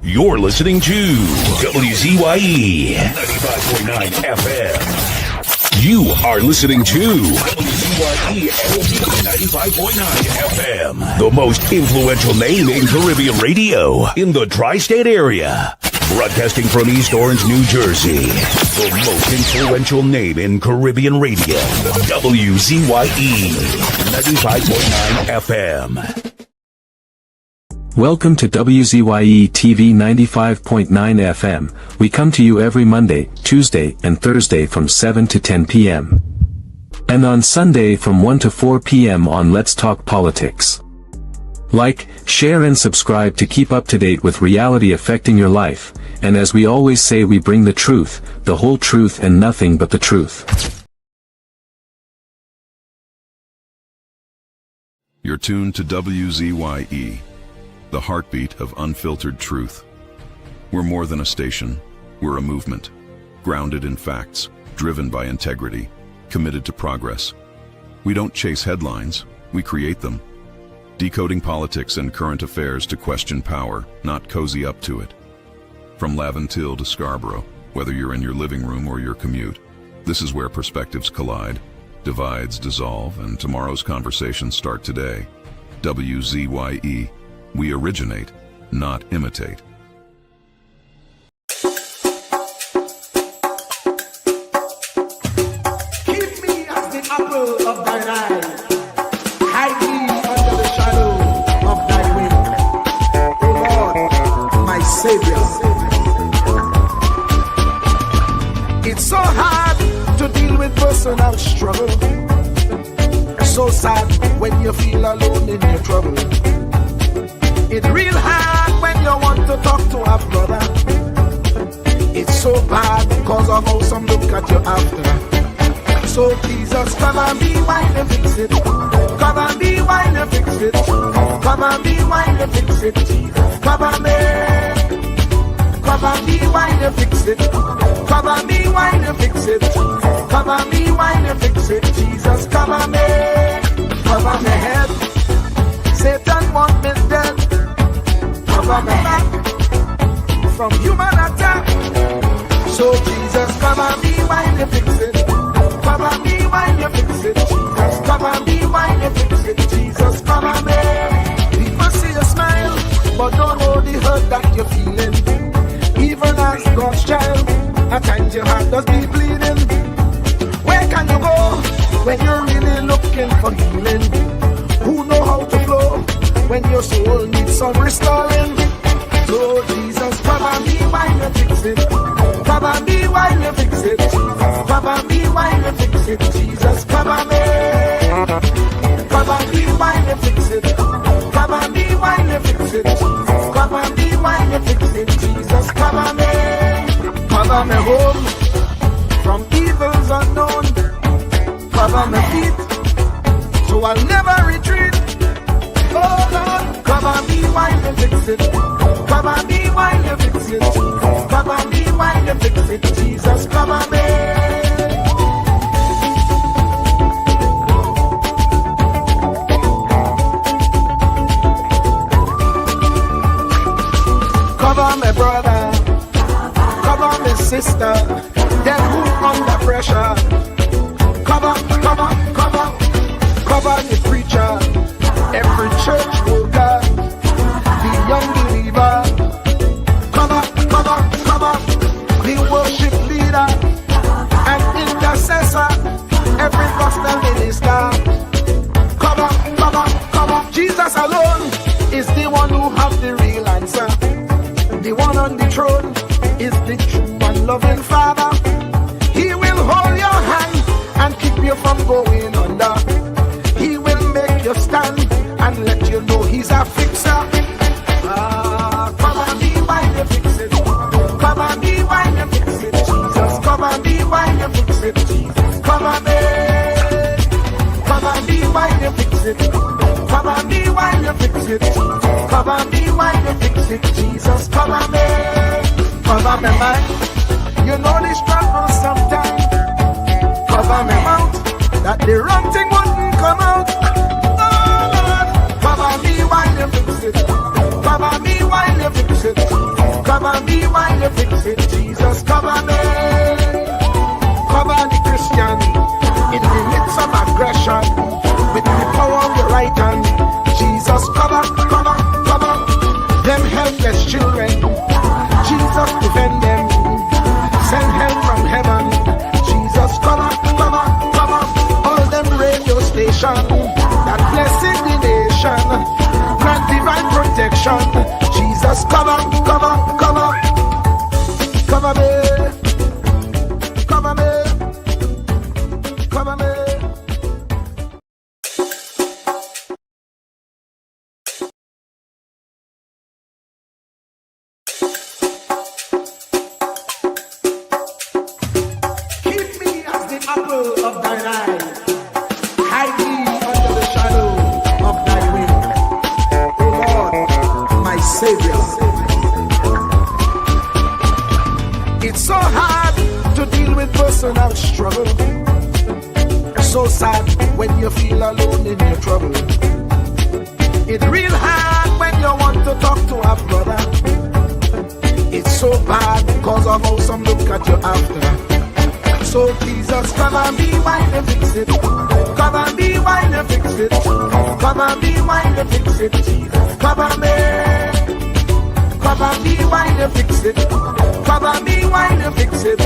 You're listening to WZYE 95.9 FM. You are listening to WZYE 95.9 FM, the most influential name in Caribbean radio in the tri-state area. Broadcasting from East Orange, New Jersey, the most influential name in Caribbean radio, WZYE 95.9 FM. Welcome to WZYE TV 95.9 FM. We come to you every Monday, Tuesday, and Thursday from 7 to 10 p.m. and on Sunday from 1 to 4 p.m. on Let's Talk Politics. Like, share and subscribe to keep up to date with reality affecting your life, and as we always say, we bring the truth, the whole truth and nothing but the truth. You're tuned to WZYE, the heartbeat of unfiltered truth. We're more than a station, we're a movement, grounded in facts, driven by integrity, committed to progress. We don't chase headlines, we create them. Decoding politics and current affairs to question power, not cozy up to it. From Laventille to Scarborough, whether you're in your living room or your commute, this is where perspectives collide, divides dissolve, and tomorrow's conversations start today. WZYE. We originate, not imitate. Keep me as the apple of thine eye. Hide me under the shadow of thy wing. O Lord, my Savior. It's so hard to deal with personal struggle. So sad when you feel alone in your trouble. It's real hard when you want to talk to a brother. It's so bad because of how some look at you after. So Jesus, come and be while you fix it. Come and be while you fix it. Come and be while you fix it. Jesus, come and be. Come and be while you fix it. Come and be while you fix it. Come and be while you fix it. Jesus, come and be. Cover my head. Satan want me dead. Cover my back from human attack. So Jesus, come and be while you fix it. Come and be while you fix it. Jesus, come and be while you fix it. Jesus, come and be. People see you smile, but don't know the hurt that you're feeling. Even as God's child, at times your heart does be bleeding. Where can you go when you're really looking for healing? Who know how to flow when your soul needs some restoring? So Jesus, come and be while you fix it. Come and be while you fix it. Come and be while you fix it. Jesus, come and be. Come and be while you fix it. Come and be while you fix it. Come and be while you fix it. Jesus, come and be. Cover me home from evils unknown. Cover my feet so I'll never retreat. Oh Lord, come and be while you fix it. Come and be while you fix it. Come and be while you fix it. Jesus, come and be. Cover my brother, cover my sister, them who under pressure. Cover the preacher, every church worker, the young believer. Cover the worship leader and intercessor, every gospel minister. Cover. Jesus alone is the one who has the real answer. The one on the throne is the true and loving Father. He will hold your hand and keep you from going under. He will make you stand and let you know he's a fixer. Come and be while you fix it. Come and be while you fix it. Jesus, come and be while you fix it. Jesus, come and be. Come and be while you fix it. Come and be while you fix it. Come and be while you fix it. Jesus, come and be. Cover me mind. You know the struggle sometimes. Cover me mouth, that the wrong thing wouldn't come out. Oh Lord, cover me while you fix it. Cover me while you fix it. Cover me while you fix it, Jesus, cover me. Cover the Christian in the midst of aggression with the power of your right hand. Jesus, cover, cover, cover them helpless children. Jesus, defend them. Send help from heaven. Jesus, cover, cover, cover all them radio stations that blessing the nation. Grant divine protection. Jesus, cover, cover, cover, cover me, cover me, cover me. Keep me as the apple of thine eye. Hide me under the shadow of thy wing. O Lord, my Savior. It's so hard to deal with personal struggle. So sad when you feel alone in your trouble. It's real hard when you want to talk to a brother. It's so bad because of how some look at you after. So Jesus, cover me while you fix it. Cover me while you fix it. Cover me while you fix it. Jesus, cover me. Cover me while you fix it. Cover me while you fix it.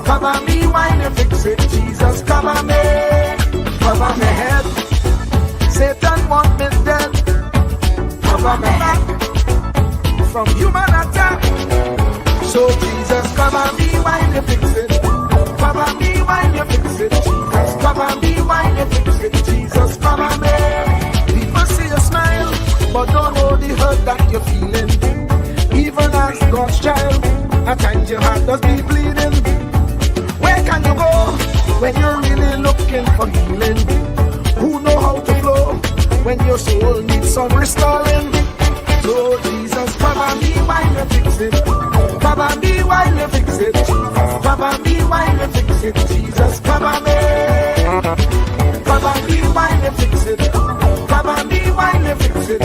Cover me while you fix it. Jesus, cover me. Cover my head. Satan want me dead. Cover my back from human attack. So Jesus, cover me while you fix it. Cover me while you fix it. Jesus, cover me while you fix it. Jesus, cover me. People see you smile, but don't know the hurt that you're feeling. Even as God's child, at times your heart does be bleeding. Where can you go when you're really looking for healing? Who know how to flow when your soul needs some restoring? So Jesus, cover me while you fix it. Cover me while you fix it. Cover me while you fix it. Jesus, cover me. Cover me while you fix it. Cover me while you fix it.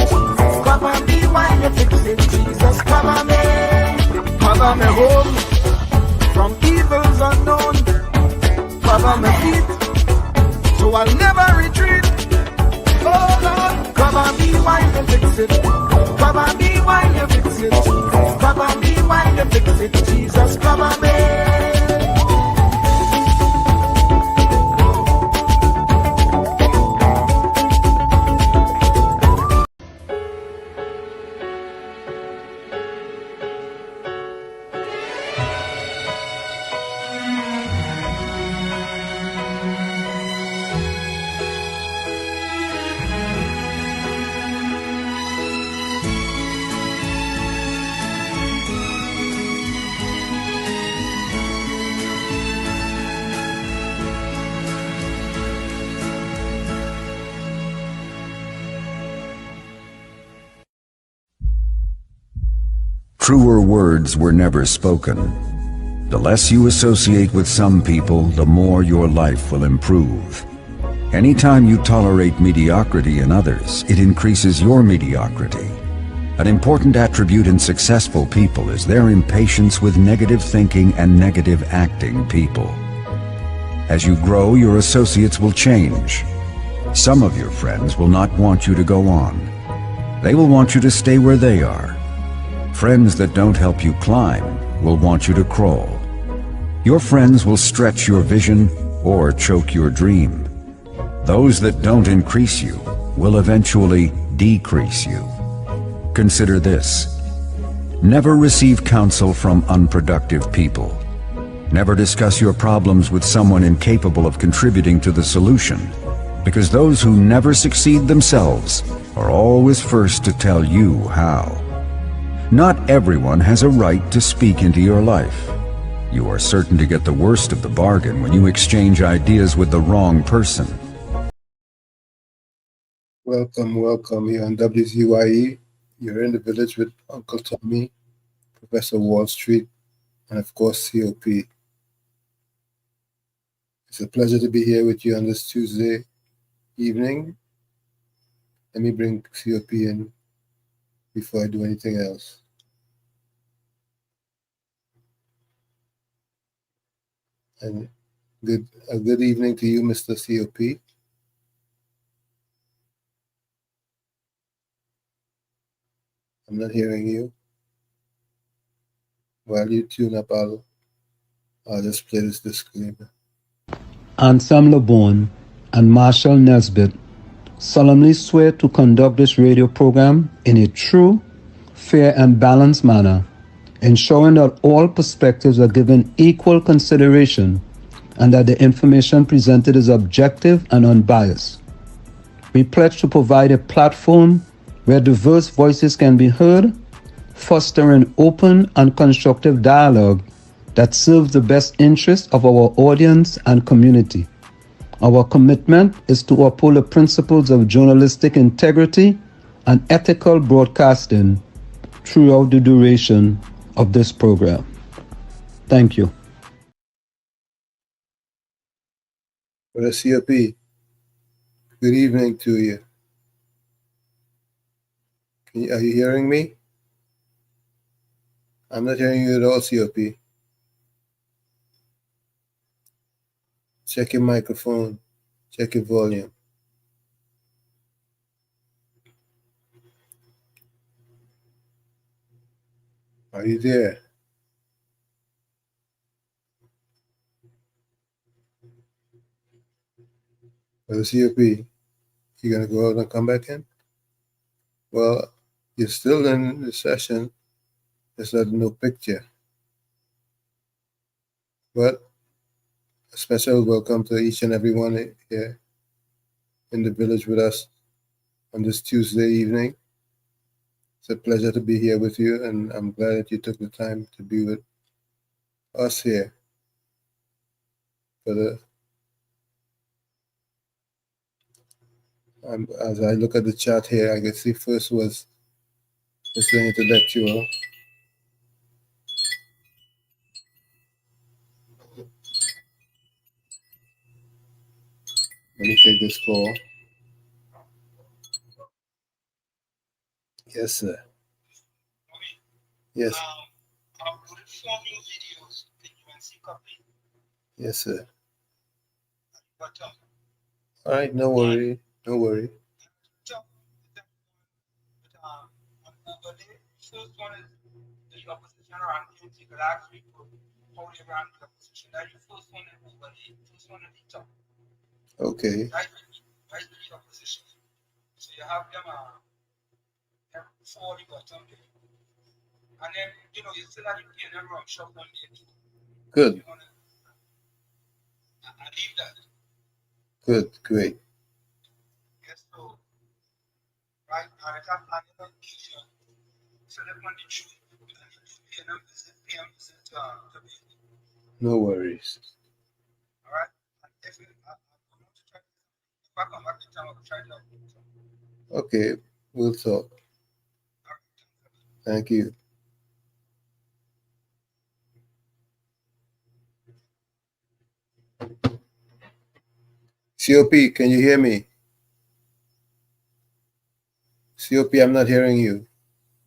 Cover me while you fix it. Jesus, cover me. Cover me home from evils unknown. Cover my feet so I'll never retreat. Oh Lord, cover me while you fix it. Cover me while you fix it. Cover me while you fix it. Jesus, cover me. Truer words were never spoken. The less you associate with some people, the more your life will improve. Anytime you tolerate mediocrity in others, it increases your mediocrity. An important attribute in successful people is their impatience with negative thinking and negative acting people. As you grow, your associates will change. Some of your friends will not want you to go on. They will want you to stay where they are. Friends that don't help you climb will want you to crawl. Your friends will stretch your vision or choke your dream. Those that don't increase you will eventually decrease you. Consider this. Never receive counsel from unproductive people. Never discuss your problems with someone incapable of contributing to the solution, because those who never succeed themselves are always first to tell you how. Not everyone has a right to speak into your life. You are certain to get the worst of the bargain when you exchange ideas with the wrong person. Welcome here on WZYE. You're in the village with Uncle Tommy, Professor Wall Street, and of course COP. It's a pleasure to be here with you on this Tuesday evening. Let me bring COP in before I do anything else. And a good evening to you, Mr. COP. I'm not hearing you. While you tune up, I'll just play this disclaimer. Anselm LeBon and Marshall Nesbitt solemnly swear to conduct this radio program in a true, fair, and balanced manner, ensuring that all perspectives are given equal consideration and that the information presented is objective and unbiased. We pledge to provide a platform where diverse voices can be heard, fostering open and constructive dialogue that serves the best interests of our audience and community. Our commitment is to uphold the principles of journalistic integrity and ethical broadcasting throughout the duration of this program. Thank you. For the COP, good evening to you. Are you hearing me? I'm not hearing you at all, COP. Check your microphone. Check your volume. Are you there? For the COP, you gonna go out and come back in? Well, you're still in the session. There's no picture. But a special welcome to each and every one here in the village with us on this Tuesday evening. It's a pleasure to be here with you, and I'm glad that you took the time to be with us here for as I look at the chat here, I can see first was Mr. Intellectual. Let me take this call. Yes, sir. Yes. Yes, sir. All right, no worry. No worry. Okay. So you have them 40 bottom there. And then, you still have the PNM run shop on there too. Good. I leave that. Good, great. Yes, so, right, I have another occasion. So let me choose PNM visit, PM visit to be. No worries. All right. And if I'm going to try, if I come back in time, I'll try to. Okay, we'll talk. Thank you. COP, can you hear me? COP, I'm not hearing you.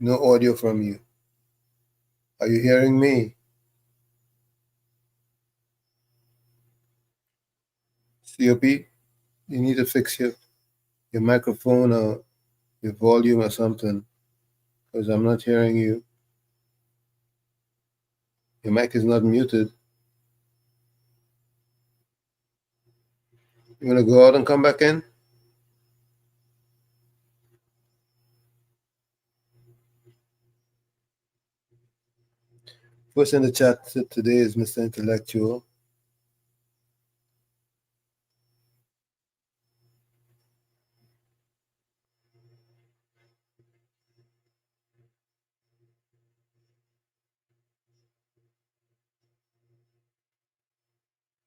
No audio from you. Are you hearing me? COP, you need to fix your microphone or your volume or something, because I'm not hearing you. Your mic is not muted. You want to go out and come back in? First in the chat today is Mr. Intellectual.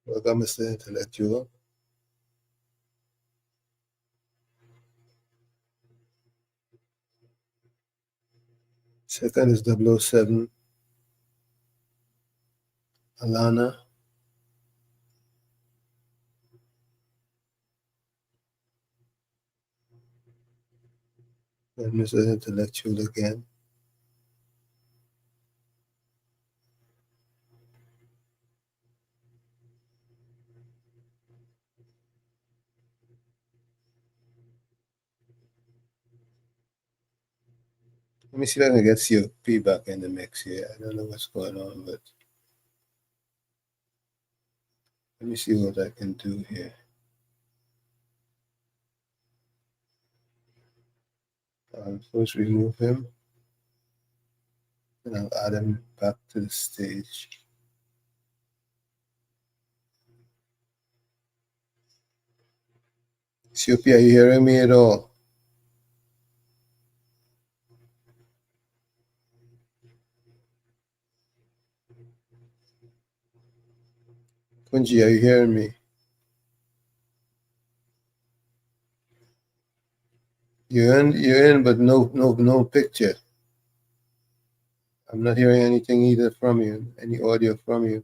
Welcome, Mr. Intellectual. Second is 007, Alana. And Mr. Intellectual again. Let me see if I can get COP back in the mix here. I don't know what's going on, but let me see what I can do here. I'll first remove him, and I'll add him back to the stage. COP, are you hearing me at all? Kunji, are you hearing me? You're in, but no picture. I'm not hearing anything either from you, any audio from you.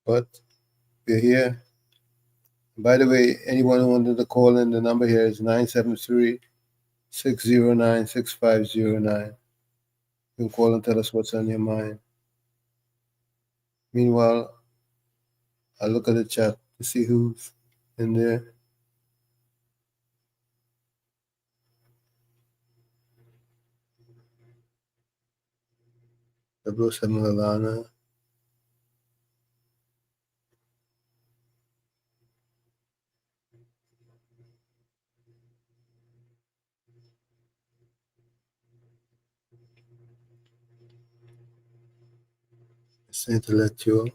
But we're here. By the way, anyone who wanted to call in, the number here is 973-609-6509. You can call and tell us what's on your mind. Meanwhile, I'll look at the chat to see who's in there. 𝐓𝐸 Alana. It's intellectual.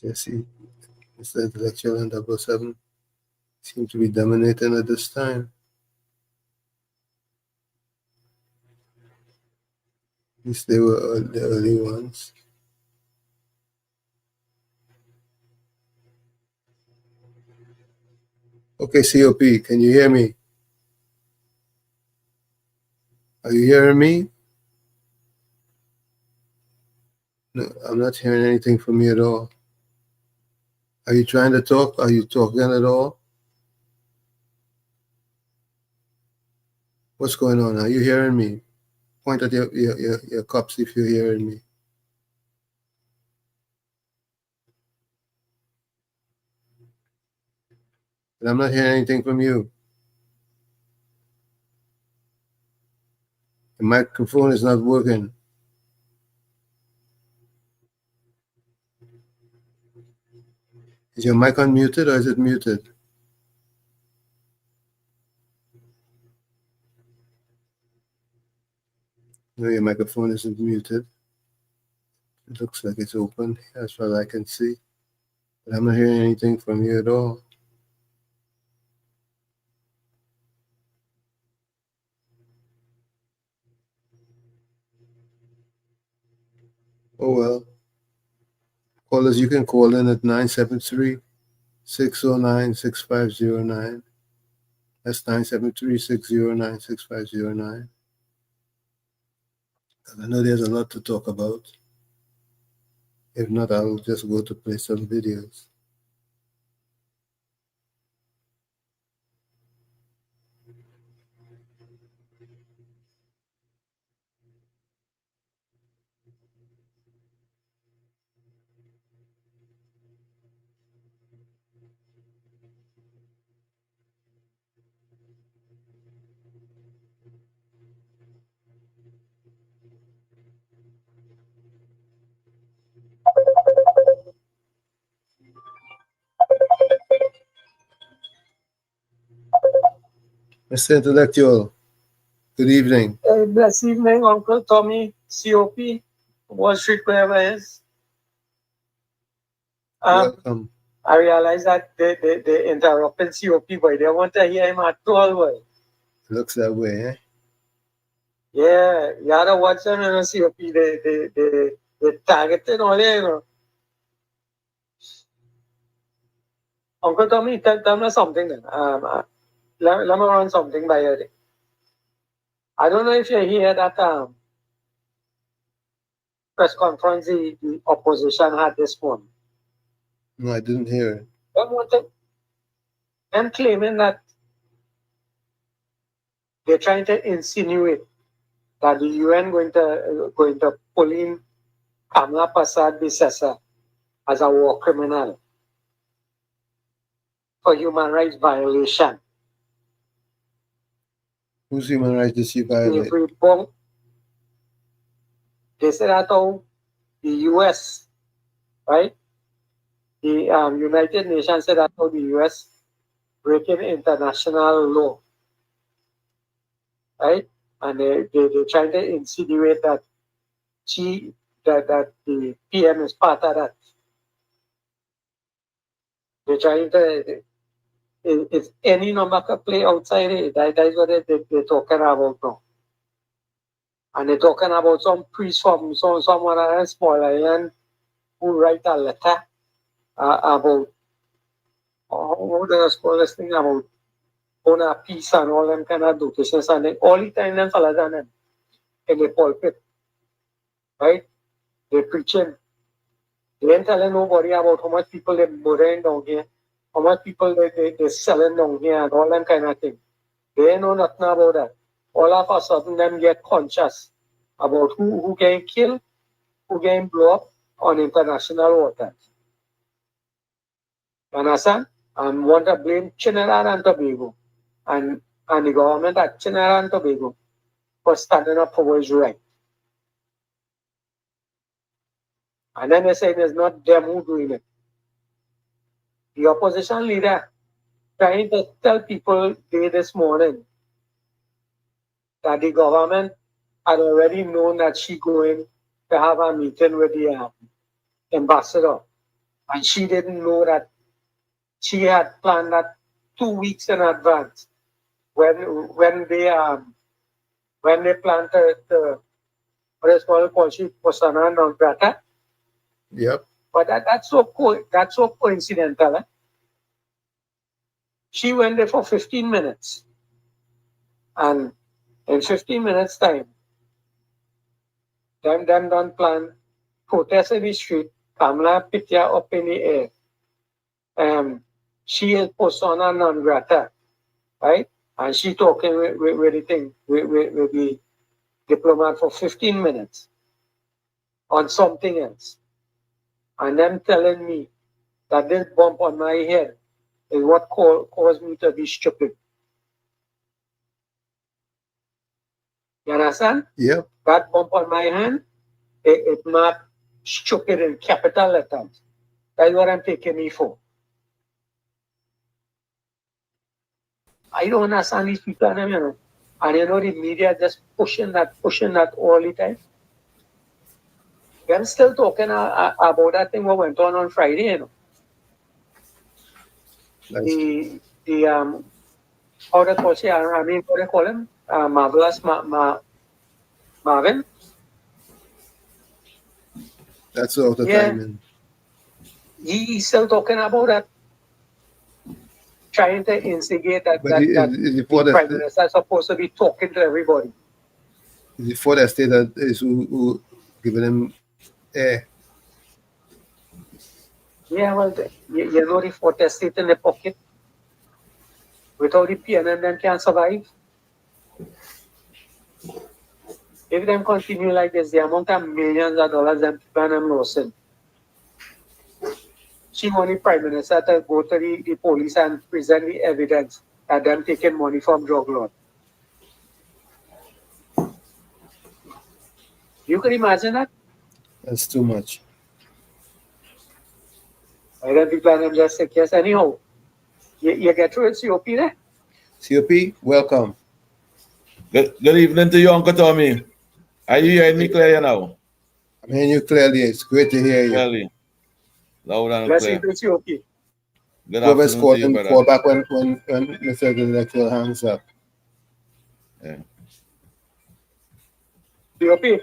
Jesse, Mr. Intellectual and 007 seem to be dominating at this time. At least they were the early ones. Okay, COP, can you hear me? Are you hearing me? No, I'm not hearing anything from you at all. Are you trying to talk? Are you talking at all? What's going on? Are you hearing me? Point at your cups if you're hearing me. But I'm not hearing anything from you. The microphone is not working. Is your mic unmuted or is it muted? No, your microphone isn't muted. It looks like it's open as far as I can see. But I'm not hearing anything from you at all. Oh well. Callers, you can call in at 973-609-6509. That's 973-609-6509. I know there's a lot to talk about. If not, I'll just go to play some videos. Mr. Intellectual, good evening. Blessed evening, Uncle Tommy, COP. Wall Street, wherever it is. Welcome. I realize that they interrupting COP, but they want to hear him at all. Boy. Looks that way, eh? Yeah, you gotta watch them in COP. They targeting all there, you know. Uncle Tommy, tell me something then. Let me run something by you. I don't know if you hear that press conference the opposition had this morning. No, I didn't hear it. Them claiming that they're trying to insinuate that the UN going to pull in Kamla Persad-Bissessar as a war criminal for human rights violation. Whose human rights did she violate? They said that how the US, right? The United Nations said that how the US breaking international law, right? And they're trying to insinuate that that the PM is part of that. They're trying to, if any number can play outside it, that is what they're talking about now. And they're talking about some priest from someone else, small island, who write a letter about, what does call this thing about owner peace and all them kind of notices, and then all the time them fellas and them in the pulpit, right? They're preaching. They ain't telling nobody about how much people they're murdering down here, how much people they're selling down here, and all them kind of thing. They ain't know nothing about that. All of a sudden, them get conscious about who getting killed, who getting blown up on international waters. You understand? And want to blame Trinidad and Tobago and the government at Trinidad and Tobago for standing up for what is right. And then they say it's not them who doing it. The opposition leader trying to tell people this morning that the government had already known that she going to have a meeting with the ambassador, and she didn't know that she had planned that 2 weeks in advance when they planned to what is called she persona non grata. Yep. But that's so coincidental. Eh? She went there for 15 minutes, and in 15 minutes time, them done plan protest in the street, Kamla Pitya up in the air. She is persona non grata, right? And she talking with the thing, with the diplomat for 15 minutes on something else. And them telling me that this bump on my head is what caused me to be stupid. You understand? Yep. That bump on my hand, it marked stupid in capital letters. That's what I'm taking me for. I don't understand these people, you know. And you know the media just pushing that all the time. They're still talking about that thing what went on Friday, you know. Nice. The how they call him? Marvelous Marvin. That's all the time. He's still talking about that. Trying to instigate that the Prime Minister is supposed to be talking to everybody. Is it for the state that is who giving them air? Yeah, well, you know the Forte state in the pocket. Without the PNM, them can't survive. If them continue like this, the amount of millions of dollars them people them losing. She want the Prime Minister to go to the police and present the evidence that them taking money from drug lord. You can imagine that? That's too much. I don't people them just say yes. Anyhow, you get through it, COP there? COP, welcome. Good evening to you, Uncle Tommy. Are you hearing me clear now? I'm hearing you clearly. It's great to hear you. Clearly. Loud and Blessing clear. to you, okay. Good Whoever's afternoon to you, calling, brother. call back when Mr. Intellectual hangs up. Yeah. POP.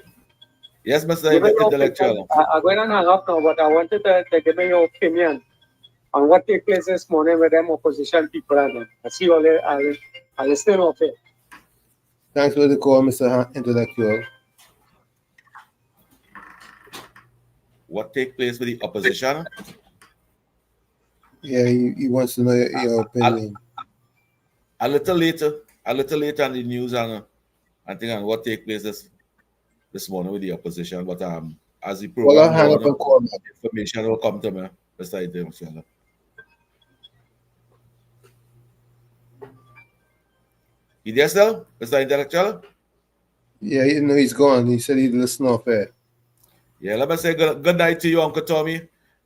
Yes, Mr. Give me your Intellectual. opinion. I'm going to hang up now, but I wanted to give me your opinion on what took place this morning with them opposition people and them. I see all the, I listen off it. Thanks for the call, Mr. Intellectual. What take place with the opposition? Yeah, he wants to know your opinion. A little later on the news and I think on what take place this morning with the opposition. But as the Well, I'll program hang go up on, and call back. information will come to me, Mr. Intellectual. You there still, Mr. Intellectual? Yeah, you know he's gone. He said he'd listen off air. Yeah, let me say good night to you, Uncle Tommy,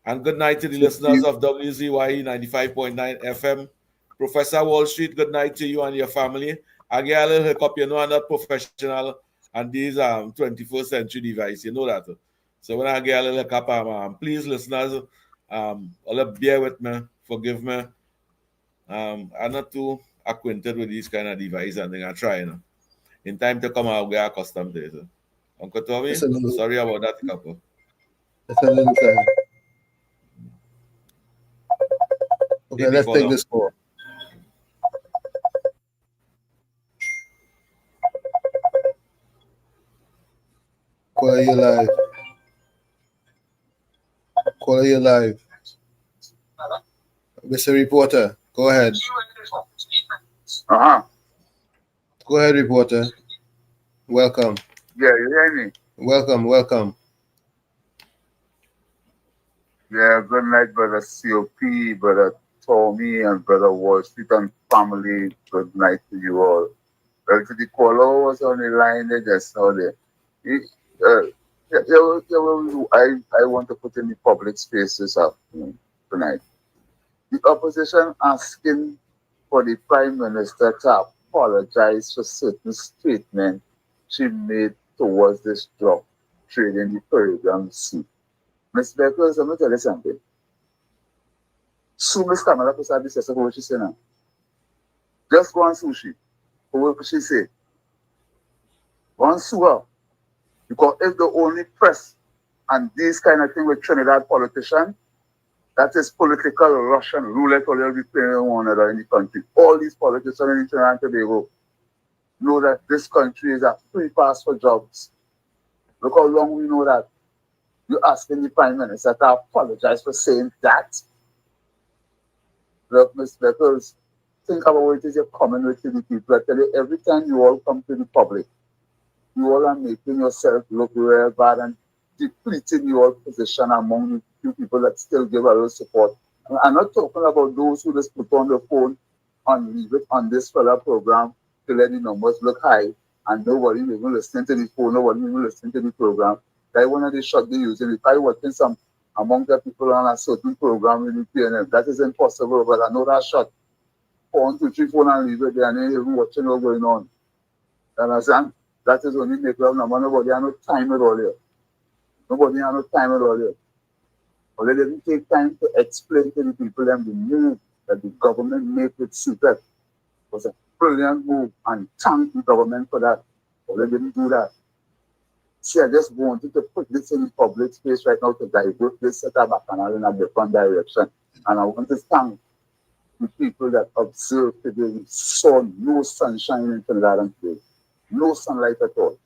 and good night to the listeners of WZYE 95.9 FM. Professor Wall Street, good night to you and your family. I get a little hiccup, you know, I'm not professional, and these 21st century device, you know that. So when I get a little hiccup, please, listeners, bear with me, forgive me. I'm not too acquainted with these kind of devices, and I try, you know. In time to come, I'll get accustomed to it. So. Uncle Tommy, sorry about that, couple. That's a little time. Okay, Maybe let's take this call. Caller, you live. Caller, you live. Mr. Reporter, go ahead. Go ahead, reporter. Welcome. Yeah, you hear me? Welcome. Yeah, good night, brother COP, brother Tommy, and brother Wall Street and family. Good night to you all. Well, to the caller was on the line, they just saw there. I want to put in the public space this afternoon, tonight. The opposition asking for the Prime Minister to apologize for certain statements she made towards this drug trade in the Caribbean Sea. Ms. Beckles, I'm going to tell you something. Sue Ms. Kamala Kusadi says what she said now. Just go on sushi. What she say? Go on sue her. Because if the only press and these kind of thing with Trinidad politicians, that is political Russian roulette or they'll be playing one another in the country. All these politicians in Trinidad and Tobago know that this country is a free pass for jobs. Look how long we know that. You're asking the Prime Minister to apologize for saying that. Look, Ms. Beckles, think about what it is you're coming with to the people. I tell you, every time you all come to the public, you all are making yourself look real bad and depleting your position among the few people that still give a little support. I'm not talking about those who just put on the phone and leave it on this fella program to let the numbers look high and nobody even listening to the phone, nobody even listening to the program. That one of the shot they use. If I watching some among the people on a certain program in the PNM, that is impossible, but I know that shot. 1, 2, 3, 4 and leave it there and then even watching what's going on. You understand? That is only make love number. Nobody has no time at all here. Nobody has no time at all here. But they didn't take time to explain to the people them the move that the government made with CPEP. It was a brilliant move and thank the government for that. But they didn't do that. See, I just wanted to put this in the public space right now to divert this setup back and in a different direction. And I want to thank the people that observed today. We saw no sunshine in Trinidad today. No sunlight at all.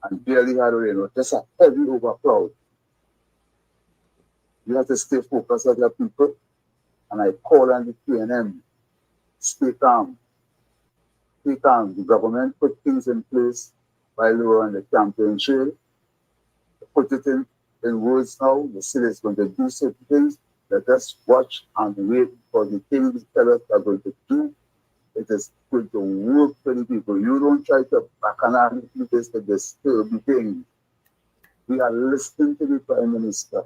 And barely had rain. Just a heavy overcloud. You have to stay focused on your people. And I call on the PNM. Stay calm. Stay calm. The government put things in place while we were on the campaign trail. Put it in words now. The city is going to do certain things. Let us watch and wait for the things the fellows are going to do. It is going to work for the people. You don't try to bacchanal this to disturb the thing. We are listening to the Prime Minister.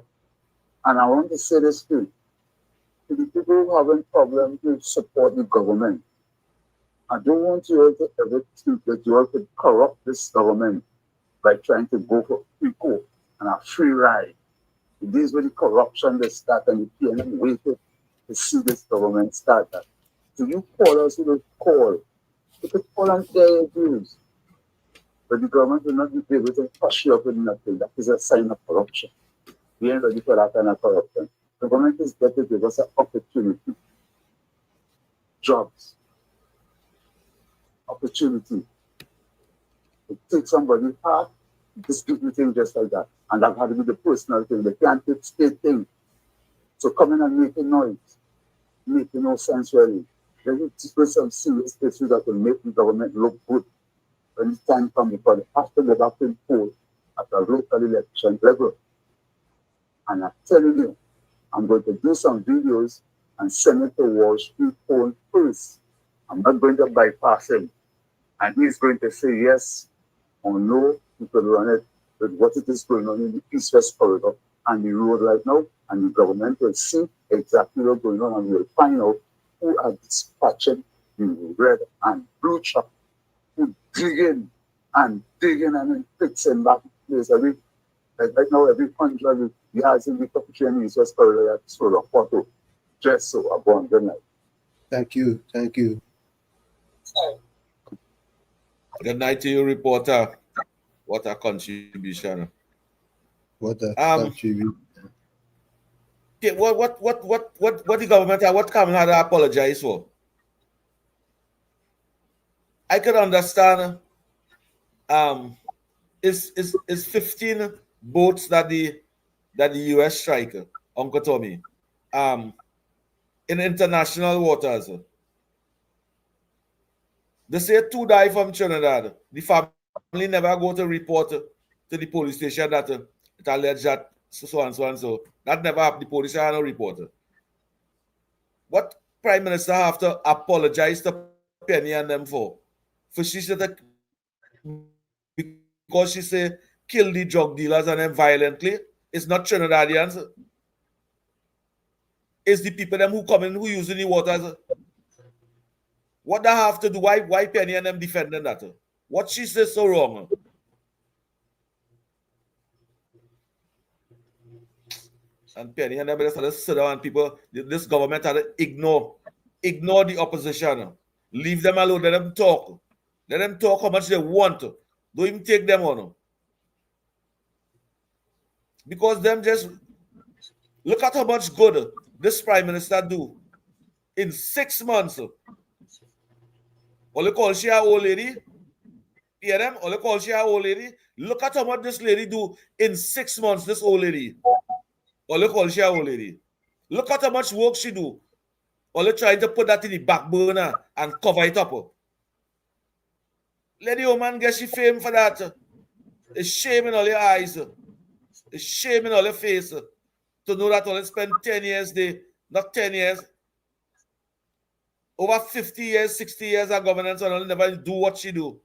And I want to say this too. To the people who have a problem to support the government, I don't want you all to ever think that you all could corrupt this government by trying to go for equal. and a free ride. The days when the corruption they start and the PNM waited to see this government start that. So you call us with a call. You could call and share your views. But the government will not be able to push you up with nothing. That is a sign of corruption. We ain't ready for that kind of corruption. The government is there to give us an opportunity. Jobs. Opportunity. To take somebody's heart, distribute things just like that. And that had to be the personal thing. They can't take state things. So coming and making noise, making no sense really. There will be some serious issues that will make the government look good when it's time comes, because they have to go back and forth at a local election level. And I'm telling you, I'm going to do some videos and send it to Wall Street phone first. I'm not going to bypass him. And he's going to say yes or no. You can run it with what it is going on in the East-West corridor and the road right now. And the government will see exactly what's going on, and we'll find out who are dispatching the red and blue truck, who digging and fixing back place. Like right now, every country has in the country and East-West corridor that's for a photo. Just so abundant. Thank you. Thank you. Good night to you, reporter. What a contribution. What a contribution. Okay, what the government, what Cameron had to apologize for? I could understand is 15 boats that the US strike, Uncle Tommy, in international waters. They say 2 died from Trinidad. The family never go to report to the police station that it alleged that so and so and so. That never happened. The police had no reporter. What Prime Minister have to apologize to Penny and them for? For she said that because she said kill the drug dealers and them violently. It's not Trinidadians. It's the people them who come in who using the waters. What they have to do? Why Penny and them defending that? What she says so wrong? And Penny and them just had to sit down and people, this government had to ignore the opposition. Leave them alone. Let them talk. Let them talk how much they want. Don't even take them on. Because them just look at how much good this Prime Minister do in 6 months. Only call she an old lady. Hear them? Only call she an old lady. Look at how much this lady do in 6 months, this old lady. Only call she an old lady. Look at how much work she do. Only trying to put that in the back burner and cover it up. Let the old man get she fame for that. It's shame in all your eyes. It's shame in all your face to know that only spend 10 years there, not 10 years. Over 50 years, 60 years of governance and only never do what she do.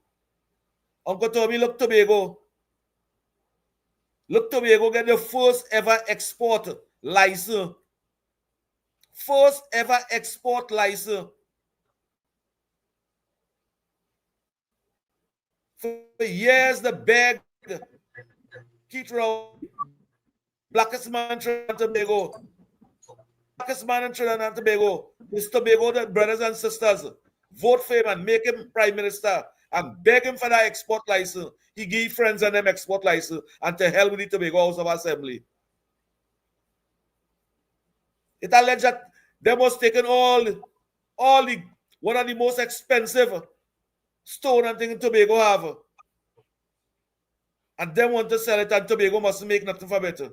Uncle Tommy, look Tobago. Look Tobago get the first ever export license. First ever export license. For years, the beg, keep around, blackest man in Trinidad and Tobago. Blackest man in Trinidad and Tobago. His Tobago, the brothers and sisters, vote for him and make him Prime Minister and beg him for that export license. He give friends and them export license and to hell with the Tobago House of Assembly. It alleged that they was taking all the one of the most expensive stone and thing in Tobago have. And they want to sell it and Tobago must make nothing for better.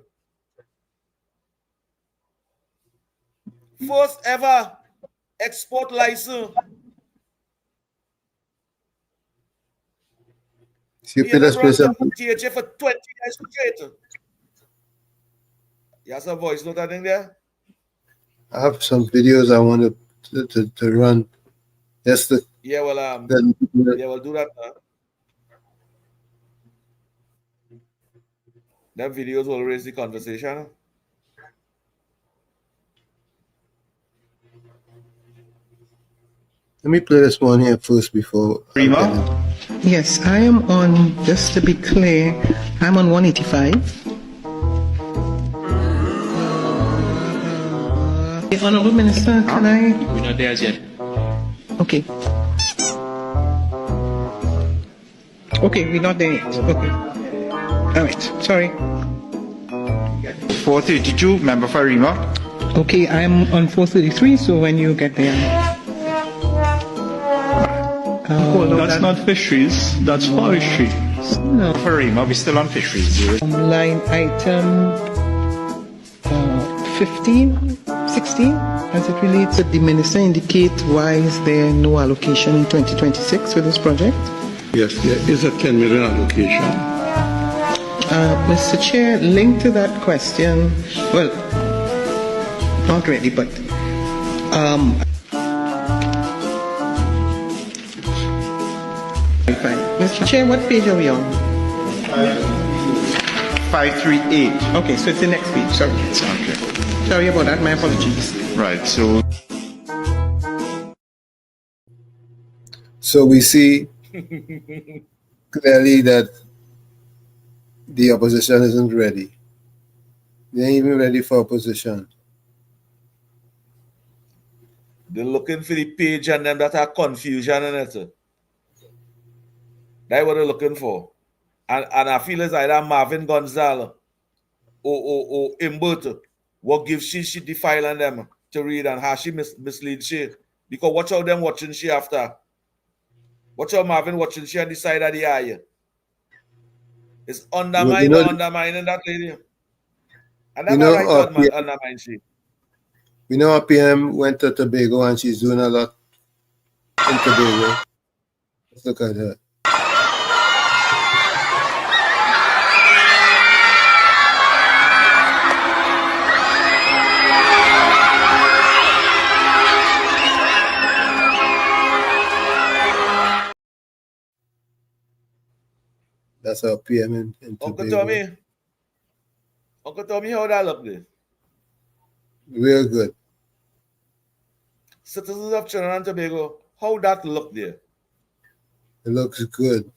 First ever export license. THA for 20 years straight. You have some voice note I think there? I have some videos I want to run. Yes, yeah, well, we'll do that. That videos will raise the conversation. Let me play this one here first before. Yes, I am on, just to be clear, I'm on 185. The Honorable Minister, can I? We're not there as yet. Okay. Okay, we're not there yet. Okay. All right, sorry. 432, Member Farima. Okay, I'm on 433, so when you get there. That's not fisheries, that's forestry. No. Farima, we're still on fisheries. Line item 15, 16, as it relates. Did the Minister indicate why is there no allocation in 2026 for this project? Yes, there is a 10 million allocation. Mr. Chair, linked to that question, well, not really, but fine. Mr. Chair, what page are we on? 538. Okay, so it's the next page. Sorry. Okay. Sorry about that. My apologies. Right, so. So we see clearly that the opposition isn't ready. They ain't even ready for opposition. They're looking for the page and them that are confusion in it. That's what they're looking for. And I feel it's either Marvin Gonzalez or Imberto what gives she the file on them to read and how she mislead she. Because watch out them watching she after. Watch out Marvin watching she on the side of the eye. It's undermining that lady. And that's right on undermine she. We know our PM went to Tobago and she's doing a lot in Tobago. Let's look at her. That's our PM in Tobago. Uncle Tommy, how that look there? Real good. Citizens of Trinidad and Tobago, how that look there? It looks good.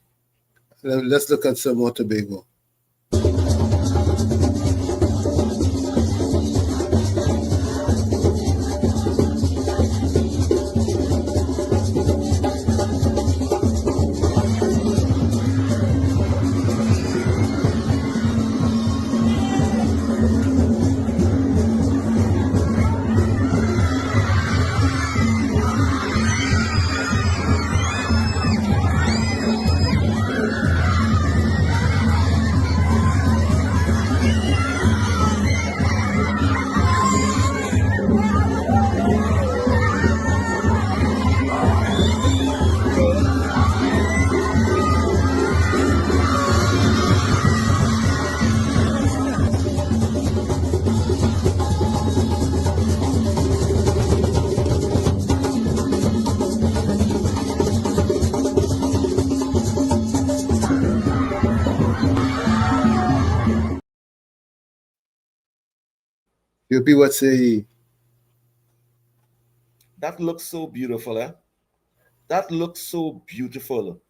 Let's look at some more Tobago. UP, what say ye? That looks so beautiful, eh? That looks so beautiful.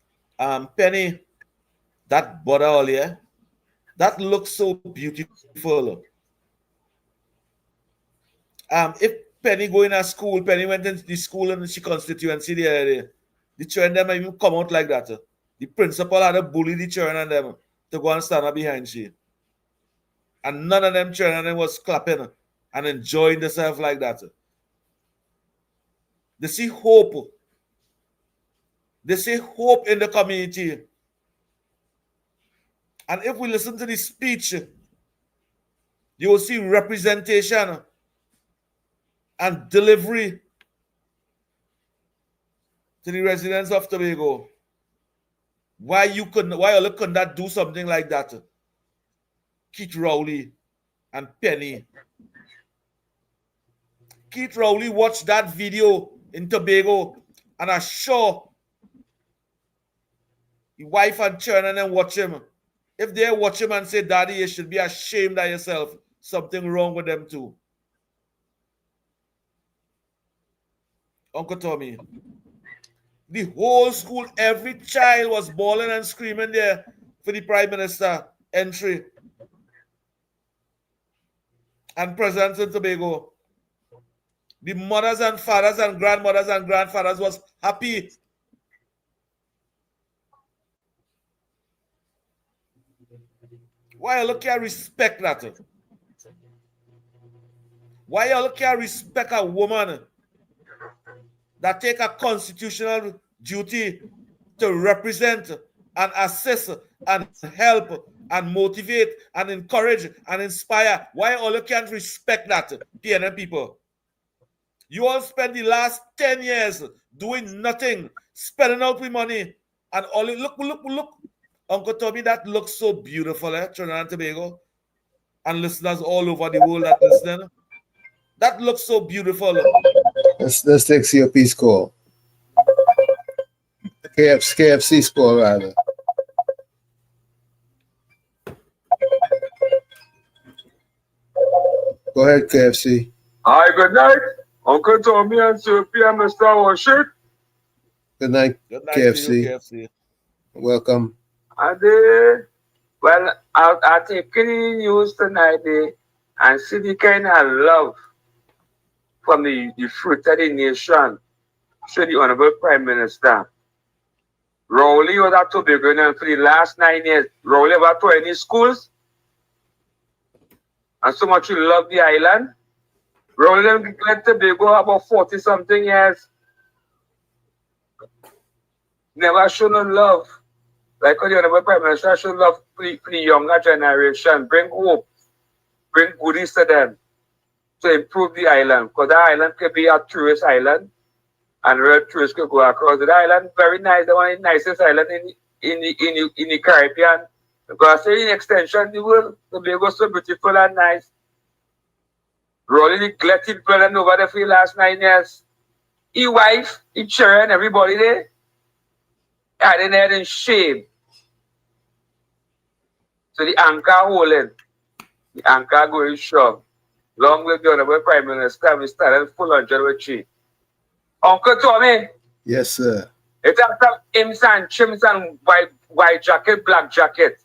Penny, that border earlier, that looks so beautiful. If Penny going to school, Penny went into the school in the constituency there, the children them even come out like that. The principal had to bully the children and them to go and stand up behind she. And none of them children was clapping and enjoying themselves like that. They see hope. They see hope in the community. And if we listen to the speech, you will see representation and delivery to the residents of Tobago. Why you couldn't that do something like that? Keith Rowley and Penny. Keith Rowley watched that video in Tobago, and I'm sure his wife and children and watch him. If they watch him and say, Daddy, you should be ashamed of yourself. Something wrong with them too. Uncle Tommy. The whole school, every child was bawling and screaming there for the Prime Minister entry. And President in Tobago. The mothers and fathers and grandmothers and grandfathers was happy. Why you can't respect that? Why you can't respect a woman that take a constitutional duty to represent and assist and help and motivate and encourage and inspire? Why all you can't respect that, PNM people? You all spend the last 10 years doing nothing, spending out with money, and all you look. Uncle Tommy, that looks so beautiful, Trinidad and Tobago, and listeners all over the world that listening. That looks so beautiful. Let's take COP score. KFC score rather. Go ahead, KFC. Hi, good night. Uncle Tommy and 7PM, Mr. Worship. Good night, KFC. To you, KFC. Welcome. And well, I'll take any news tonight and see the kind of love from the fruit of the nation to the Honorable Prime Minister. Rowley was at Tobago for the last 9 years. Rowley was to any schools and so much you love the island. Rowley let Tobago about 40-something years. Never show no love. Like the Honorable Prime Minister should love for the younger generation. Bring hope. Bring goodies to them to improve the island. Because the island could be a tourist island. And real tourists could go across the island. Very nice. The one of the nicest island in the Caribbean. Because in extension, the world, Tobago is so beautiful and nice. Rolling neglected brother over there for the last 9 years. His wife, his children, everybody there. Adding head in shame. So the anchor holding. The anchor going strong. Long live the Honorable Prime Minister, we started full 100 with 3. Uncle Tommy. Yes, sir. It's after imps and chimps and white jacket, black jacket.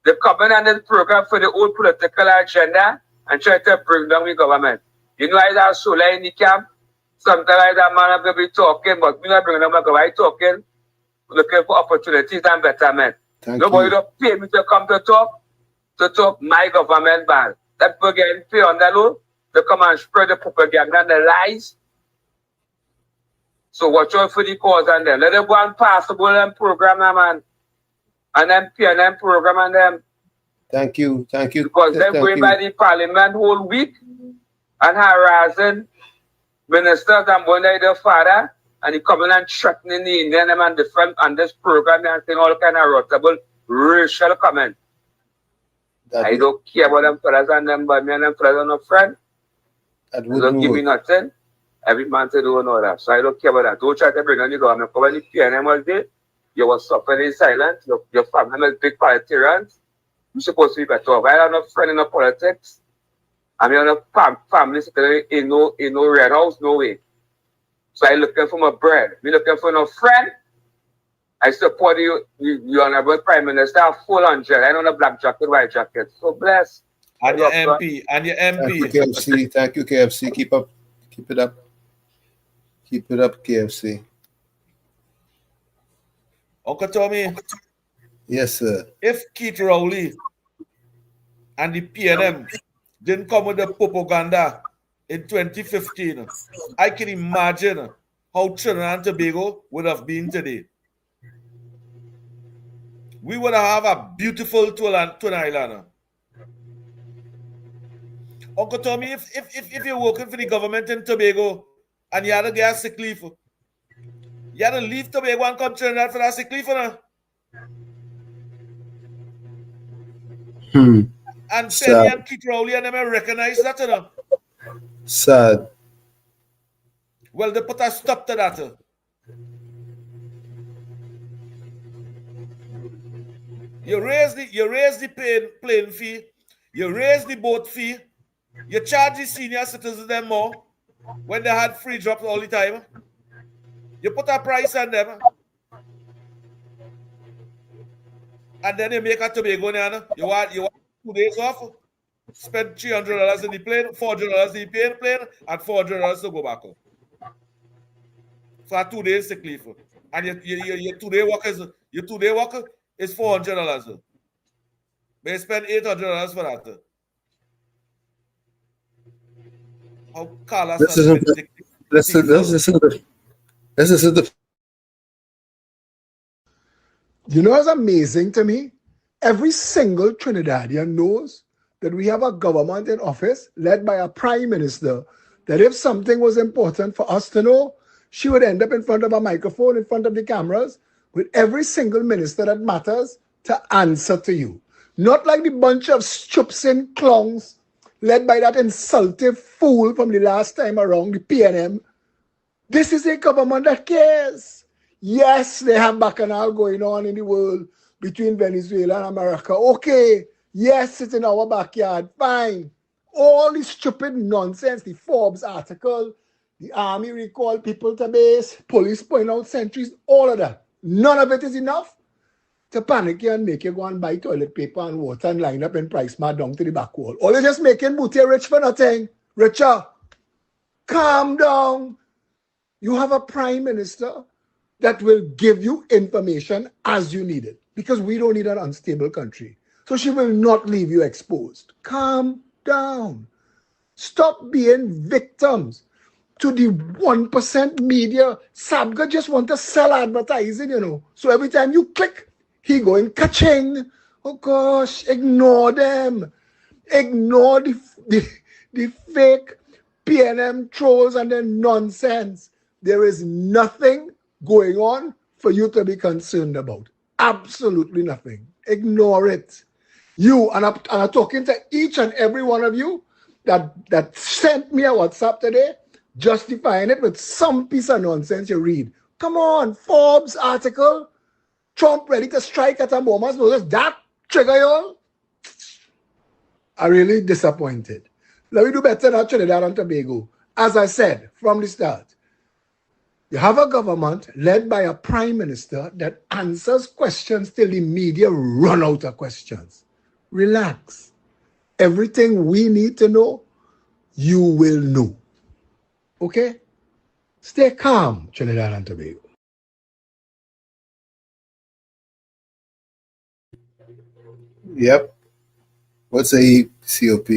They come in on this program for the old political agenda and try to bring down the government. You know, I have solar in the camp. Sometimes I have man going to be talking, but me not bring down my government talking, looking for opportunities and betterment. Nobody don't pay me to come to talk my government bad. That people getting paid on the low to come and spread the propaganda and the lies. So watch out for the cause and them. Let them go and passable them program, man. And then PNM program and them. Thank you. Because they're going by the parliament whole week and harassing ministers and going by their father. And he coming and threatening the Indian and different on this program and saying all kind of rottable racial comment. I don't care about them fellas and them, but me and them fellas are not friends. They don't give me nothing. Every man to do know that. So I don't care about that. Don't try to bring on the government. Come on the PNM all day. You was suffering in silence. Your family is big politicians. You're supposed to be better off. I have no friend in no politics. I mean, no family sitting in no red house, no way. So I looking for my bread. Me looking for no friend. I support you Honorable Prime Minister, full 100. I don't know black jacket, white jacket. So bless. And your MP. And your MP. Thank you, KFC. Thank you, KFC. Keep it up. Keep it up, KFC. Uncle Tommy. Yes, sir. If Keith Rowley and the PNM didn't come with the propaganda in 2015, I can imagine how Trinidad and Tobago would have been today. We would have a beautiful twin island. Uncle Tommy, if you're working for the government in Tobago and you had to get a sick leave, you had to leave Tobago and come to Trinidad for that sick leave, And Penny and Keith Rowley and them recognize that, Sad. Well, they put a stop to that. You raise the plane fee, you raise the boat fee, you charge the senior citizens them more when they had free drops all the time. You put a price on them. And then you make a Tobago, you want 2 days off. Spend $300 in the plane, $400 in the plane, and $400 to go back home. For 2 days sick leave. And your 2 day work is $400. But you spend $800 for that. How callous This and isn't vindictive. this is the You know what's amazing to me? Every single Trinidadian knows that we have a government in office led by a prime minister, that if something was important for us to know, she would end up in front of a microphone, in front of the cameras, with every single minister that matters to answer to you. Not like the bunch of stupid clowns led by that insultive fool from the last time around, the PNM. This is a government that cares. Yes, they have bacchanal going on in the world between Venezuela and America. Okay, yes, it's in our backyard. Fine. All the stupid nonsense, the Forbes article, the army recall people to base, police point out sentries, all of that. None of it is enough to panic you and make you go and buy toilet paper and water and line up in Price Mart down to the back wall. All you're just making Booty rich for nothing. Richer. Calm down. You have a prime minister that will give you information as you need it, because we don't need an unstable country. So she will not leave you exposed. Calm down. Stop being victims to the 1% media. Sabga just want to sell advertising, you know. So every time you click, he going ka-ching. Oh gosh, ignore them. Ignore the fake PNM trolls and their nonsense. There is nothing going on for you to be concerned about. Absolutely nothing. Ignore it. You, and I'm talking to each and every one of you that sent me a WhatsApp today, justifying it with some piece of nonsense you read. Come on, Forbes article, Trump ready to strike at a moment's notice. That trigger you all? I'm really disappointed. Let me do better than Trinidad and Tobago. As I said from the start, you have a government led by a prime minister that answers questions till the media run out of questions. Relax. Everything we need to know, you will know. Okay? Stay calm, Trinidad and Tobago. Yep. What's a COP?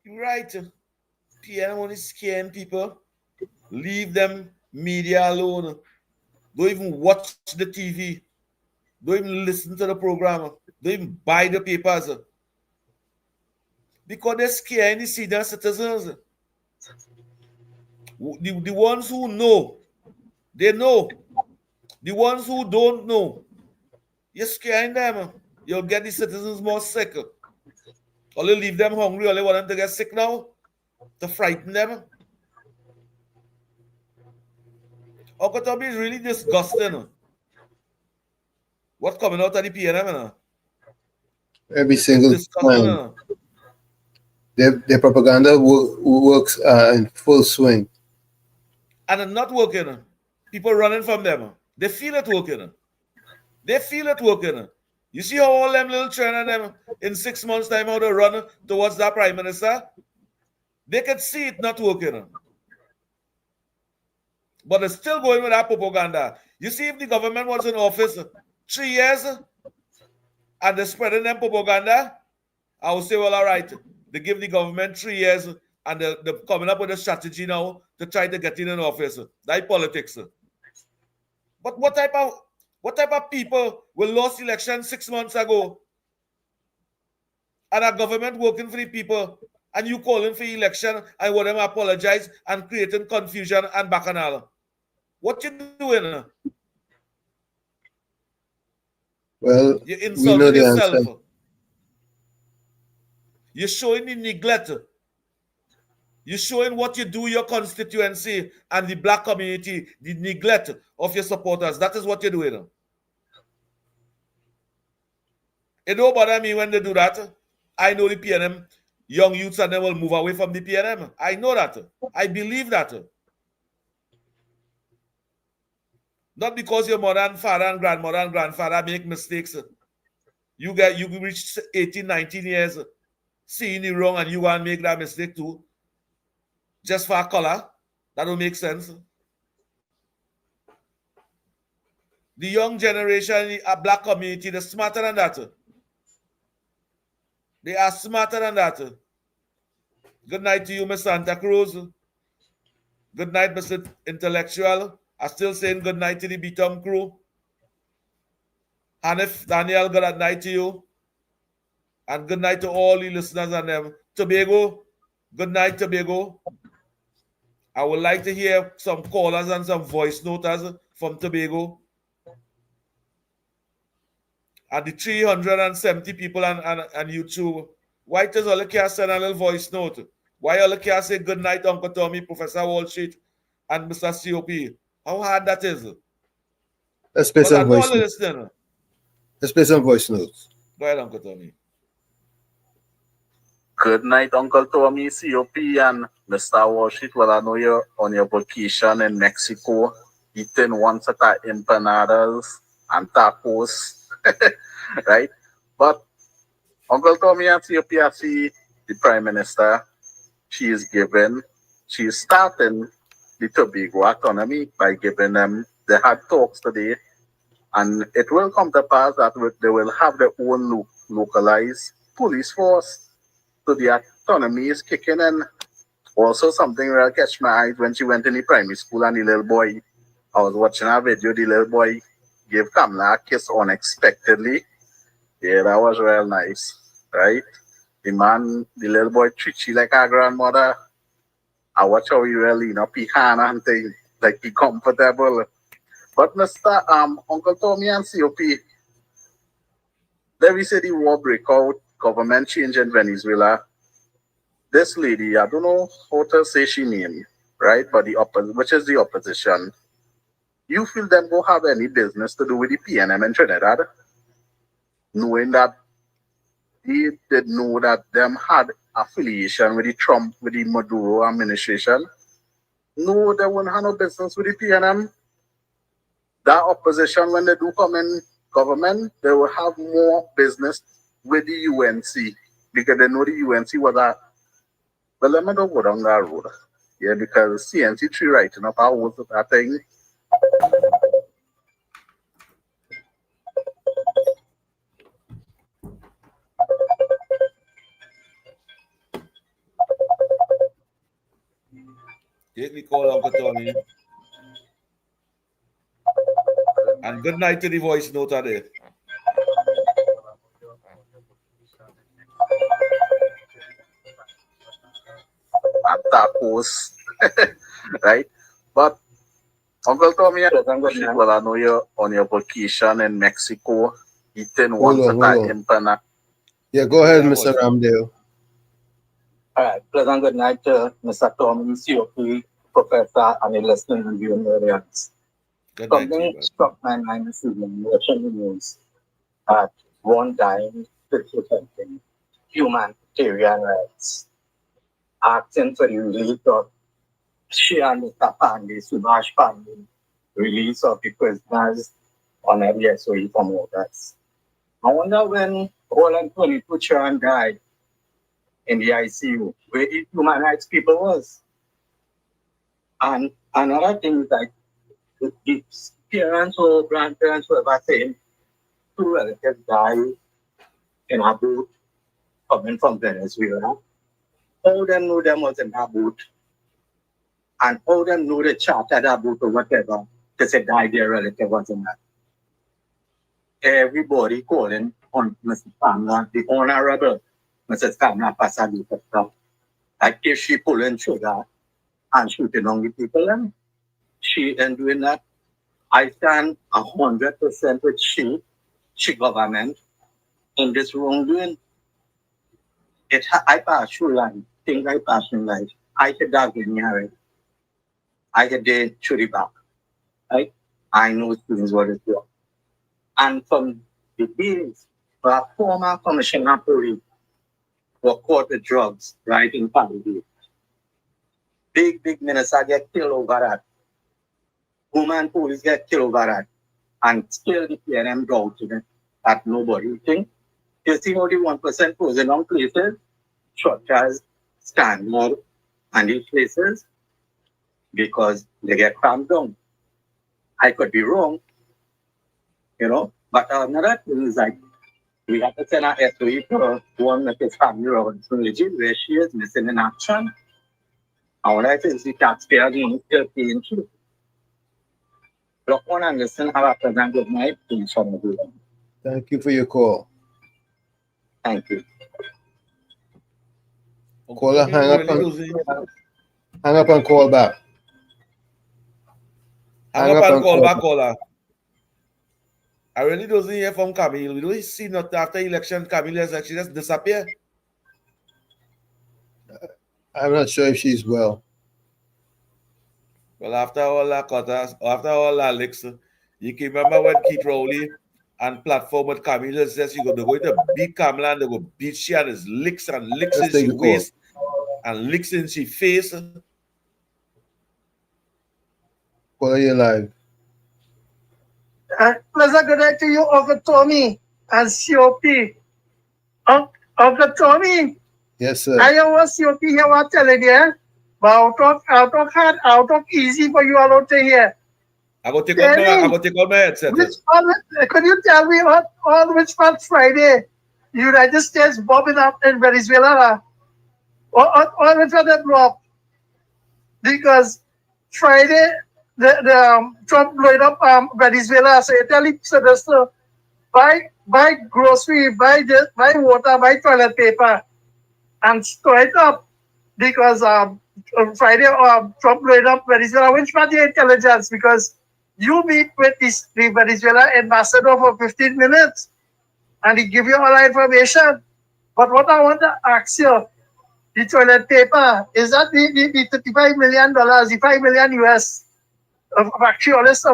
You're right. PNM only scaring people. Leave them media alone. Don't even watch the TV. Don't even listen to the program. Don't even buy the papers. Because they're scaring the senior citizens. The ones who know, they know. The ones who don't know, you're scaring them. You'll get the citizens more sick. Or you leave them hungry, or you want them to get sick now, to frighten them. Okotobi is really disgusting. What's coming out of the PNM? Every single time. Their propaganda works in full swing. And it's not working. People running from them. They feel it working. They feel it working. You see how all them little children them in 6 months' time how they run towards that prime minister? They can see it not working. But they're still going with that propaganda. You see, if the government was in office 3 years and they're spreading them propaganda, I would say, well, all right, they give the government 3 years and they're coming up with a strategy now to try to get in office. That's politics. But what type of people will lost election 6 months ago and a government working for the people and you calling for election and want them to apologize and creating confusion and bacchanal? What you doing? Well, you're we know insulting the yourself. answer. You're showing the neglect. You're showing what you do your constituency and the black community, the neglect of your supporters. That is what you're doing. It don't bother me when they do that. I know the PNM, young youths and them will move away from the PNM. I know that. I believe that. Not because your mother and father and grandmother and grandfather make mistakes. You reach 18, 19 years, seeing the wrong, and you want to make that mistake too, just for a color. That don't make sense. The young generation, a black community, they're smarter than that. They are smarter than that. Good night to you, Miss Santa Cruz. Good night, Mr. Intellectual. I'm still saying good night to the BTOM crew. Hanif, Daniel, good night to you. And good night to all the listeners and them. Tobago, good night, Tobago. I would like to hear some callers and some voice noters from Tobago. And the 370 people on YouTube. Why does all can't send a little voice note? Why all can't say good night, Uncle Tommy, Professor Wall Street, and Mr. COP? How hard that is? Let's play some voice notes. Let's play some voice notes. Go ahead, Uncle Tommy. Good night, Uncle Tommy, COP, and Mr. Wall Street. Well, I know you're on your vacation in Mexico, eating one set of empanadas and tacos. Right? But Uncle Tommy and COP, see the Prime Minister, she is starting the Tobago autonomy by giving them, they had talks today, and it will come to pass that they will have their own localized police force. So the autonomy is kicking in. Also, something will catch my eyes when she went in the primary school and the little boy, I was watching a video, the little boy gave Kamala a kiss unexpectedly. Yeah, that was real nice, right? The little boy treats you like a grandmother. I watch how he really, his hand and things, like he comfortable. But Mr. Uncle Tommy and COP, let me say the war break out, government change in Venezuela. This lady, I don't know how to say she name, right? But which is the opposition. You feel them go have any business to do with the PNM in Trinidad? Knowing that they did know that them had affiliation with the Trump, with the Maduro administration. No, they won't have no business with the PNM. That opposition, when they do come in government, they will have more business with the UNC because they know the UNC was a. Well, let me not go down that road. Yeah, because CNC3 writing up our words of that thing. Take the call, Uncle Tommy. And good night to the voice note there. And tacos, right? But Uncle Tommy, well, I know you're on your vacation in Mexico, eating one set of empanada. Yeah, go ahead, Mr. Ramdale. All right, pleasant good night to Mr. Tommy, COP, Professor, and the listening and viewing audience. Something struck my mind this evening, watching the news, that one dying protecting humanitarian rights, asking for the release of she and Mr. Pandey, Subhash Pandey, release of the prisoners on WZYE from August. I wonder when all and 22 children died in the ICU, where the human rights people was. And another thing is like the parents or grandparents who ever saying two relatives died in a boat coming from Venezuela. How them know them was in that boat? And how them know they chartered that boat or whatever to say died their relative was in that? Everybody calling on Mr. Pamela, the honorable Mrs. Pamela Pasadu, like if she pulling sugar and shooting on the people, and she ain't doing that. I stand 100% with she government in this wrongdoing. I pass through life, things I pass in life. I said that in marriage. I said they shoot it back. Right? I know things what is wrong. And from the days, a former commissioner of police were caught with drugs right in Panama. Big minister get killed over that. Woman police get killed over that. And still the PNM go to them that nobody think You see how the 1% closing down places, such as Stanmore and these places, because they get clamped down. I could be wrong, but another thing is like, we have to send our SOE to one of his family around Trinity, where she is missing in action. And what I say is the taxpayers need to pay into. Look on and listen, have a pleasant good night. Please from everyone. Thank you for your call. Thank you. Caller, hang up and call back. Hang up and call back, caller. I really don't hear from Camille. We don't see not after election, Camille has actually just disappeared. I'm not sure if she's well. Well, after all that licks, you can remember when Keith Rowley and platform with Camille says they're going to beat Kamala and they will beat she and his licks in she waist and licks in she face. What are you live? Pleasant good night to you, Uncle Tommy and COP. Uncle Tommy. Yes, sir. I was COP here, what telling you? But I'll talk easy for you all to hear. I go take out my headset. Could you tell me on which part Friday United States bombing up in Venezuela? Or which one they blow? Because Friday the Trump blowing up Venezuela. So you tell him so buy grocery, buy water, buy toilet paper, and store it up. Because Friday Trump blowing up Venezuela. Which part your intelligence? Because you meet with the Venezuela ambassador for 15 minutes and he give you all the information. But what I want to ask you, the toilet paper, is that the $35 million, the $5 million US, actually all this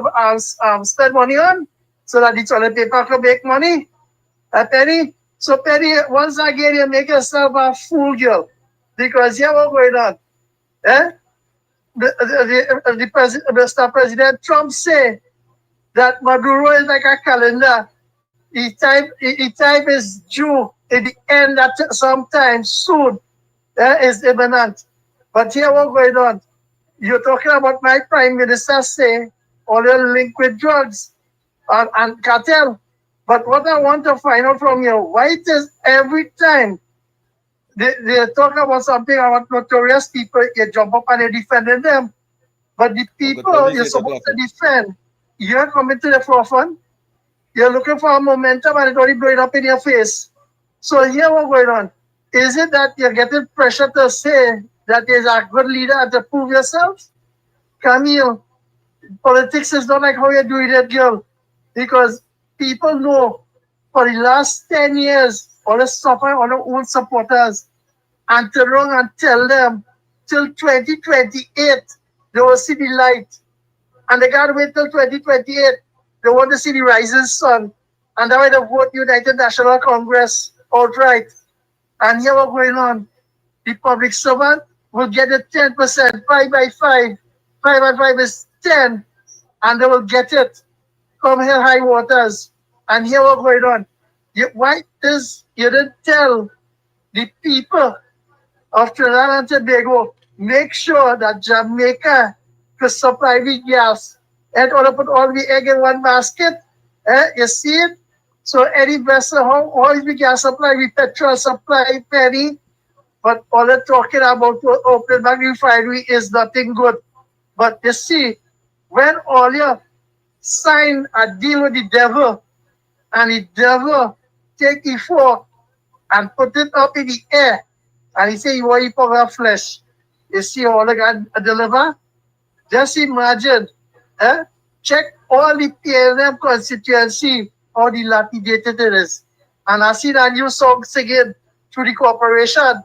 spend money on so that the toilet paper can make money? Penny? So Penny, once again, you make yourself a fool, girl. Because here what's going on. Mr. President Trump say that Maduro is like a calendar. His time is due at the end at sometime soon. Is imminent. But here what's going on. You're talking about my prime minister say all your link with drugs and cartel. But what I want to find out from you, why it is every time they talk about something about notorious people, you jump up and you're defending them. But the people you're supposed to defend, you're coming to the forefront. You're looking for a momentum and it's already blowing up in your face. So here what's going on. Is it that you're getting pressure to say that there's a good leader and to prove yourself? Camille, politics is not like how you're doing it, girl. Because people know for the last 10 years, all the suffer on their own supporters and turn around and tell them till 2028 they will see the light. And they gotta wait till 2028. They want to see the rising sun. And that's why they vote United National Congress outright. And here what's going on. The public servant will get it 10%, 5 by 5. 5 by 5 is 10. And they will get it. Come here, high waters. And here what's going on. Why is you didn't tell the people of Trinidad and Tobago, make sure that Jamaica could supply the gas and order put all the egg in one basket? You see it? So any vessel, how is the gas supply, the petrol supply, penny? But all they're talking about to open back refinery is nothing good. But you see, when all you sign a deal with the devil, and the devil take the fork and put it up in the air, and he say, you want to eat our flesh. You see all they got deliver? Just imagine, check all the PNM constituency, how dilapidated it is. And I see that new song singing through the corporation.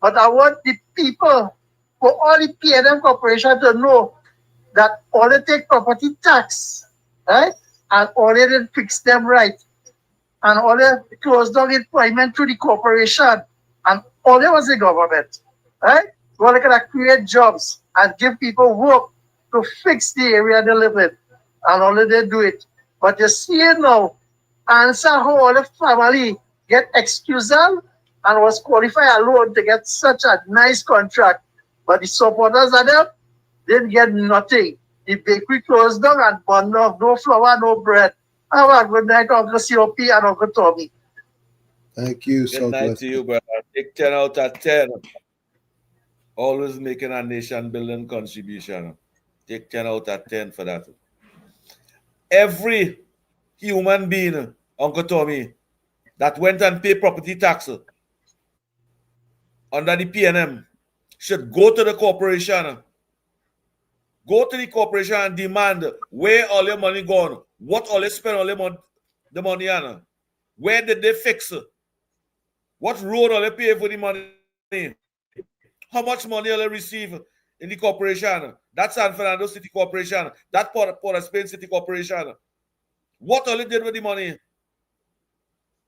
But I want the people, for all the PNM corporation to know that all they take property tax, right? And all they didn't fix them right. And all they closed down employment through the corporation. And all there was the government, right? Well, they can create jobs and give people work to fix the area they live in. And all they do it. But you see it now, answer how all the family get excusal and was qualified alone to get such a nice contract. But the supporters of them didn't get nothing. The bakery closed down and burned off, no flour, no bread. Have a good night, Uncle COP and Uncle Tommy. Thank you, Good night to you, brother. Take 10 out of 10. Always making a nation building contribution. Take 10 out of 10 for that. Every human being, Uncle Tommy, that went and paid property tax under the PNM should go to the corporation. Go to the corporation and demand where all your money gone, what all they spend all the money on, where did they fix it, what road all they pay for the money, how much money all they receive in the corporation, that San Fernando City Corporation, that Port of Spain City Corporation, what all they did with the money.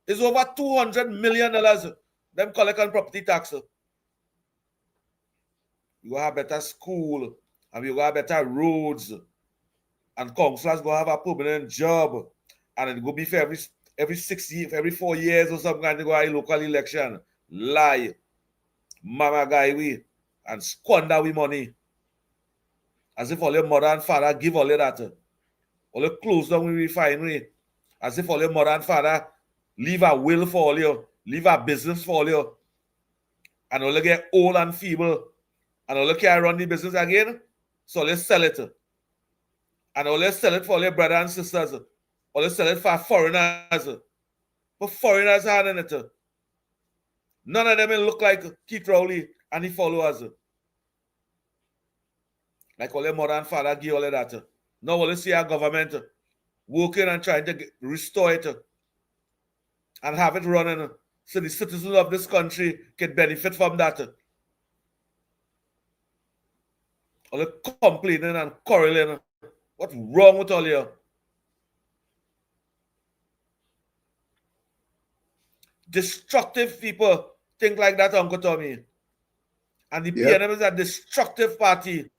It's over $200 million them collect on property tax. You have better school, and you got better roads, and councillors go have a permanent job, and it go be for every 6 years, every 4 years or something, and they go a local election. Lie, mama guy we, and squander we money. As if all your mother and father give all of that. All the close down we refinery. As if all your mother and father leave a will for all you, leave a business for all you, and all you get old and feeble, and all you can't run the business again, so let's sell it. And all let's sell it for all your brothers and sisters. Or let's sell it for foreigners. But foreigners are in it. None of them will look like Keith Rowley and his followers. Like all your mother and father give all of that. Now all you see our government working and trying to restore it and have it running so the citizens of this country can benefit from that. All the complaining and quarreling. What's wrong with all you? Destructive people think like that, Uncle Tommy. And the PNM is a destructive party.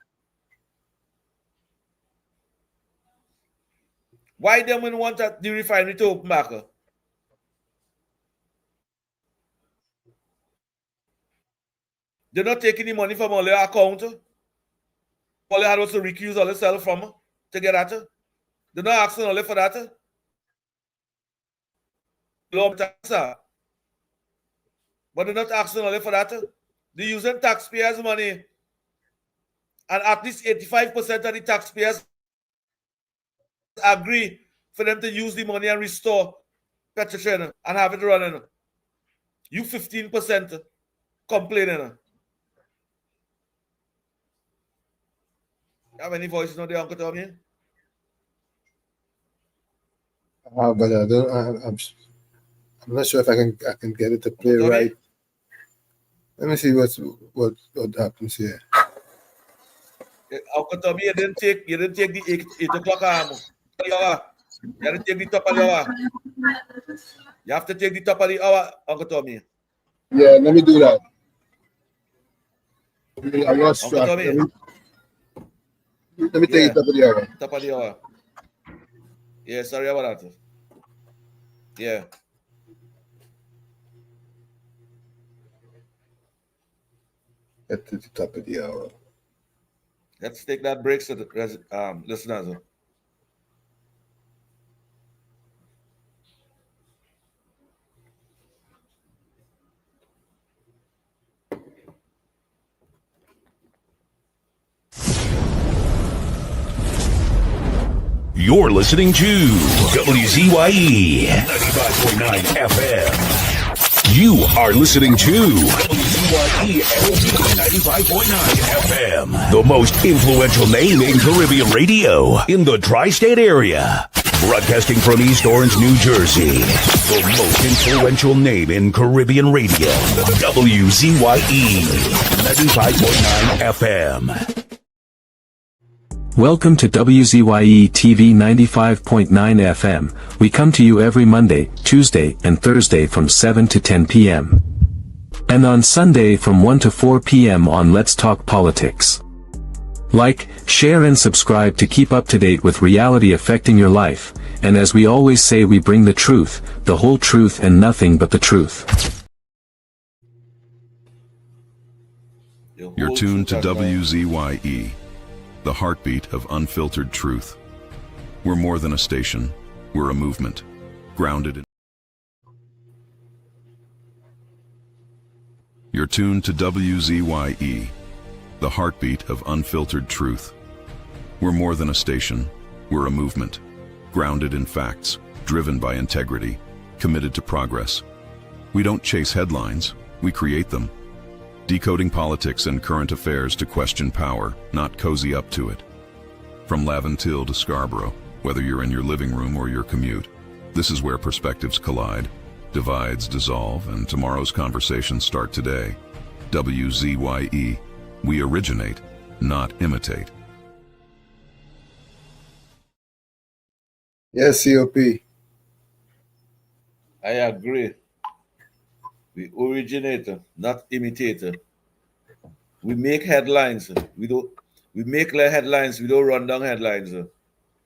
Why them we want the refinery to open back? They're not taking the money from all their account. All they had was to recuse all themselves from to get that. They're not asking only for that. But they're not asking only for that. They're using taxpayers' money. And at least 85% of the taxpayers agree for them to use the money and restore Petrochen and have it running. You 15% complaining. You have any voices on the Uncle Tommy? But I don't. I'm not sure if I can get it to play right. Let me see what happens here. Uncle Tommy, you didn't take the 8 o'clock arm. You didn't take the top of the hour. You have to take the top of the hour, Uncle Tommy. Yeah, let me do that. I lost track. Let me take the top of the hour. Top of the hour. Yeah, sorry about that. Yeah. Get to the top of the hour. Let's take that break so the listeners. You're listening to WZYE 95.9 FM. You are listening to WZYE 95.9 FM, the most influential name in Caribbean radio in the tri-state area. Broadcasting from East Orange, New Jersey, the most influential name in Caribbean radio, WZYE 95.9 FM. Welcome to WZYE TV 95.9 FM. We come to you every Monday, Tuesday, and Thursday from 7 to 10 p.m. And on Sunday from 1 to 4 p.m. on Let's Talk Politics. Like, Share and subscribe to keep up to date with reality affecting your life, and as we always say, we bring the truth, the whole truth and nothing but the truth. You're tuned to WZYE, the heartbeat of unfiltered truth. We're more than a station, we're a movement, grounded in... You're tuned to WZYE, the heartbeat of unfiltered truth. We're more than a station, we're a movement, grounded in facts, driven by integrity, committed to progress. We don't chase headlines, we create them. Decoding politics and current affairs to question power, not cozy up to it. From Laventille to Scarborough, whether you're in your living room or your commute, this is where perspectives collide, divides dissolve, and tomorrow's conversations start today. WZYE, we originate, not imitate. Yes, COP. I agree. We originate, not imitate. We make headlines. We make headlines. We don't run down headlines.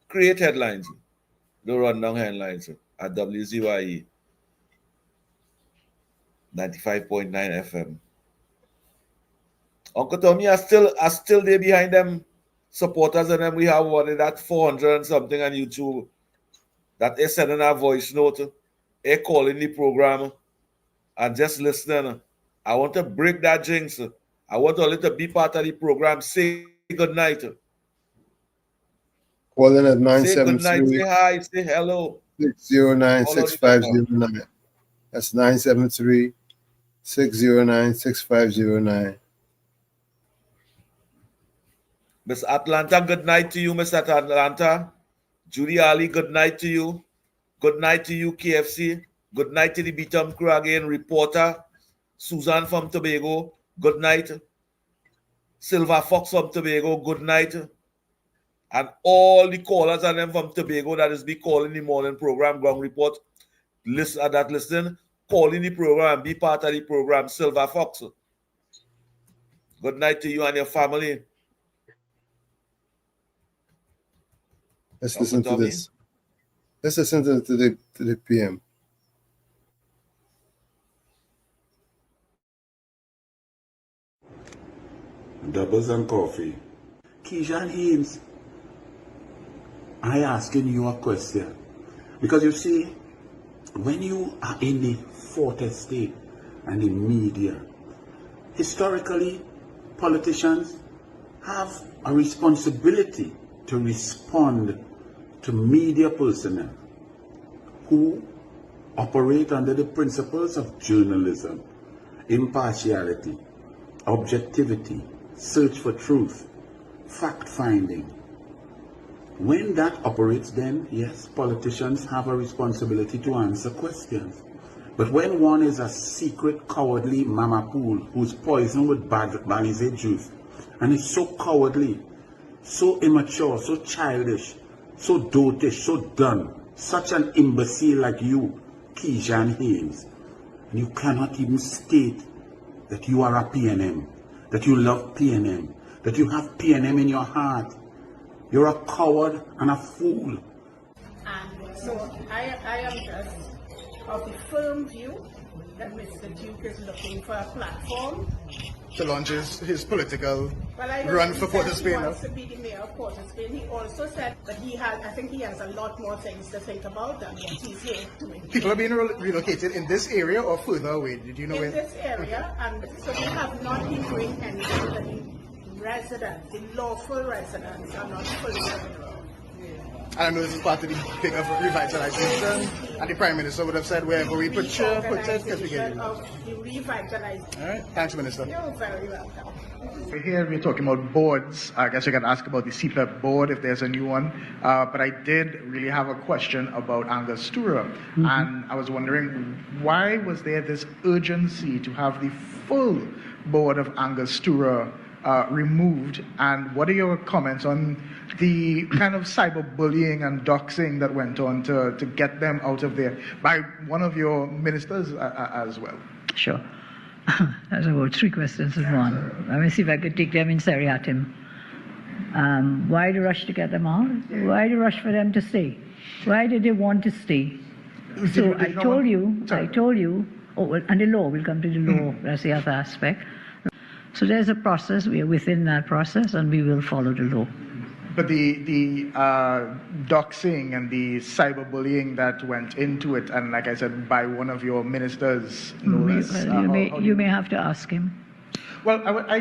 Create headlines. Don't run down headlines at WZYE 95.9 FM. Uncle Tommy, I still there behind them supporters, and then we have one that 400 and something on YouTube that is sending a voice note, they calling the program and just listening. I want to break that jinx. I want all to be part of the program. Say good night. Calling at 973. Say good night, say hi, say hello. 609-6509. That's 973-609-6509. Miss Atlanta, good night to you, Miss Atlanta. Judy Ali, good night to you. Good night to you, KFC. Good night to the Beatum crew again, reporter. Susan from Tobago, good night. Silver Fox from Tobago, good night. And all the callers and them from Tobago that is be calling the morning program, Ground Report, listen, calling the program, be part of the program, Silver Fox. Good night to you and your family. Let's listen to this. Let's listen to the PM. Doubles and coffee. 𝐒𝐫𝐴𝐿, I asking you a question. Because you see, when you are in the fourth estate and the media, historically, politicians have a responsibility to respond to media personnel who operate under the principles of journalism, impartiality, objectivity, search for truth, fact-finding. When that operates, then, yes, politicians have a responsibility to answer questions. But when one is a secret, cowardly mama pool who's poisoned with Balizé juice, and is so cowardly, so immature, so childish, so dotish, so dumb, such an imbecile like you, 𝐒𝐫𝐴𝐿, and you cannot even state that you are a PNM, that you love PNM, that you have PNM in your heart. You're a coward and a fool. And so I am just of the firm view that Mr. Duke is looking for a platform to launch his political run for Port of Spain. He wants to be the mayor of Port of Spain. He also said that I think he has a lot more things to think about than what he's here doing. People are being relocated in this area or further away? Did you know in where? This area, and so they have not been doing anything that the residents, the lawful residents, are not fully aware of. And I know this is part of the thing of revitalization, and the Prime Minister would have said wherever we put it, because we get it. Of the revitalization. All right, thanks, Minister. You're very welcome. Here we're talking about boards. I guess we can ask about the CPEP board if there's a new one. But I did really have a question about Angostura. And I was wondering, why was there this urgency to have the full board of Angostura removed? And what are your comments on the kind of cyberbullying and doxing that went on to get them out of there by one of your ministers as well? Sure. That's about three questions in one. Let me see if I could take them in seriatim. Why the rush to get them out? Why the rush for them to stay? Why did they want to stay? So I told you, oh, well, and the law, we'll come to the law, that's the other aspect. So there's a process, we are within that process, and we will follow the law. But the doxing and the cyberbullying that went into it, and like I said, by one of your ministers, you may have to ask him. Well, I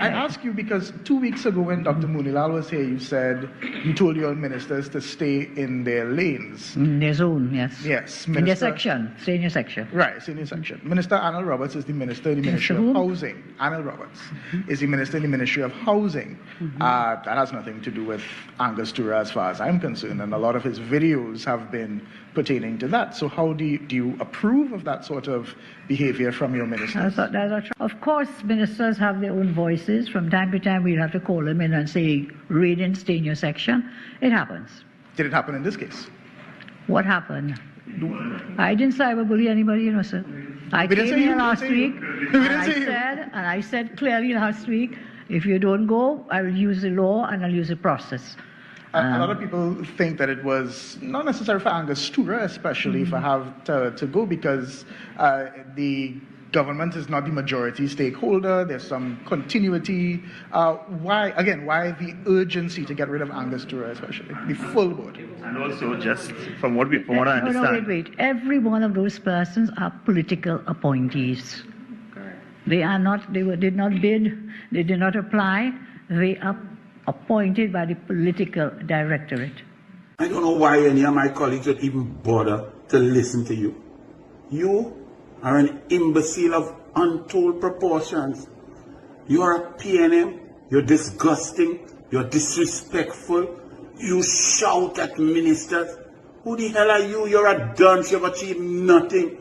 ask you because 2 weeks ago when Dr. Munilal was here, you told your ministers to stay in their lanes. In their zone, yes. Yes. In their section, stay in your section. Right, stay in your section. Minister Arnold Roberts is the Minister in the Ministry of Housing. Arnold Roberts is the Minister in the Ministry of Housing. That has nothing to do with Angus Tura as far as I'm concerned, and a lot of his videos have been pertaining to that. So how do you approve of that sort of behavior from your ministers? Of course, ministers have their own voices. From time to time, we'll have to call them in and say, Radiant, stay in your section. It happens. Did it happen in this case? What happened? I didn't cyberbully anybody, you know, sir. I came here last week, and I said clearly last week, if you don't go, I will use the law and I'll use the process. A lot of people think that it was not necessary for Angus Tura, especially if I have to go, because the government is not the majority stakeholder. There's some continuity. Why the urgency to get rid of Angus Tura, especially the full board? And also, just from what I understand. Wait. Every one of those persons are political appointees. They are not. Did not bid. They did not apply. They are appointed by the political directorate. I don't know why any of my colleagues would even bother to listen to you. You are an imbecile of untold proportions. You are a PNM, you're disgusting, you're disrespectful, you shout at ministers. Who the hell are you? You're a dunce, you've achieved nothing.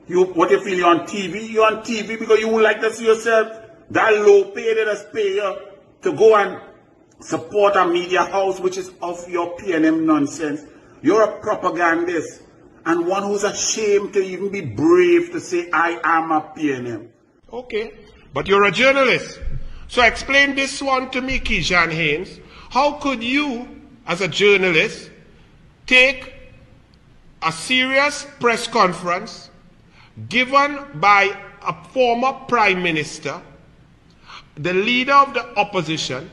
What you feel, you're on TV? You're on TV because you would like to see yourself that low pay that has paid you to go and support a media house which is of your PNM nonsense. You're a propagandist and one who's ashamed to even be brave to say, I am a PNM. Okay, but you're a journalist. So explain this one to me, 𝐒𝐫𝐴𝐺. How could you, as a journalist, take a serious press conference given by a former prime minister, the leader of the opposition,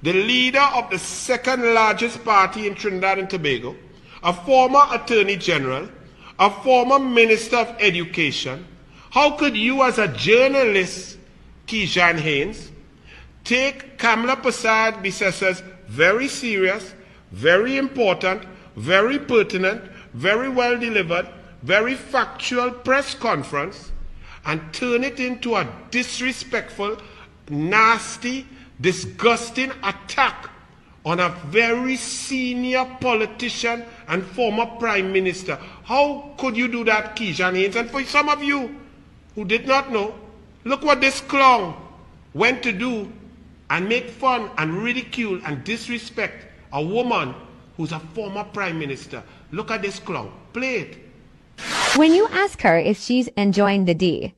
the leader of the second largest party in Trinidad and Tobago, a former attorney general, a former minister of education? How could you as a journalist, 𝐒𝐫𝐴𝐺, take Kamla Persad-Bissessa's very serious, very important, very pertinent, very well delivered, very factual press conference and turn it into a disrespectful, nasty, disgusting attack on a very senior politician and former prime minister? How could you do that, 𝐒𝐫𝐴𝐺? And for some of you who did not know, look what this clown went to do and make fun and ridicule and disrespect a woman who's a former prime minister. Look at this clown. Play it. When you ask her if she's enjoying the D.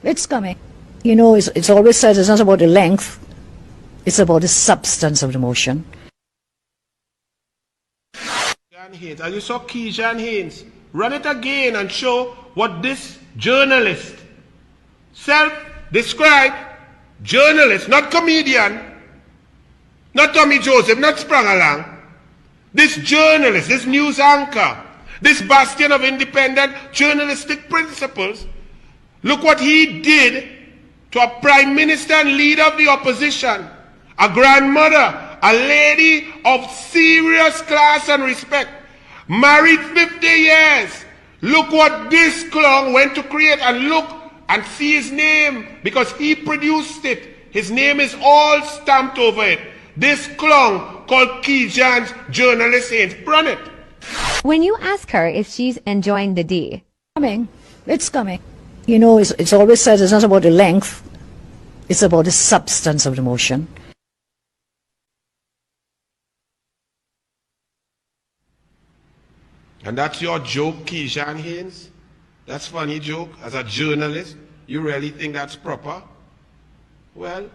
It's coming. You know, it's always said it's not about the length, it's about the substance of the motion. And you saw 𝐒𝐫𝐴𝐺, run it again and show what this journalist, self-described journalist, not comedian, not Tommy Joseph, not sprung along, this journalist, this news anchor, this bastion of independent journalistic principles, look what he did to a prime minister and leader of the opposition, a grandmother, a lady of serious class and respect, married 50 years. Look what this clown went to create, and look and see his name because he produced it. His name is all stamped over it. This clown called 𝐒𝐫𝐴𝐺 journalist Haynes. Run it. When you ask her if she's enjoying the D. It's coming. You know, it's always said it's not about the length, it's about the substance of the motion. And that's your joke, 𝐒𝐫𝐴𝐺? That's funny joke. As a journalist, you really think that's proper? Well,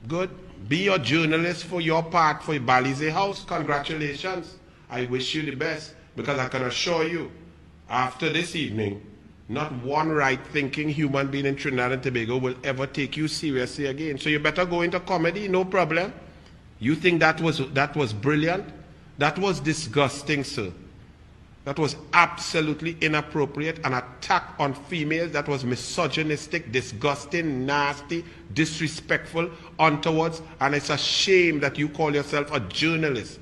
Good. Be your journalist for your part for 𝐕𝐈𝐋𝐿𝐴 House. Congratulations. I wish you the best, because I can assure you, after this evening, not one right-thinking human being in Trinidad and Tobago will ever take you seriously again. So you better go into comedy, no problem. You think that was brilliant? That was disgusting, sir. That was absolutely inappropriate, an attack on females. That was misogynistic, disgusting, nasty, disrespectful, untowards, and it's a shame that you call yourself a journalist.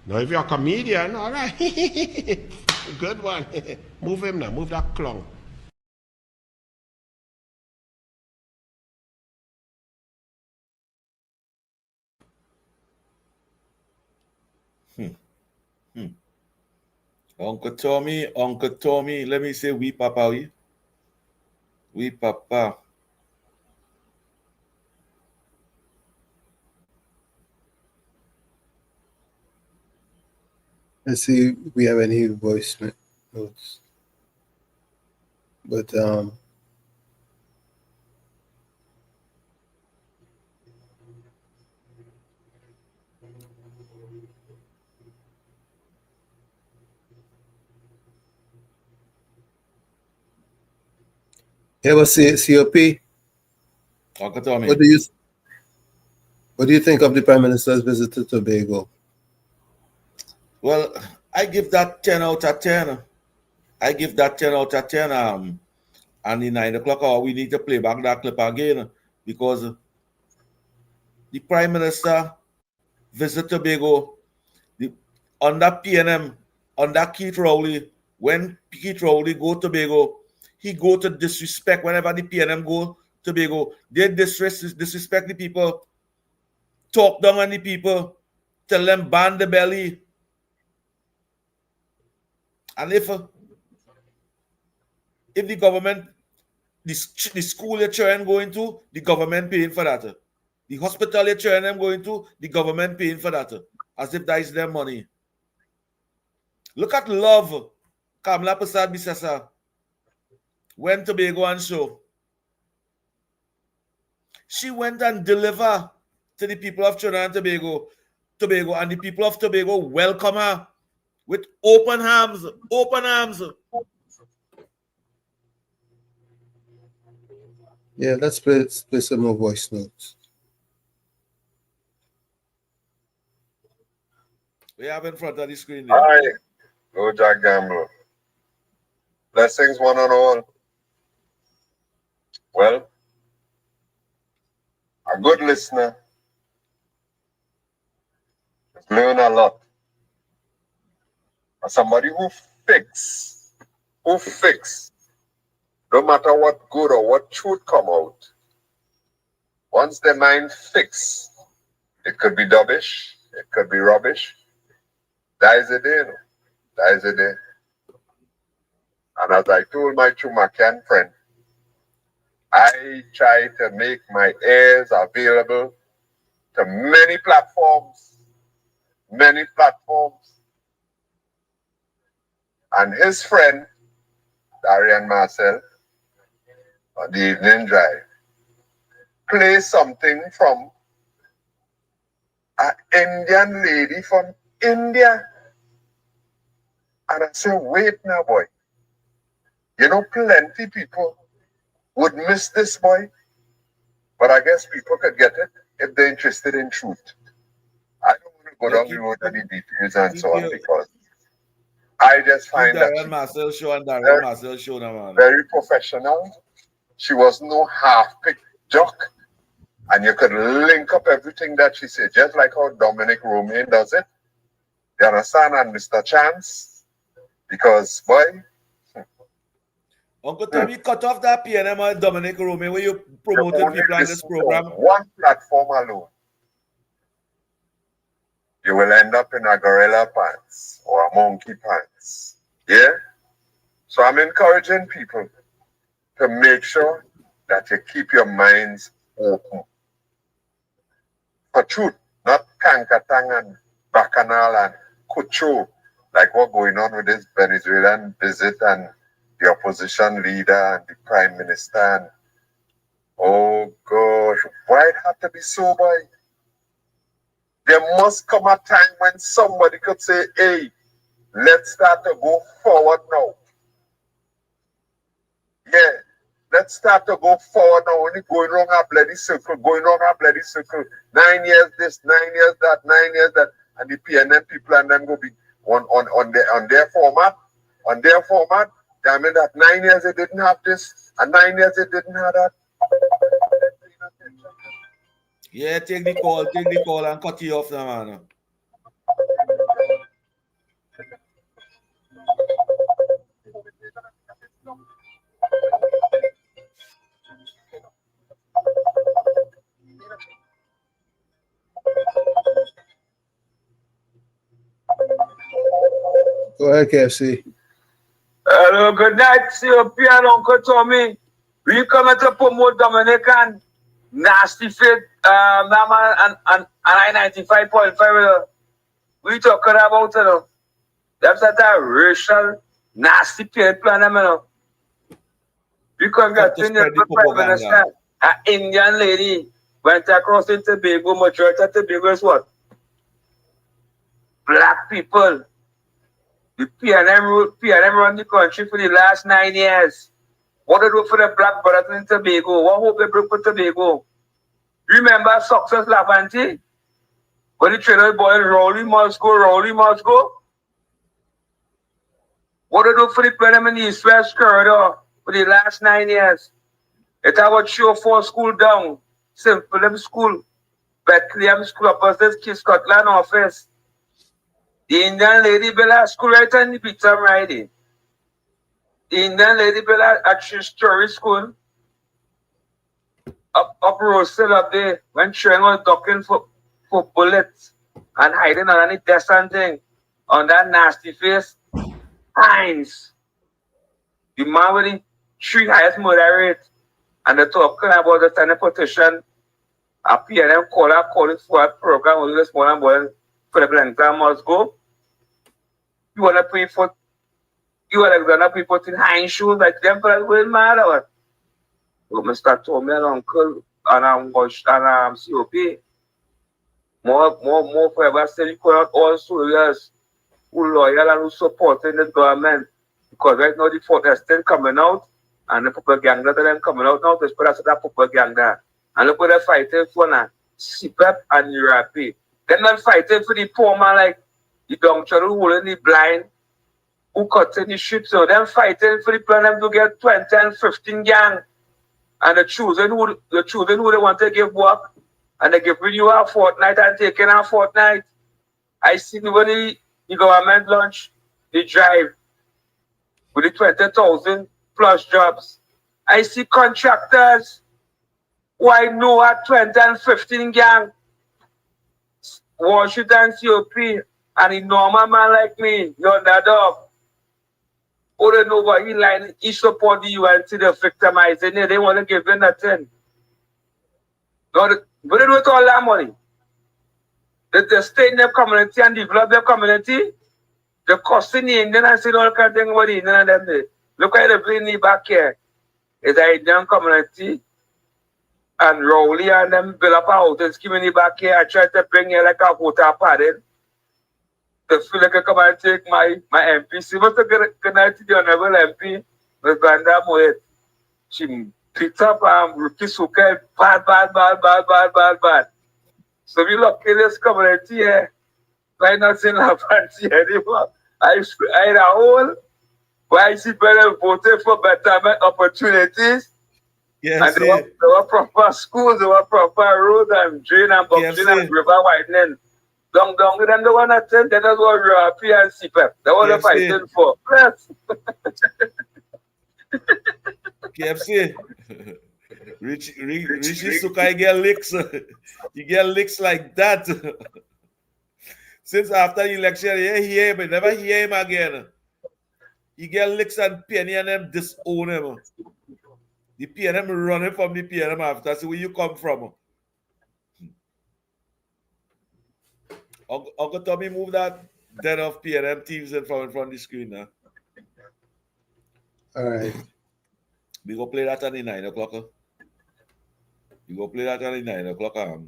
Now, if you're a comedian, all right, good one. Move him now, move that clown. Uncle Tommy, let me say we papa, we papa. Let's see if we have any voice notes. But yeah, but COP. Uncle Tommy. What do you think of the Prime Minister's visit to Tobago? Well, I give that 10 out of 10. I give that 10 out of 10. And the 9 o'clock hour, we need to play back that clip again, because the Prime Minister visit Tobago under PNM, under Keith Rowley. When Keith Rowley go to Tobago, he go to disrespect. Whenever the PNM go to Tobago, they disrespect the people, talk down on the people, tell them ban the belly. And if the government, the school your children going to, the government paying for that. The hospital your children going to, the government paying for that. As if that is their money. Look at Love, Kamla Prasad Bisasa, went to Tobago and show. She went and delivered to the people of Trinidad and Tobago, and the people of Tobago welcome her with open arms, open arms. Yeah, let's play some more voice notes. We have in front of the screen there. Hi, Go Jack Gamble. Blessings one and all. Well, a good listener learn a lot. And somebody who fix, no matter what good or what truth come out, once their mind fix, it could be dubbish, it could be rubbish. That is a day, no? That is a day. And as I told my Chumacan friend, I try to make my ears available to many platforms. And his friend, Darian Marcel, on the evening drive, play something from an Indian lady from India. And I said, wait now, boy. You know, plenty people would miss this, boy. But I guess people could get it if they're interested in truth. I don't want to go down the road to the details and so on, because I just find that very professional. She was no half-picked jock. And you could link up everything that she said, just like how Dominic Romaine does it. You understand? And Mr. Chance. Because, boy. Uncle Tommy, cut off that PNM or Dominic Romaine where you promoted people on this program. One platform alone, you will end up in a gorilla pants or a monkey pants. Yeah? So I'm encouraging people to make sure that you keep your minds open. For truth, not kankatang and bacchanal and kucho, like what's going on with this Venezuelan visit and the opposition leader and the prime minister. And Oh gosh, why it have to be so, boy? There must come a time when somebody could say, hey, let's start to go forward now. Yeah, let's start to go forward now. Only going wrong a bloody circle, 9 years this, 9 years that, 9 years that, and the PNM people and them go be on their format. On their format, I mean that 9 years they didn't have this, and 9 years they didn't have that. Yeah, take the call and cut you off now, man. Go ahead, KFC. Hello, good night, COP and Uncle Tommy. We come to promote Dominican nasty fit, and I-95.5. We talking about it. That's a racial nasty paid plan, you know. We continue to Prime Minister. An Indian lady went across in Tobago. Majority of Tobago is what? Black people. The PNM run the country for the last 9 years. What they do for the black brothers in Tobago? What hope they bring for Tobago? Remember Success Lavanti? When the trainer boy, Rowley must go. What they do for the PNM in the East-West corridor for the last 9 years? It have a 3 or 4 school down. Simple School, Bethlehem School, opposite Scotland office. The Indian lady built school right on the Peter Riding. The Indian lady built a 3-story school up Rosel up there when Cheng was ducking for bullets and hiding on any desk and thing on that nasty face. Hines. The man with the 3 highest murder rate. And they're talking about the Senate petition. A PNM calling for a program with this morning boy for the Blanca must go. You want to pay for you Alexander people in high shoes like them for going mad or what? So Mr. Tommy and Uncle and COP. More forever still you call out all soldiers who loyal and who supporting the government. Because right now the fort is still coming out and the propaganda that them coming out now to spread that propaganda. And look what they're fighting for now. CPEP and URP. They're not fighting for the poor man like the doctor who holding the blind, who cutting the ship. So they're fighting for the plan them to get 20 and 15 gang. And the choosing who they want to give work. And they giving you a fortnight and taking a fortnight. I see when the government launch the drive with the 20,000 plus jobs. I see contractors who I know at 20 and 15 gang. Washington COP and a normal man like me, you're that dog. Who don't know what he support the UN to the victimizing it. They want to give them nothing. But they do it all that money. They stay in their community and develop their community. They're costing the Indian and saying all kinds of things about the Indian and them. Look at the bring me back here. It's an Indian community. And Rowley and them build up a hotel scheme in the back here. I try to bring here like a voter party. They feel like I come and take my MP. See what's the good night to the honorable MP, Ms. Banda Moet. She picked up Rookie Suka bad. So we look in this community here. Why not in La Fancy anymore? I had a whole why is it better voting for betterment opportunities? Yes, and there were proper schools, there were proper roads and drain and boxing and river widening. Down, then the one that said that was what URP and CPEP. That was the fighting for. Yes. KFC. Richie Sukai get licks. You get licks like that. Since after the election, you hear him, but never hear him again. You get licks and Penny and them disown him. The PNM running from the PNM after. See where you come from. Uncle Tommy, move that dead of PNM teams in front of the screen now. All right. We go play that on the 9 o'clock. You go play that at the 9 o'clock hour.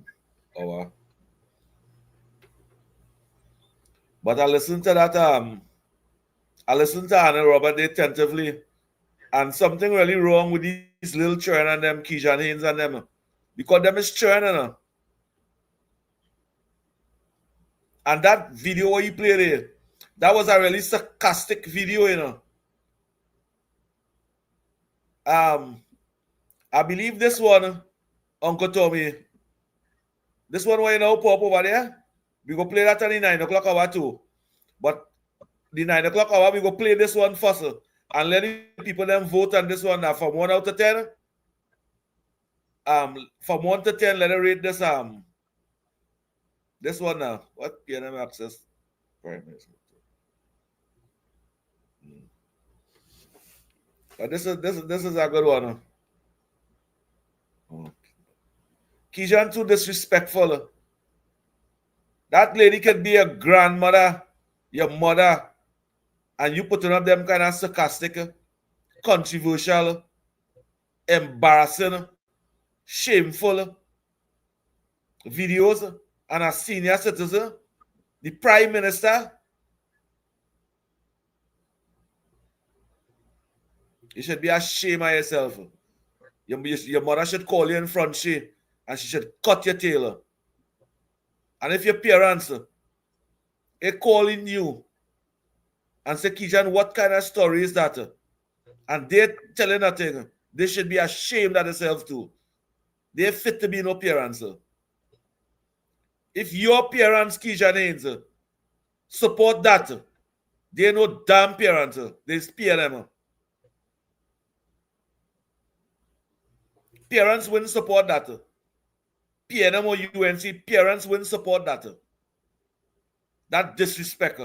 But I listened to that I listened to Anna Robert attentively, and something really wrong with these little children and them, Keishan Haynes and them, because them is children. And that video he played there, that was a really sarcastic video, you know. I believe this one, Uncle Tommy, this one where you now pop over there, we go play that at the 9 o'clock hour too. But the 9 o'clock hour, we go play this one first and let the people then vote on this one from 1 out to 10. From 1 to 10, let us rate this this one now. What PNM access? This is a good one. Keishan too disrespectful. That lady can be a grandmother, your mother, and you putting up them kind of sarcastic, controversial, embarrassing, shameful videos, and a senior citizen, the prime minister. You should be ashamed of yourself. Your mother should call you in front, and she should cut your tail. And if your parents are calling you and say, Keishan, what kind of story is that? And they're telling nothing, they should be ashamed of themselves too. They're fit to be no parents. If your parents, Keishan Haynes, support that, they're no damn parents. They spear them. Parents wouldn't support that. PNM or UNC, parents wouldn't support that. That disrespect.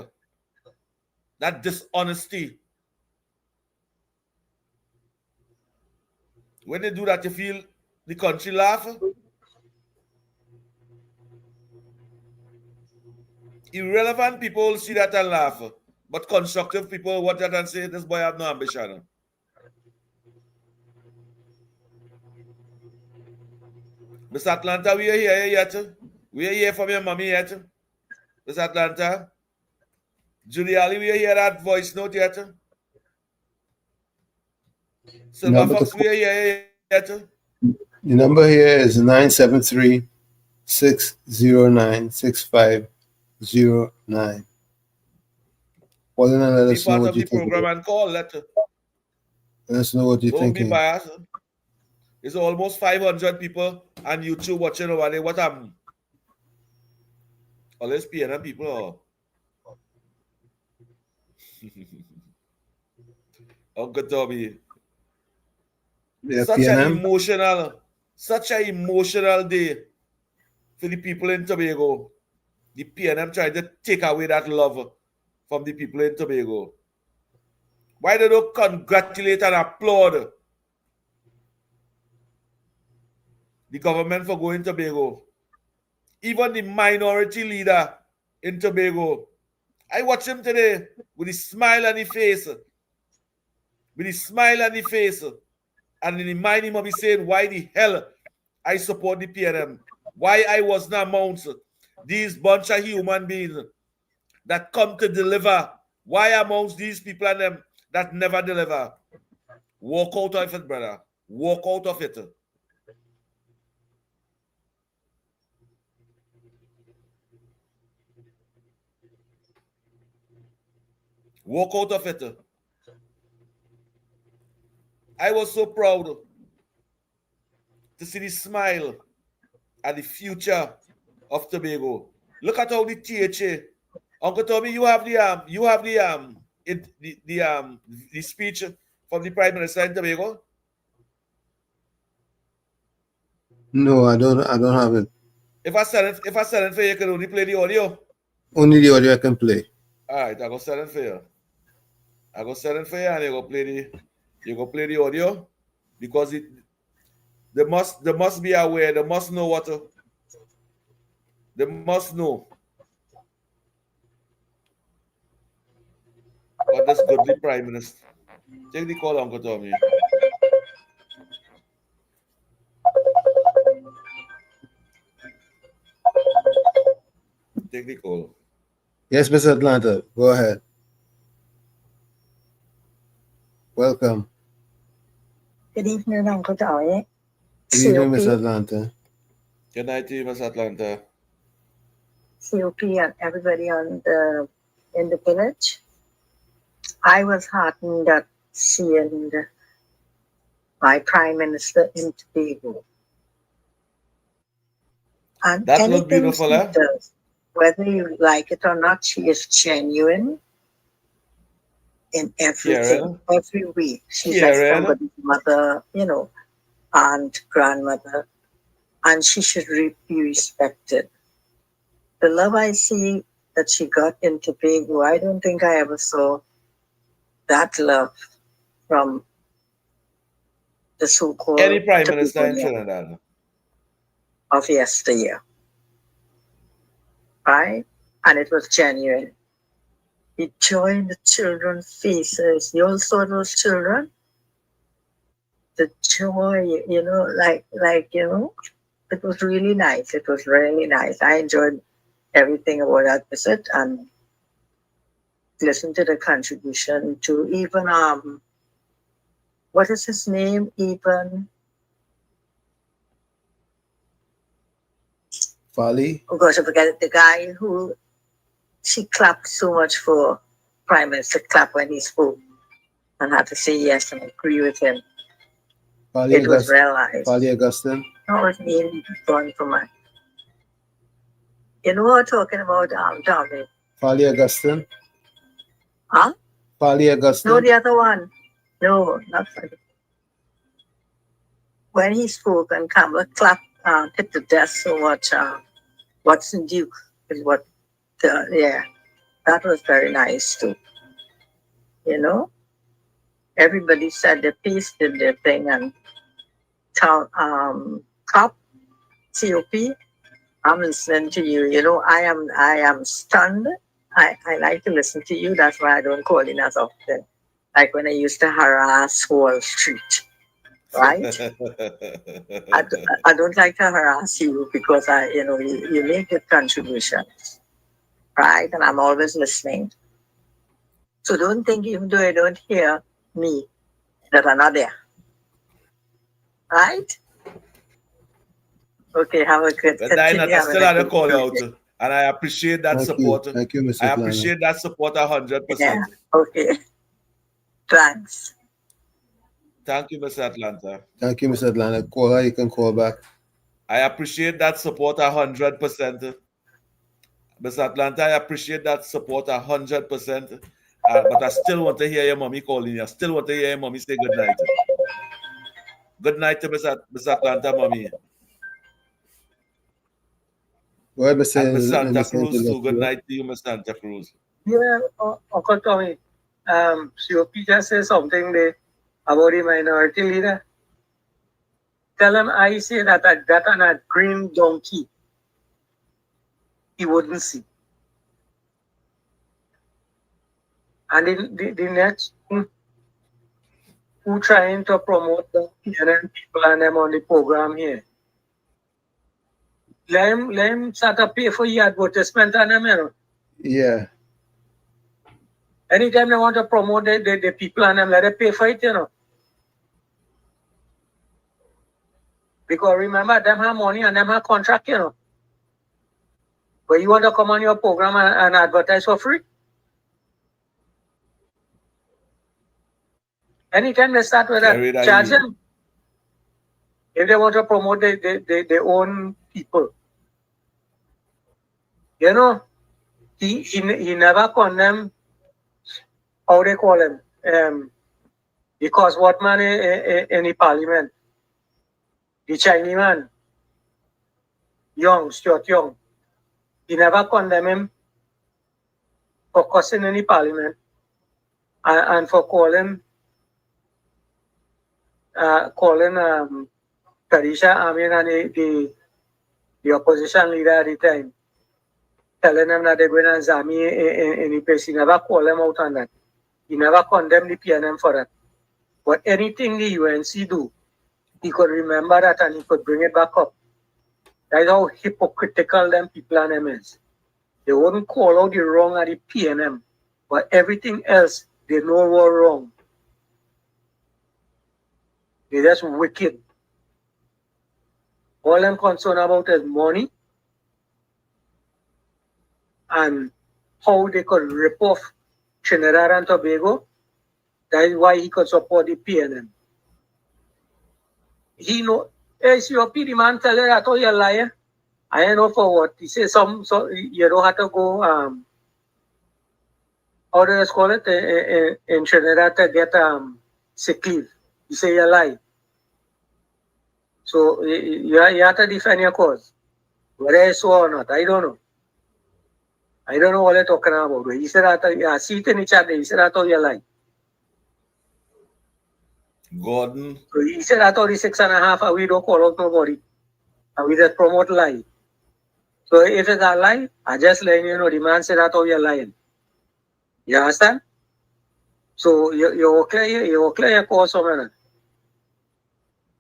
That dishonesty. When they do that, you feel the country laugh. Irrelevant people see that and laugh. But constructive people watch that and say, this boy have no ambition. Miss Atlanta, we are here yet. We are here from your mommy yet. Miss Atlanta. Juliali, we are here that voice note yet. Silver Fox, we are here yet. The number here is 973-609-6509. Call in and let us know what you think. Program and call. Let us know what you think. Don't be biased. It's almost 500 people on YouTube watching over there. What all these PNM people. Uncle Tommy. Yeah, such PNM. an emotional day for the people in Tobago. The PNM trying to take away that love from the people in Tobago. Why they don't congratulate and applaud the government for going to Tobago? Even the minority leader in Tobago. I watched him today with a smile on his face. With a smile on his face. And in mind him of saying, why the hell I support the PNM? Why I was not amongst these bunch of human beings that come to deliver? Why amongst these people and them that never deliver? Walk out of it, brother. Walk out of it. Walk out of it. I was so proud to see the smile at the future of Tobago. Look at how the THA. Uncle Tommy, you have the speech from the Prime Minister in Tobago? No, I don't have it. If I send it for you, you can only play the audio. Only the audio I can play. Alright, I go send it for you. And you go play the audio because they must be aware, they must know what they must know. But that's godly Prime Minister. Take the call, Uncle Tommy. Take the call. Yes, Miss Atlanta, go ahead. Welcome. Good evening, Uncle Joey. Good evening, Miss Atlanta. Good night to you, Miss Atlanta. COP and everybody in the village. I was heartened at seeing my Prime Minister in Tobago. And That looked anything beautiful, she eh? does, whether you like it or not, she is genuine in everything. Every week. She's like somebody's mother, aunt, grandmother, and she should be respected. The love I see that she got in Tobago, I don't think I ever saw that love from the so-called Any Prime Minister in Trinidad of yesteryear. Right? And it was genuine. The joy in the children's faces. You all saw those children? The joy, it was really nice. It was really nice. I enjoyed everything about that visit and listened to the contribution to even, what is his name? Even Fali? Oh gosh, I forget it. The guy who she clapped so much for, Prime Minister clapped when he spoke and had to say yes and agree with him. It was realized. Fali Augustine? No, it's name gone from my. You know what I'm talking about, Tommy? Fali Augustine? Huh? Fali Augustine? No, the other one. No, not Fali. When he spoke and Kamala clapped, hit the desk so much, Watson Duke is what, that was very nice too. Everybody said their piece, did their thing, and COP, I'm listening to you. I am stunned. I like to listen to you. That's why I don't call in as often. Like when I used to harass Wall Street, right? I don't like to harass you because you make good contributions, right? And I'm always listening. So don't think even though I don't hear me that I'm not there, right? Okay, have a good day. I still had a call out, and I appreciate that support. Thank you, Mr. I appreciate that support 100%. Yeah, okay. Thanks. Thank you, Mr. Atlanta. Thank you, Mr. Atlanta. Caller, you can call back. I appreciate that support 100%. Mr. Atlanta, I appreciate that support 100%. But I still want to hear your mommy calling you. I still want to hear your mommy say good night. Good night to Mr. Atlanta, mommy. Go ahead, Mr. Santa Cruz, too. Good night to you, Miss Santa Cruz. Yeah, Uncle Tommy. COP just said something there about the minority leader. Tell him I say that I got on a green donkey. He wouldn't see. And the next who trying to promote the PNN people and them on the program here. Let him start to pay for your advertisement and them, Yeah. Anytime they want to promote the people and them, let them pay for it, Because remember, them have money and them have contract, But you want to come on your program and advertise for free? Anytime they start with that, charge them. If they want to promote their own people. He never condemned, how they call him, because what man in the parliament, the Chinese man, Stuart Young, he never condemned him for cussing in the parliament and for calling Kadisha Amin and the opposition leader at the time, telling them that they're going to Zami in the place. He never called them out on that. He never condemned the PNM for that. But anything the UNC do, he could remember that and he could bring it back up. That's how hypocritical them people and them is. They wouldn't call out the wrong at the PNM, but everything else they know were wrong. They're just wicked. All I'm concerned about is money and how they could rip off Trinidad and Tobago. That is why he could support the PNM. He know, hey, COP, the man tell you that, oh, you're a liar. I know for what. He says so you don't have to go, how do you call it, in Trinidad to get sick leave. He say you lie. So you have to defend your cause. Whether it's so or not, I don't know. I don't know what they're talking about. He said that, I see it in the chat, he said that, oh, you lie. Gordon. So he said that all the 6.5 and we don't call out nobody. And we just promote lie. So if it's a lie, I just letting you know the man said that all you're lying. You understand? So you clear your course over.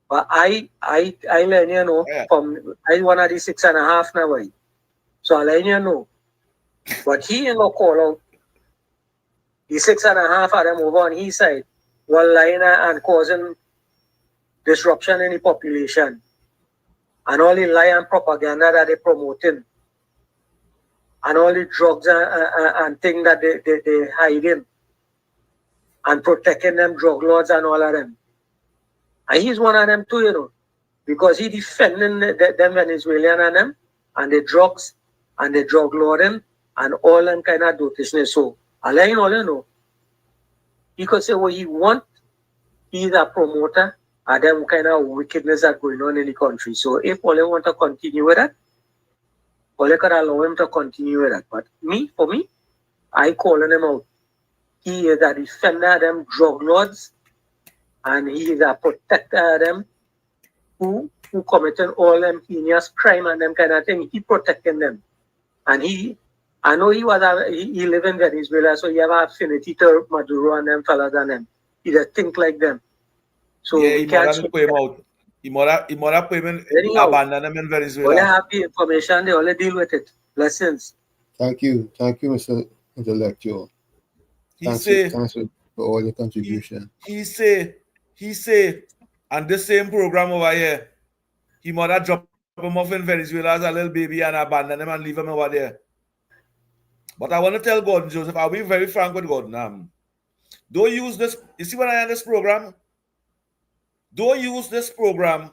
But I let you know from I one of the 6.5 now. So I let you know. But he ain't gonna call out the 6.5 of them over on his side. One lying and causing disruption in the population. And all the lie and propaganda that they're promoting. And all the drugs and things that they hiding. And protecting them drug lords and all of them. And he's one of them too, you know. Because he defending them Venezuelan and them. And the drugs and the drug lording. And all them kind of dotishness. So, I let you know. He could say what he want. He's a promoter of them kind of wickedness that going on in the country. So if Ole want to continue with that, Ole could allow him to continue with that. But for me, I calling him out. He is a defender of them drug lords, and he is a protector of them who committing all them heinous crime and them kind of thing. He protecting them. And I know he live in Venezuela, so he have an affinity to Maduro and them fellas and them. He just think like them. So yeah, we can't put him out. He might have put him in, abandon them in Venezuela. They have the information, they only deal with it. Blessings. Thank you, Mr. Intellectual. Thanks for all your contribution. He say, and this same program over here, he might have dropped him off in Venezuela as a little baby and abandon him and leave him over there. But I want to tell Gordon Joseph, I'll be very frank with Gordon. Don't use this. You see when I have this program? Don't use this program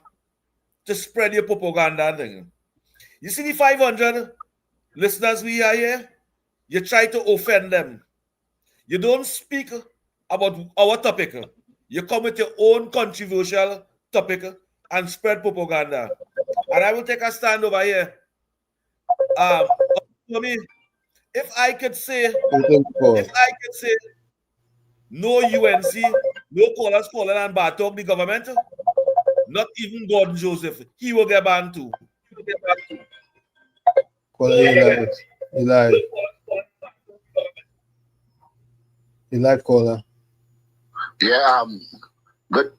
to spread your propaganda thing. You see the 500 listeners we are here? You try to offend them. You don't speak about our topic. You come with your own controversial topic and spread propaganda. And I will take a stand over here. If I could say no UNC, no callers calling and bad talk the government, not even Gordon Joseph, he will get banned too. Caller, you live. You live, caller. Yeah, good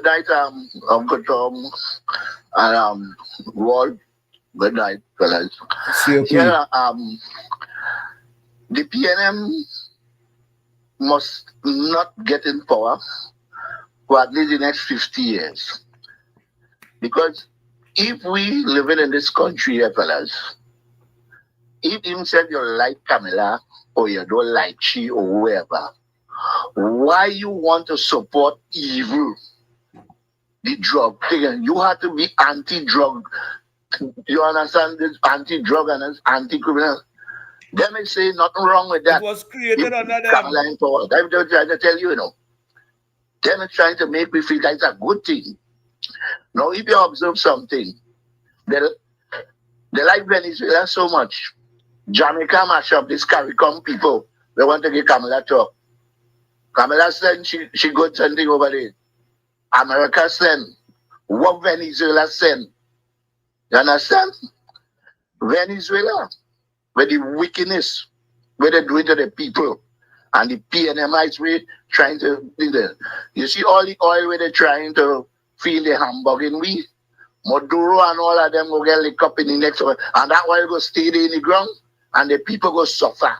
night, Uncle Tom and Walt. Good night, fellas. Yeah, the PNM must not get in power for at least the next 50 years. Because if we living in this country, fellas, if you said you like Camilla or you don't like she or whoever, why you want to support evil, the drug thing? You have to be anti-drug. You understand this? Anti-drug and anti-criminal. Them is say nothing wrong with that. It was created under them. I'm just trying to tell you, Them is trying to make me feel that's a good thing. Now, if you observe something, they like Venezuela so much. Jamaica mash up this CARICOM people. They want to get Camilla talk. Camilla send she got something over there. America send. What Venezuela send? You understand? Venezuela, where the wickedness, where they do it to the people, and the PNMites we trying to do that. You see all the oil where they're trying to feel the humbug in we. Maduro and all of them will get licked up in the next one, and that oil will stay there in the ground. and the people go suffer.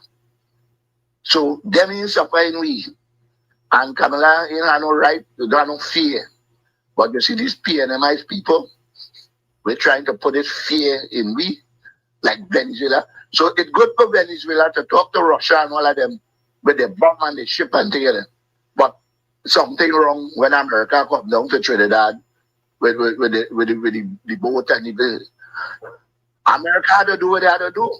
So them in suffering we. And Kamala, you know, no right, you got no fear. But you see these PNMI people, we're trying to put this fear in we, like Venezuela. So it's good for Venezuela to talk to Russia and all of them with the bomb and the ship and together. But something wrong when America come down to Trinidad with the boat and the bill. America had to do what they had to do.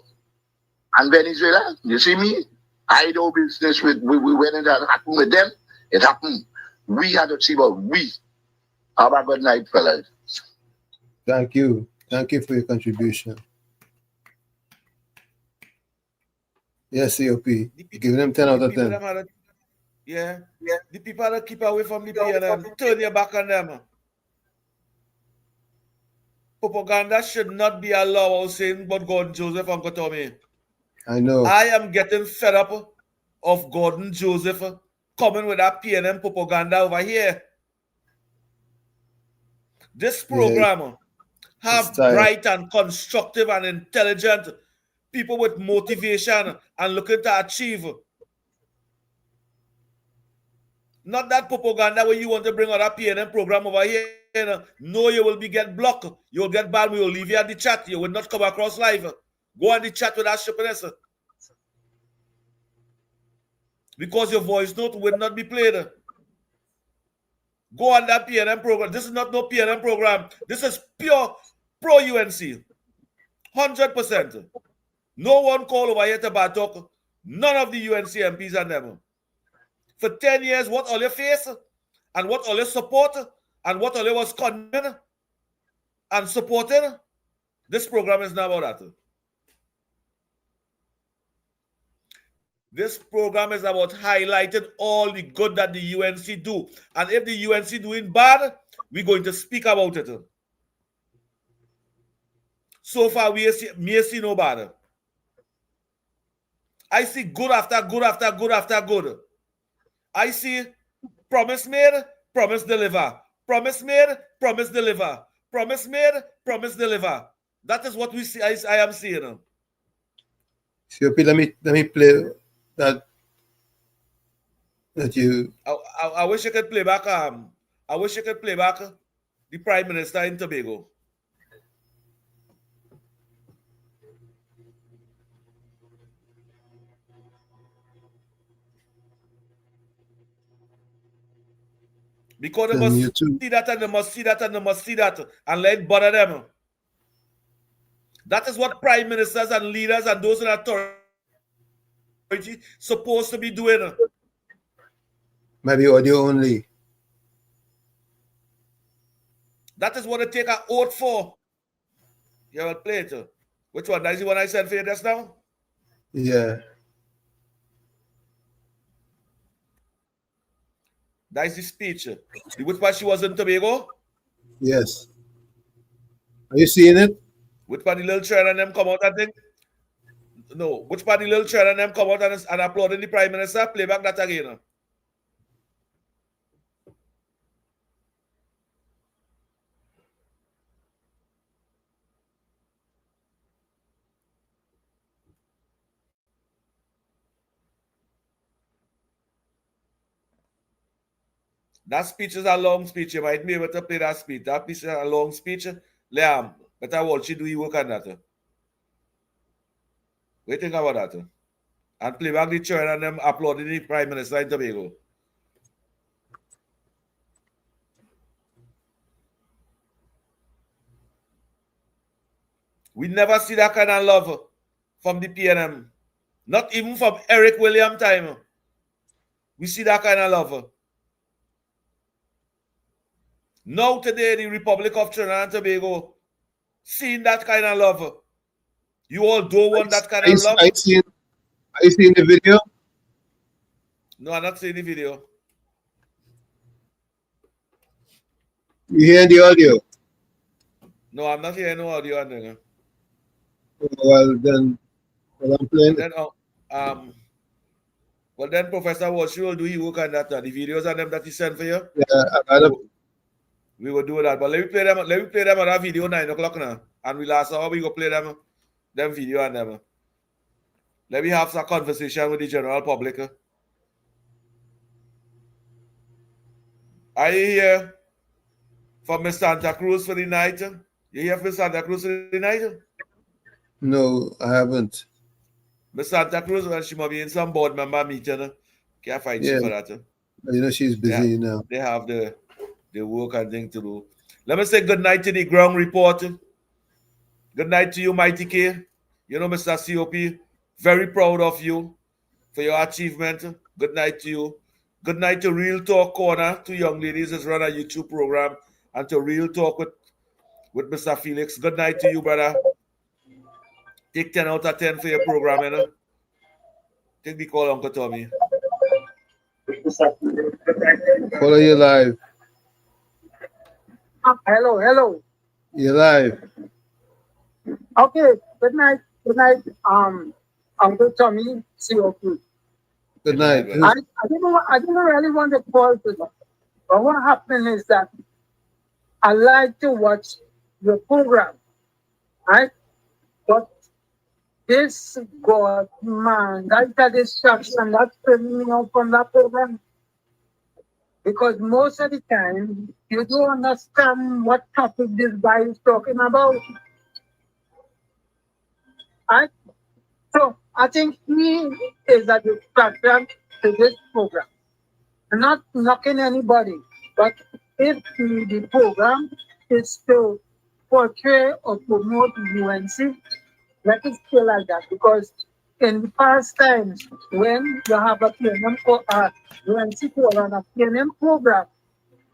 And Venezuela, you see me? I do business with, we went in and happened with them. It happened. We had to see what we. Have a good night, fellas. Thank you. Thank you for your contribution. Yes, COP. Give them 10 out of 10. Yeah. The people that keep away from the PNM, turn your back on them. Propaganda should not be allowed saying but Gordon Joseph, Uncle Tommy. I know. I am getting fed up of Gordon Joseph coming with that PNM propaganda over here. This program have bright and constructive and intelligent people with motivation and looking to achieve. Not that propaganda where you want to bring out a PNM program over here. No, you will be get blocked. You will get banned. We will leave you at the chat. You will not come across live. Go on the chat with that stupidness. Because your voice note will not be played. Go on that PNM program. This is not no PNM program. This is pure pro-UNC. 100%. No one call over here to bad talk. None of the UNC MPs and them. For 10 years, what all your face and what all your support and what all your was condemning and supporting, this program is not about that. This program is about highlighting all the good that the UNC do. And if the UNC doing bad, we're going to speak about it. So far, we see no bad. I see good after good after good after good. I see promise made, promise deliver. Promise made, promise deliver. Promise made, promise deliver. That is what we see. I am seeing. COP, let me play that you. I wish I could play back. I wish I could play back the Prime Minister in Tobago. Because they must see that and they must see that and they must see that and let it bother them. That is what prime ministers and leaders and those in authority supposed to be doing. Maybe audio only. That is what they take an oath for. You will play it. Which one? That is the one I sent for you just now? Yeah. That is the speech. Which part she was in Tobago? Yes. Are you seeing it? Which part the little child and them come out and think? No. Which part the little child and them come out and applauding the Prime Minister? Play back that again. That speech is a long speech. You might be able to play that speech. That speech is a long speech. Liam, better watch you do your work on that. What do you think about that? And play back the children and them applauding the Prime Minister in Tobago. We never see that kind of love from the PNM. Not even from Eric William time. We see that kind of love. Now today, the Republic of Trinidad and Tobago seeing that kind of love. You all don't want that kind of love? Are you seeing the video? No, I'm not seeing the video. You hear the audio? No, I'm not hearing no audio. Well, then, I'm playing. Then, well, then Professor Walsh will do his work on that. The videos and them that he sent for you. Yeah, we will do that. But let me play them. Let me play them on that video 9 o'clock now, and we last hour we go play them video and them. Let me have some conversation with the general public. Are you here from Miss Santa Cruz for the night? You here for Santa Cruz for the night? No, I haven't. Miss Santa Cruz, well, she might be in some board member meeting. Can't fight Yeah. you for that. You know she's busy now. They have the work and thing to do. Let me say good night to the ground report. Good night to you, Mighty K. You know, Mr. COP, very proud of you for your achievement. Good night to you. Good night to Real Talk Corner. Two young ladies has run a YouTube program, and to Real Talk with Mr. Felix. Good night to you, brother. Take 10 out of 10 for your program, you know. Take the call, Uncle Tommy. Follow you live. Hello. You're live. Okay, good night, Uncle Tommy, COP. Good night. I didn't really want to call today, but what happened is that I like to watch your program, right? But this God, man, that's a distraction. That's pulling me out from that program. Because most of the time, you don't understand what topic this guy is talking about. Right? So I think he is a distraction to this program. I'm not knocking anybody, but if the program is to portray or promote UNC, let it stay like that. Because in the past times, when you have a PNM UNC program, a PNM program,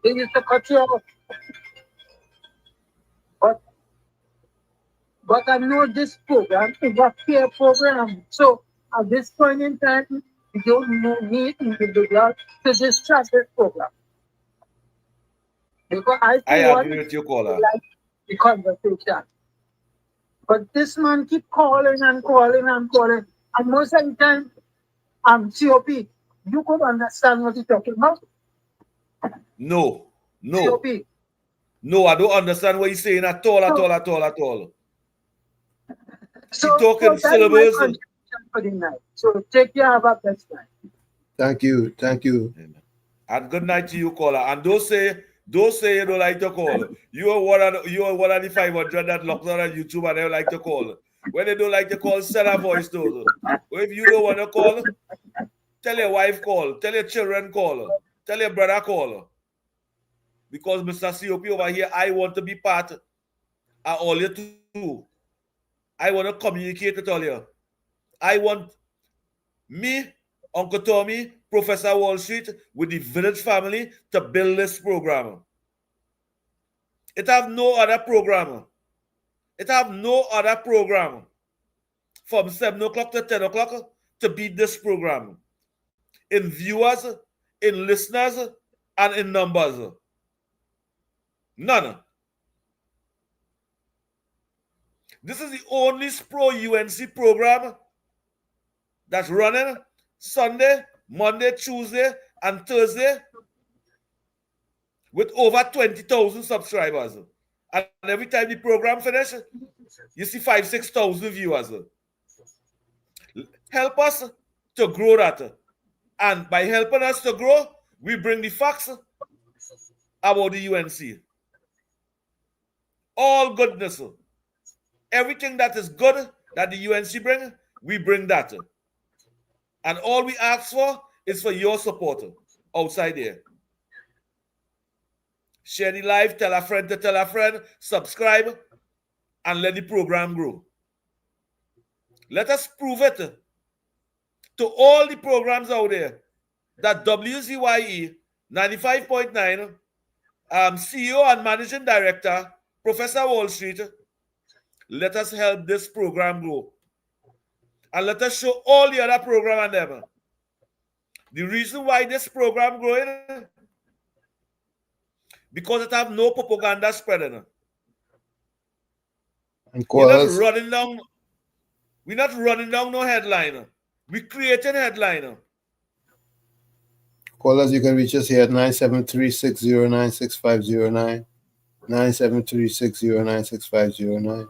they used to cut you off. But I know this program is a peer program. So at this point in time, you don't need individual to distract this program. Because I agree with you, caller. Like the conversation. But this man keep calling and calling and calling. And most of the time, COP, you could understand what he's talking about. No. COP. No, I don't understand what he's saying at all. So, talking so syllables. For the night. So take care of our best night. Thank you. And good night to you, caller. And don't say you don't like to call. You are one of the 500 that locked on YouTube and they like to call. When they don't like to call, send a voice note. Or if you don't want to call, tell your wife call, tell your children call, tell your brother call. Because Mr. COP over here, I want to be part of all you do. I want to communicate with all you. I want me, Uncle Tommy, Professor Wall Street, with the village family to build this program. It have no other program. From 7 o'clock to 10 o'clock to beat this program. In viewers, in listeners, and in numbers. None. This is the only pro-UNC program that's running Sunday, Monday, Tuesday, and Thursday with over 20,000 subscribers. And every time the program finishes, you see 5,000-6,000 viewers. Help us to grow that. And by helping us to grow, we bring the facts about the UNC. All goodness. Everything that is good that the UNC bring, we bring that. And all we ask for is for your support outside there. Share the live, tell a friend to tell a friend, subscribe, and let the program grow. Let us prove it to all the programs out there that WZYE 95.9 CEO and Managing Director, Professor Wall Street, let us help this program grow. And let us show all the other program and them. The reason why this program growing, because it have no propaganda spreading. We're not running down no headline. We're creating headline. Callers, you can reach us here at 973-609-6509. 973-609-6509.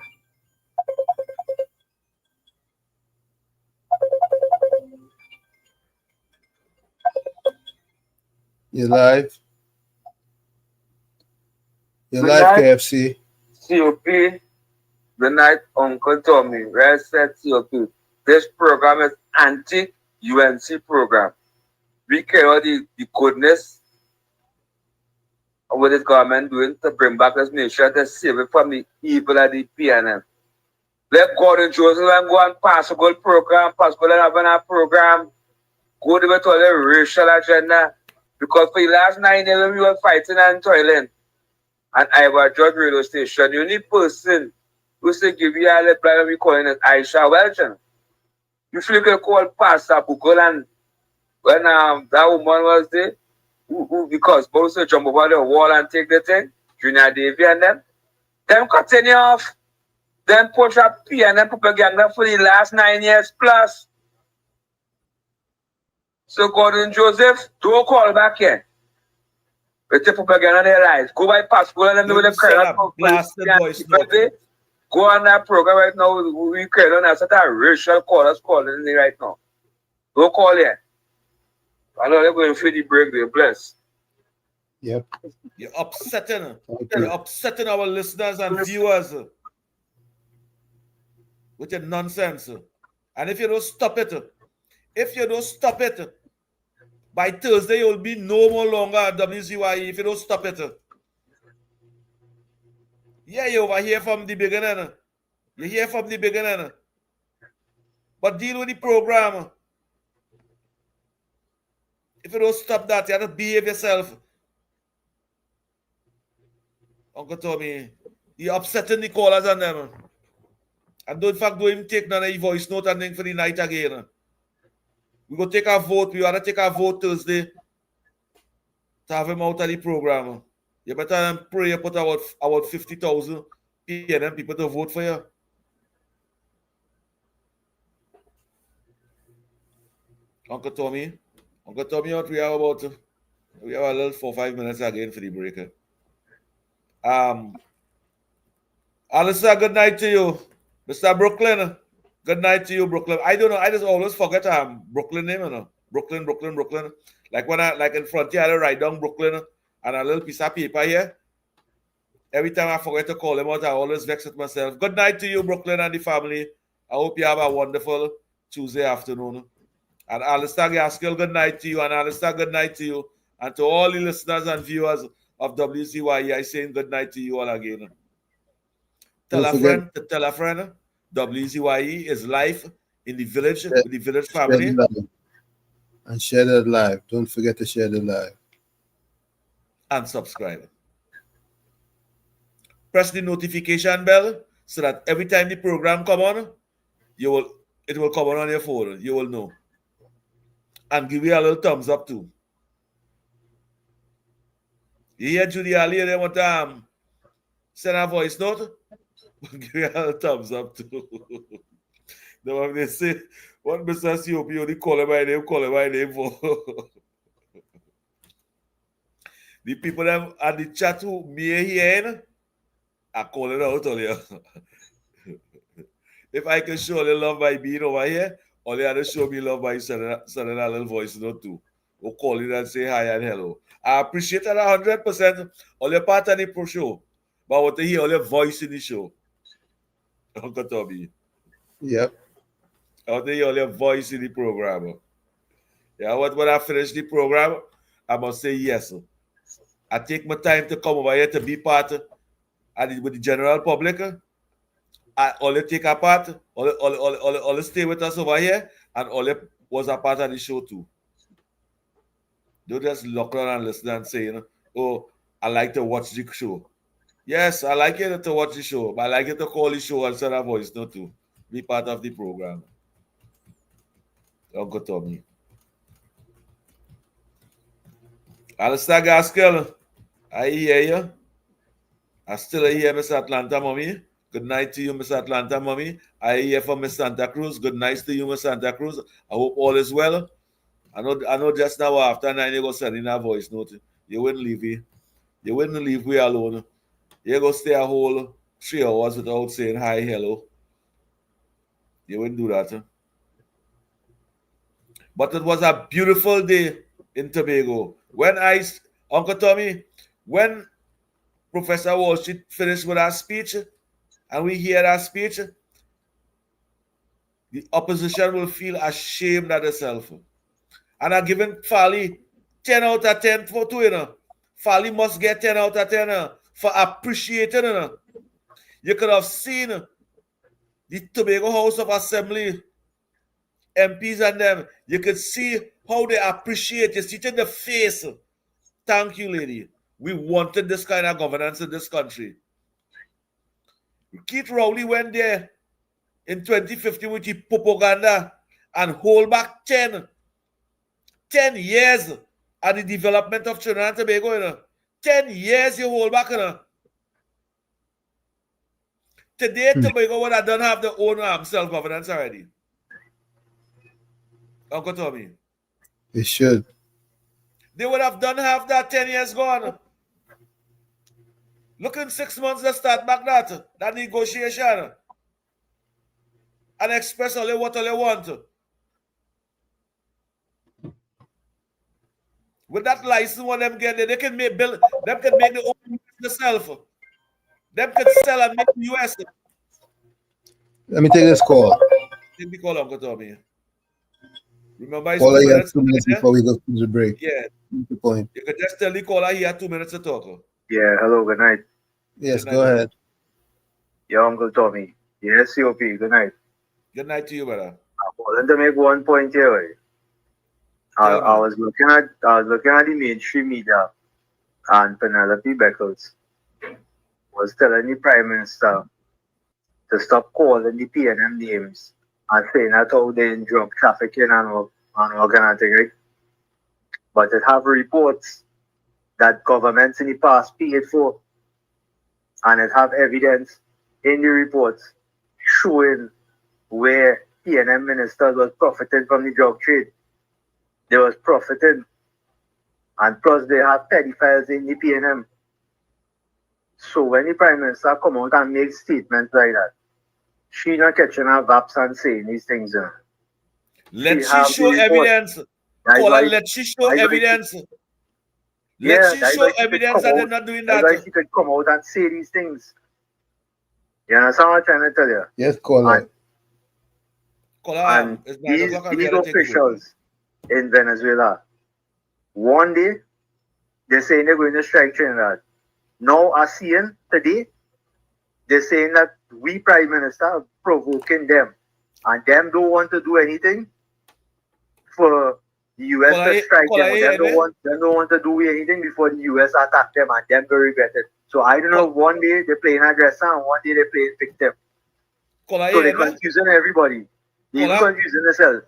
You're live. You're Good live, night. KFC. COP. Good night, Uncle Tommy. Well said, COP. This program is anti-UNC program. We care about the goodness of what this government doing to bring back this nation to save it from the evil of the PNM. Let Gordon Joseph and go and pass a good program, pass good and program, go to all the racial agenda. Because for the last 9 years we were fighting and toiling. And I was judge radio station. The only person who said give you all the plan we calling it 𝐓𝐸𝐴. You feel you can call Pastor Bukol and when that woman was there, because both jump over the wall and take the thing, Junior Davy and them continue off. Then push up PNM propaganda for the last 9 years plus. So Gordon Joseph, don't call back here. With the propaganda in their lives. Go by Pascal and them with the go on that program right now. We create on that a racial callers calling me right now. Don't call here. I know they're going for the break, they're blessed. Yep. You're upsetting. You're upsetting our listeners and viewers with your nonsense. And if you don't stop it, by Thursday you'll be no more longer at WZYE if you don't stop it. Yeah, you're over here from the beginning. You're here from the beginning. But deal with the program. If you don't stop that, you have to behave yourself. Uncle Tommy, you're upsetting the callers and them. And in fact, don't even take none of your voice note and thing for the night again. We go take a vote. We want to take a vote Thursday to have him out of the program. You better pray you put about 50,000 PNM people to vote for you. Uncle Tommy, what we have about? We have a little 4-5 minutes again for the breaker. Alistair, good night to you. Mr. Brooklyn, good night to you, Brooklyn. I don't know, I just always forget Brooklyn name, you know. Brooklyn. Like when like in front here, I write down Brooklyn and a little piece of paper here. Every time I forget to call him out, I always vex with myself. Good night to you, Brooklyn and the family. I hope you have a wonderful Tuesday afternoon. And Alistair Gaskell, good night to you. And Alistair, good night to you. And to all the listeners and viewers of WZYE, I say good night to you all again. Tell a friend, WZYE is live in the village with the village family. And share that live. Don't forget to share the live. And subscribe. Press the notification bell so that every time the program come on, it will come on your phone. You will know. And give you a little thumbs up too. You hear Judy Ali, they want to send a voice note? Give you a little thumbs up too. Now when they say, what Mr. COP, only call him by name for. The people that at the chat who me here, I call it out all here. If I can show the love by being over here, all you have to show me love by sending a little voice note too. Or call it and say hi and hello. I appreciate that 100%. All your part of the pro show. But I want to hear all your voice in the show. Uncle Tommy. Yep. I want to hear all your voice in the program. Yeah, when I finish the program, I must say yes. I take my time to come over here to be part with the general public. All you take a part, all stay with us over here, and all you was a part of the show too. Don't just look around and listen and say, oh, I like to watch the show. Yes, I like it to watch the show, but I like it to call the show and send a voice note to be part of the program. Uncle Tommy. Alistair Gaskell, I hear you. I still hear Miss Atlanta, Mommy. Good night to you, Miss Atlanta, Mommy. I hear from Miss Santa Cruz. Good night to you, Miss Santa Cruz. I hope all is well. I know just now after 9 you go send in a voice note. You wouldn't leave me. You wouldn't leave me alone. You go stay a whole 3 hours without saying hi, hello. You wouldn't do that. But it was a beautiful day in Tobago. when Uncle Tommy, when Professor Wall Street finished with her speech, and we hear that speech, the opposition will feel ashamed at itself. And I'm giving Farley 10 out of 10 for two, you know. Farley must get 10 out of 10 for appreciating, you know. You could have seen the Tobago House of Assembly MPs and them. You could see how they appreciate. You see it in the face. Thank you, lady. We wanted this kind of governance in this country. Keith Rowley went there in 2015 with the propaganda and hold back 10 years at the development of Trinidad and Tobago. You know. 10 years you hold back. You know. Today, Tobago would have done have their own self-governance already. Uncle Tommy. They should. They would have done half that 10 years gone. Look in 6 months to start back that negotiation. And express all they want. With that license, what them get, they can make them can make the own themselves. Them can sell and make the US. Let me take this call. Take the call, Uncle Tommy. Remember, Caller, you have 2 minutes before we go to the break. Yeah. The point. You can just tell the caller he had 2 minutes to talk. Yeah, hello, good night. Yes, go ahead. Yeah, Uncle Tommy. Yes, COP, good night. Good night to you, brother. I wanted to make one point here. Right? I was looking at the mainstream media, and Penelope Beckles was telling the Prime Minister to stop calling the PNM names and saying that how they in drug trafficking and organizing, right? But it have reports that governments in the past paid for, and it have evidence in the reports showing where PNM ministers was profiting from the drug trade. They was profiting, and plus they have pedophiles in the PNM. So when the Prime Minister come out and make statements like that, she not catching her vaps and saying these things. Let she show evidence. Let she show evidence. Let she show evidence that they're not doing that. That's why she could come out and say these things. You understand what I'm trying to tell you? Yes, caller. And these officials in Venezuela, one day they're saying they're going to strike Trinidad. Now I seeing today they're saying that we Prime Minister are provoking them, and them don't want to do anything for the US to strike them. They don't want to do anything before the US attack them, and them to regret it. So I don't know. One day they're playing aggressor, and one day they're playing victim. So they're confusing everybody. They're confusing themselves.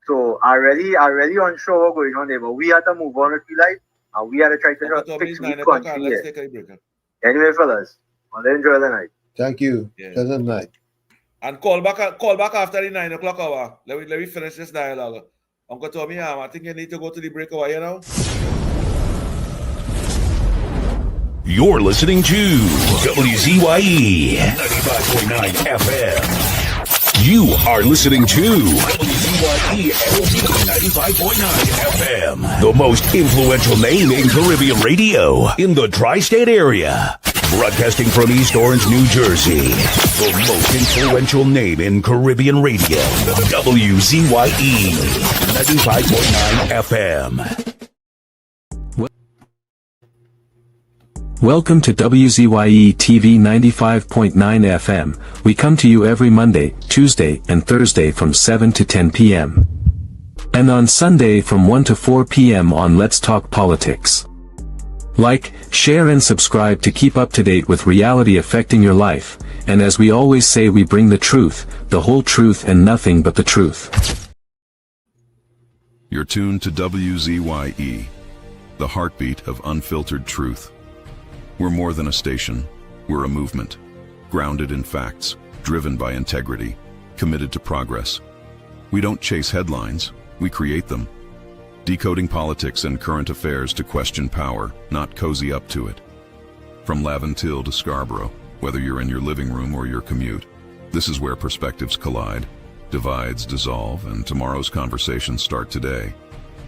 So I really unsure what's going on there, but we have to move on with life, and we have to try to fix the country. Anyway, fellas, I'll enjoy the night. Thank you. Pleasant night. And call back after the 9 o'clock hour. Let me finish this dialogue. Uncle Tommy, I think you need to go to the break over here now. You're listening to WZYE 95.9 FM. You are listening to WZYE 95.9 FM, the most influential name in Caribbean radio in the tri-state area. Broadcasting from East Orange, New Jersey, the most influential name in Caribbean radio, WZYE 95.9 FM. Welcome to WZYE TV 95.9 FM. We come to you every Monday, Tuesday, and Thursday from 7 to 10 p.m. And on Sunday from 1 to 4 p.m. on Let's Talk Politics. Like, share and subscribe to keep up to date with reality affecting your life, and as we always say, we bring the truth, the whole truth and nothing but the truth. You're tuned to WZYE, the heartbeat of unfiltered truth. We're more than a station, we're a movement, grounded in facts, driven by integrity, committed to progress. We don't chase headlines, we create them. Decoding politics and current affairs to question power, not cozy up to it. From Laventille to Scarborough, whether you're in your living room or your commute, this is where perspectives collide, divides dissolve, and tomorrow's conversations start today.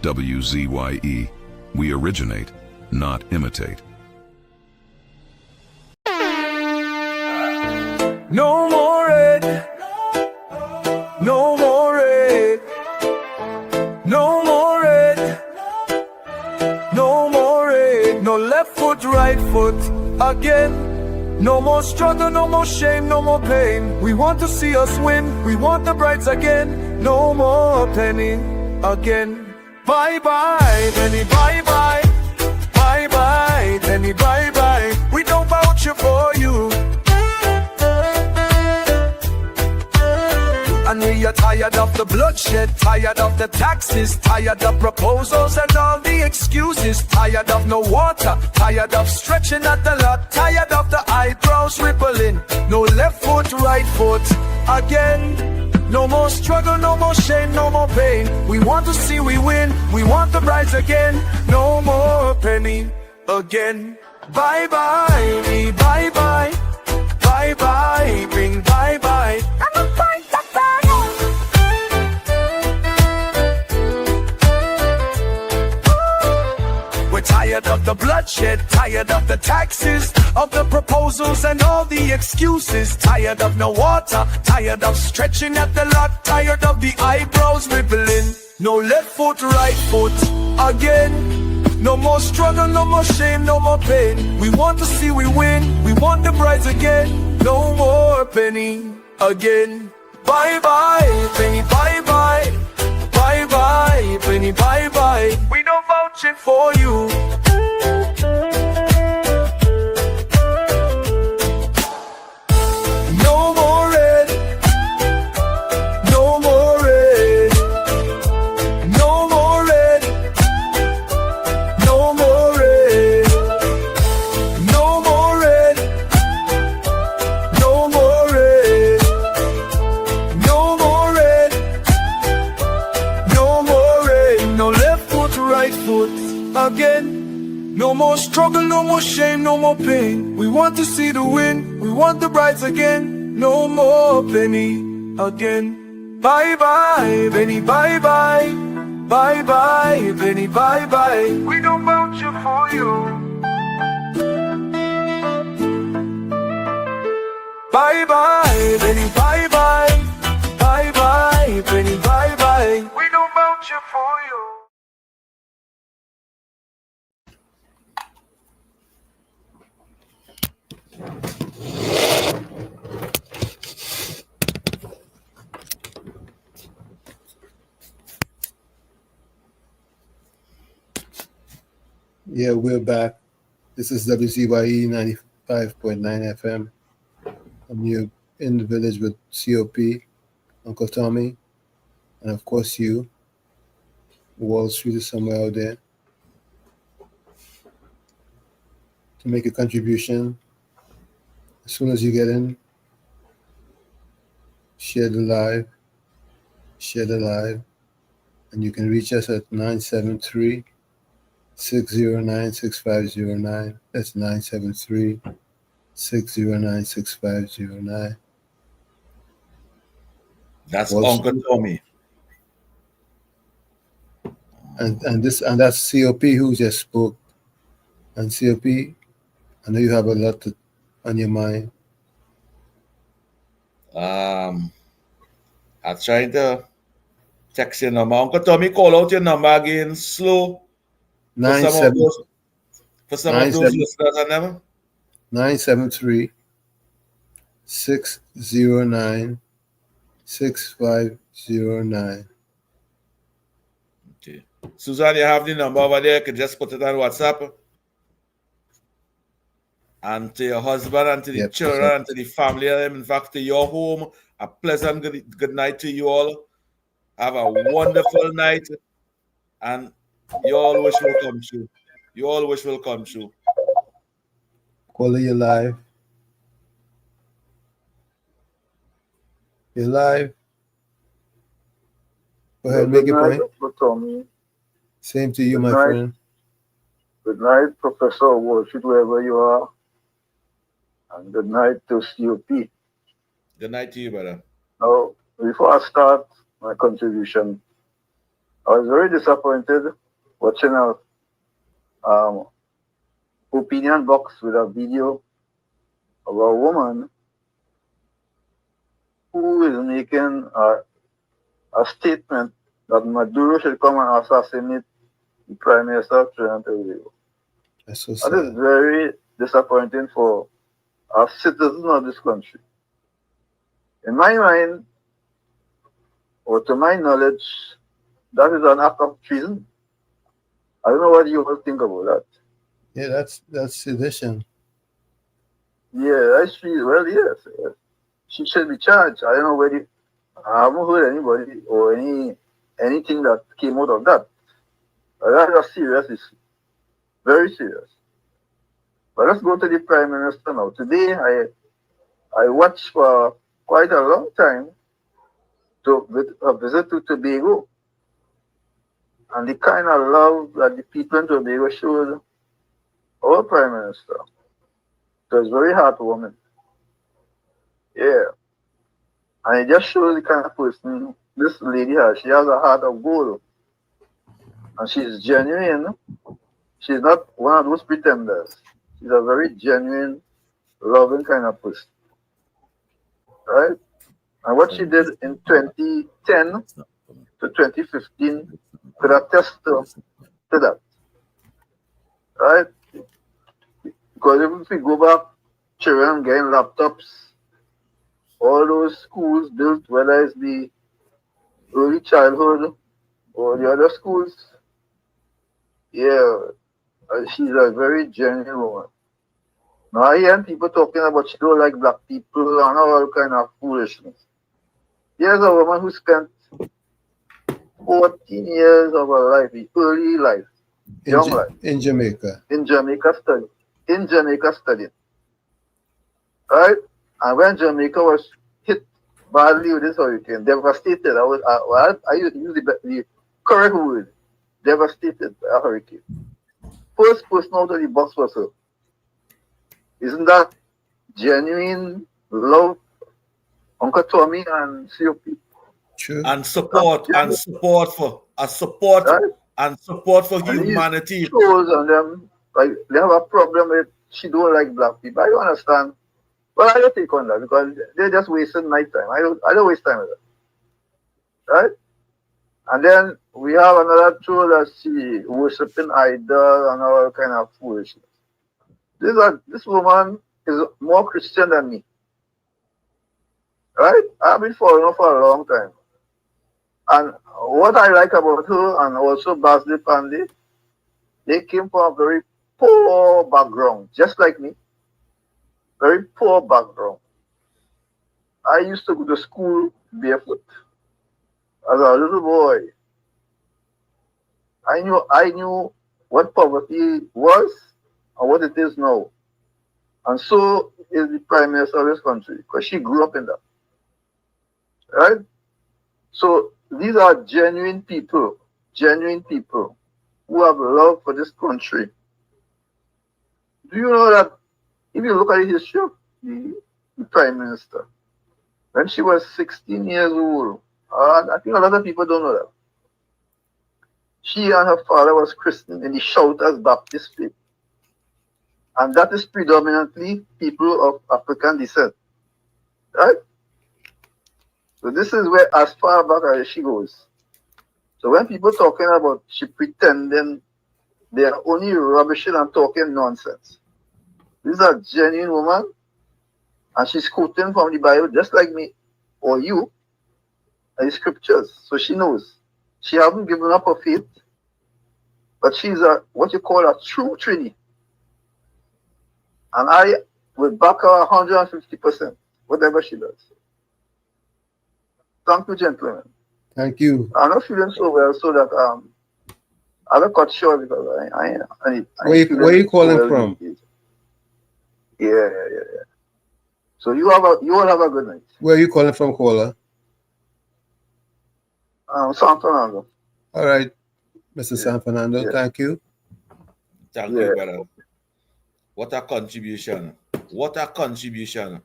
WZYE. We originate, not imitate. No more red. No more red. No more red. No more red. No left foot, right foot again. No more struggle, no more shame, no more pain. We want to see us win. We want the brides again. No more penny again. Bye bye, penny, bye bye. Bye bye, penny, bye bye. We don't vouch for you. And we are tired of the bloodshed, tired of the taxes, tired of proposals and all the excuses, tired of no water, tired of stretching at the lot, tired of the eyebrows rippling. No left foot, right foot again. No more struggle, no more shame, no more pain. We want to see we win, we want the brides again. No more penny again. Bye bye, me bye bye. Bye bye, bring bye bye. I'm a point We're tired of the bloodshed, tired of the taxes, of the proposals and all the excuses, tired of no water, tired of stretching at the lot, tired of the eyebrows rippling. No left foot, right foot again. No more struggle, no more shame, no more pain. We want to see we win, we want the brides again. No more penny again. Bye bye, penny, bye bye. Bye bye, penny, bye bye. We don't vouch it for you. No more red. No more red. No more red. No more red. No more red. No more red. No more red. No more rain, no left foot, right foot again. No more struggle, no more shame, no more pain. We want to see the win, we want the brides again. No more penny again. Bye bye, penny, bye bye. Bye bye, penny, bye bye. We don't vouch for you. Bye bye, penny, bye bye. Bye bye, penny, bye bye. We don't vouch for you. Yeah, we're back. This is WZYE 95.9 FM. I'm here in the village with COP, Uncle Tommy, and of course you. Wall Street is somewhere out there. To make a contribution, as soon as you get in, share the live, and you can reach us at 973-609-6509. That's 973-609-6509. That's Wall Uncle Street. Tommy. And that's COP who just spoke. And COP, I know you have a lot on your mind. I'm trying to text your number. Uncle Tommy, call out your number again slow. For some of those listeners I never. 973-609-6509. Okay. Susan, you have the number over there. You can just put it on WhatsApp. And to your husband and to the children and to the family, in fact, to your home, a pleasant good night to you all. Have a wonderful night. And your wish will come true. Your wish will come true. Caller, you're live. You're live. Go ahead, make your point. Tommy. Same to you, my friend. Good night, Professor Walshit, wherever you are. And good night to COP. Good night to you, brother. Now, before I start my contribution, I I was very disappointed watching a opinion box with a video of a woman who is making a statement that Maduro should come and assassinate the Prime Minister of Trinidad and Tobago. That's so That is very disappointing for a citizen of this country. In my mind, or to my knowledge, that is an act of treason. I don't know what you all think about that. Yeah, that's sedition. Yeah, that's true. Well, yes. She should be charged. I don't know whether I haven't heard anybody or anything that came out of that. That's a serious issue. Very serious. But let's go to the Prime Minister now. Today, I watched for quite a long time a visit to Tobago. And the kind of love that the people in Tobago showed our Prime Minister. It was very heartwarming. Yeah. And it just shows the kind of person this lady has. She has a heart of gold. And she's genuine. She's not one of those pretenders. She's a very genuine, loving kind of person. Right? And what she did in 2010 to 2015 could attest to that. Right? Because if we go back, children getting laptops, all those schools built, whether it's the early childhood or the other schools, yeah, she's a very genuine woman. Now I hear people talking about she don't like black people and all kind of foolishness. Here's a woman who spent 14 years of her life, early life, young life. In Jamaica. In Jamaica studying. Right? And when Jamaica was hit badly with this hurricane, devastated, I use the correct word, devastated by a hurricane. First person out of the bus was her. Isn't that genuine love, Uncle Tommy and COP? True. And support for humanity. Shows on them, like they have a problem with she don't like black people. I don't understand. But I don't take on that because they're just wasting my time. I don't waste time with that. Right? And then we have another show that she worshiping idol and all kind of foolishness. This woman is more Christian than me. Right? I've been following her for a long time. And what I like about her and also Basley family, they came from a very poor background, just like me. Very poor background. I used to go to school barefoot as a little boy. I knew what poverty was and what it is now. And so is the Prime Minister of this country, because she grew up in that. Right? So these are genuine people who have love for this country. Do you know that if you look at the history of the Prime Minister, when she was 16 years old, I think a lot of people don't know that. She and her father was christened in the Shouters Baptist faith. And that is predominantly people of African descent. Right? So this is where as far back as she goes. So when people talking about she pretending, they are only rubbishing and talking nonsense. This is a genuine woman, and she's quoting from the Bible just like me or you, and the scriptures. So she knows. She hasn't given up her faith, but she's what you call a true Trini. And I will back her 150%, whatever she does. Thank you, gentlemen. Thank you. I'm not feeling so well, so that I got cut short because Where are you calling from? Yeah. So you all have a good night. Where are you calling from, caller? San Fernando. All right, Mr. San Fernando. Yeah. Thank you. Thank you, brother. What a contribution. What a contribution.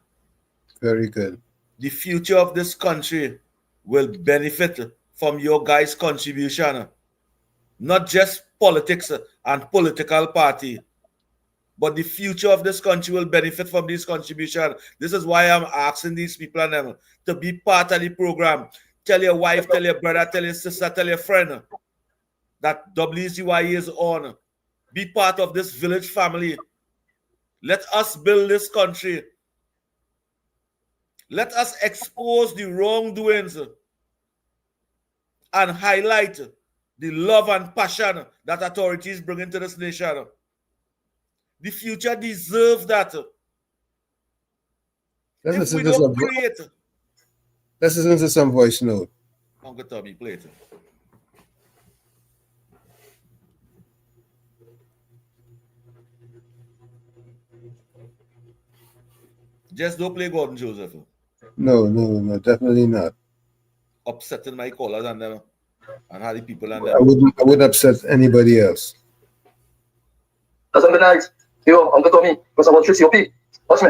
Very good. The future of this country will benefit from your guys' contribution. Not just politics and political party, but the future of this country will benefit from this contribution. This is why I'm asking these people and them to be part of the program. Tell your wife, tell your brother, tell your sister, tell your friend that WZYE is on. Be part of this village family. Let us build this country. Let us expose the wrongdoings and highlight the love and passion that authorities bring into this nation. The future deserves that. Let's listen to some voice note. Uncle Tommy, play it. Just don't play Gordon Joseph. No, definitely not. Upsetting my callers and them and how the people and them. I wouldn't upset anybody else. That's something nice. Yo, Uncle Tommy, because I want to COP. Watch me.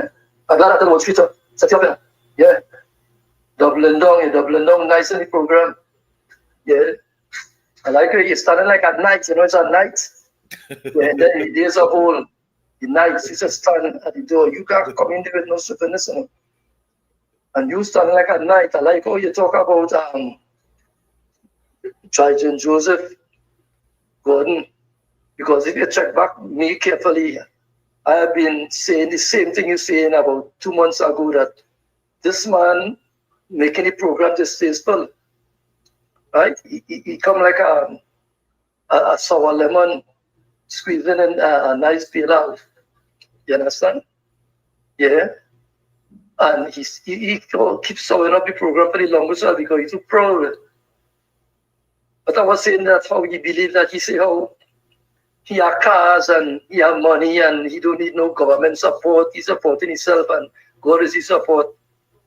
I'm glad I didn't want to set you up here. Yeah. Doubling down nice in the program. Yeah. I like it. You're starting like at night, it's at night. Yeah, and then the days are whole. The nights, you just stand at the door. You can't come in there with no stupidness, And you stand like at night. I like how you talk about Trajan Joseph Gordon. Because if you check back me carefully, I have been saying the same thing you're saying about 2 months ago, that this man making the program distasteful. Right? He come like a sour lemon squeezing in a nice peel out. You understand? Yeah. And he keeps sewing up the program for the longest while because he's too proud of it. But I was saying that's how he believe that he say how he has cars and he has money and he don't need no government support. He's supporting himself and God is his support.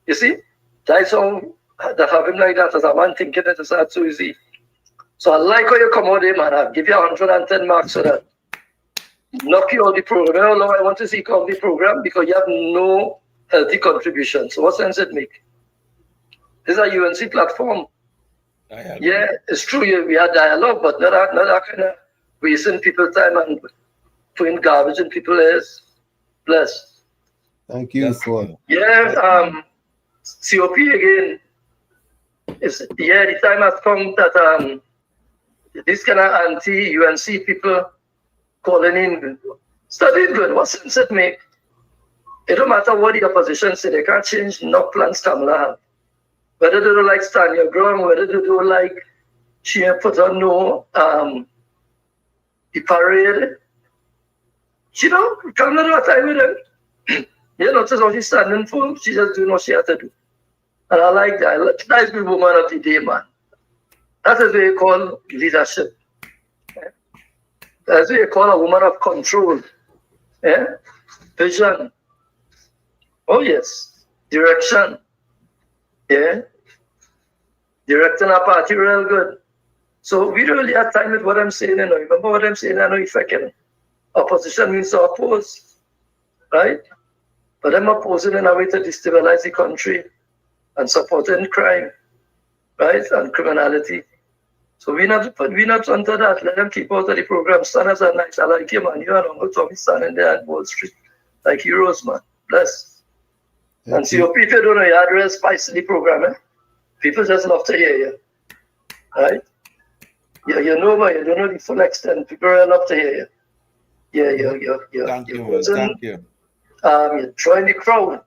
You see? That's how that have him like that as a man thinking that it's not so easy. So I like how you come out there, man. I'll give you 110 marks for that. Knock you out the program. How long I want to see come the program because you have no healthy contribution. So what sense it make? This is a UNC platform. Yeah, it's true. We had dialogue, but not that kind of wasting people's time and putting garbage in people's ears. Bless. Thank you for. Yeah, COP again. The time has come that this kind of anti-UNC people calling in, studying good. What sense it make? It don't matter what the opposition say, they can't change no plans Kamala have. Whether they don't like stand your ground, whether they don't like she put on no the parade. She don't come to that time with them. You know, that's what she's standing for. She just doing what she has to do. And I like that. That's the woman of the day, man. That is what you call leadership. That's what you call a woman of control. Yeah? Vision. Oh, yes. Direction. Yeah? Directing our party real good. So we don't really have time with what I'm saying. You know. Remember what I'm saying? I know if I can. Opposition means to oppose. Right? But I'm opposing in a way to destabilize the country and supporting crime. Right? And criminality. So we're not under that. Let them keep out of the program. Standards are nice. I like you, man. You and Uncle Tommy standing there at Wall Street like heroes, man. Bless. And see, people don't know you had real spice in the program, eh? People just love to hear you. Right? Yeah, you know, but you don't know the full extent. People really love to hear you. Yeah. Thank you. Thank you. You're drawing the crowd.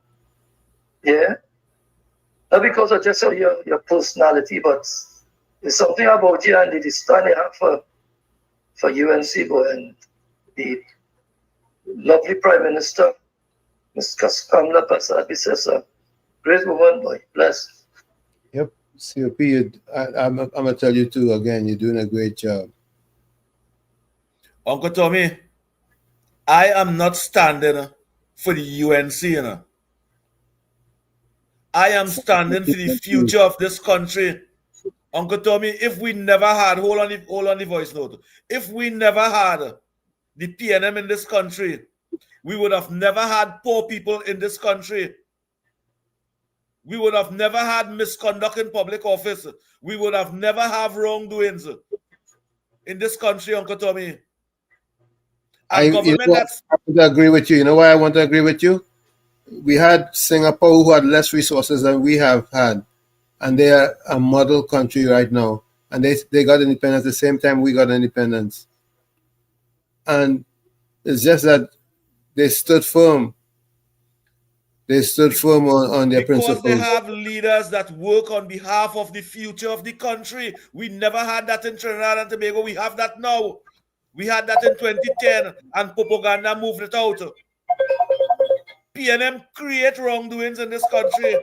Yeah. Not because of just your personality, but there's something about you and the stand you have for UNC, boy, and the lovely Prime Minister, Ms. Kamala Persad, great woman, boy, bless. Yep, COP, I'm going to tell you too, again, you're doing a great job. Uncle Tommy, I am not standing for the UNC, you know. I am standing for the future of this country. Uncle Tommy, if we never had, hold on the voice note, if we never had the PNM in this country, we would have never had poor people in this country. we would have never had misconduct in public office. We would have never have wrongdoings in this country, Uncle Tommy. I want to agree with you. You know why I want to agree with you? We had Singapore who had less resources than we have had, and they are a model country right now. And they got independence at the same time we got independence. And it's just that they stood firm. They stood firm on their principles. Because they have leaders that work on behalf of the future of the country. We never had that in Trinidad and Tobago. We have that now. We had that in 2010, and propaganda moved it out. PNM create wrongdoings in this country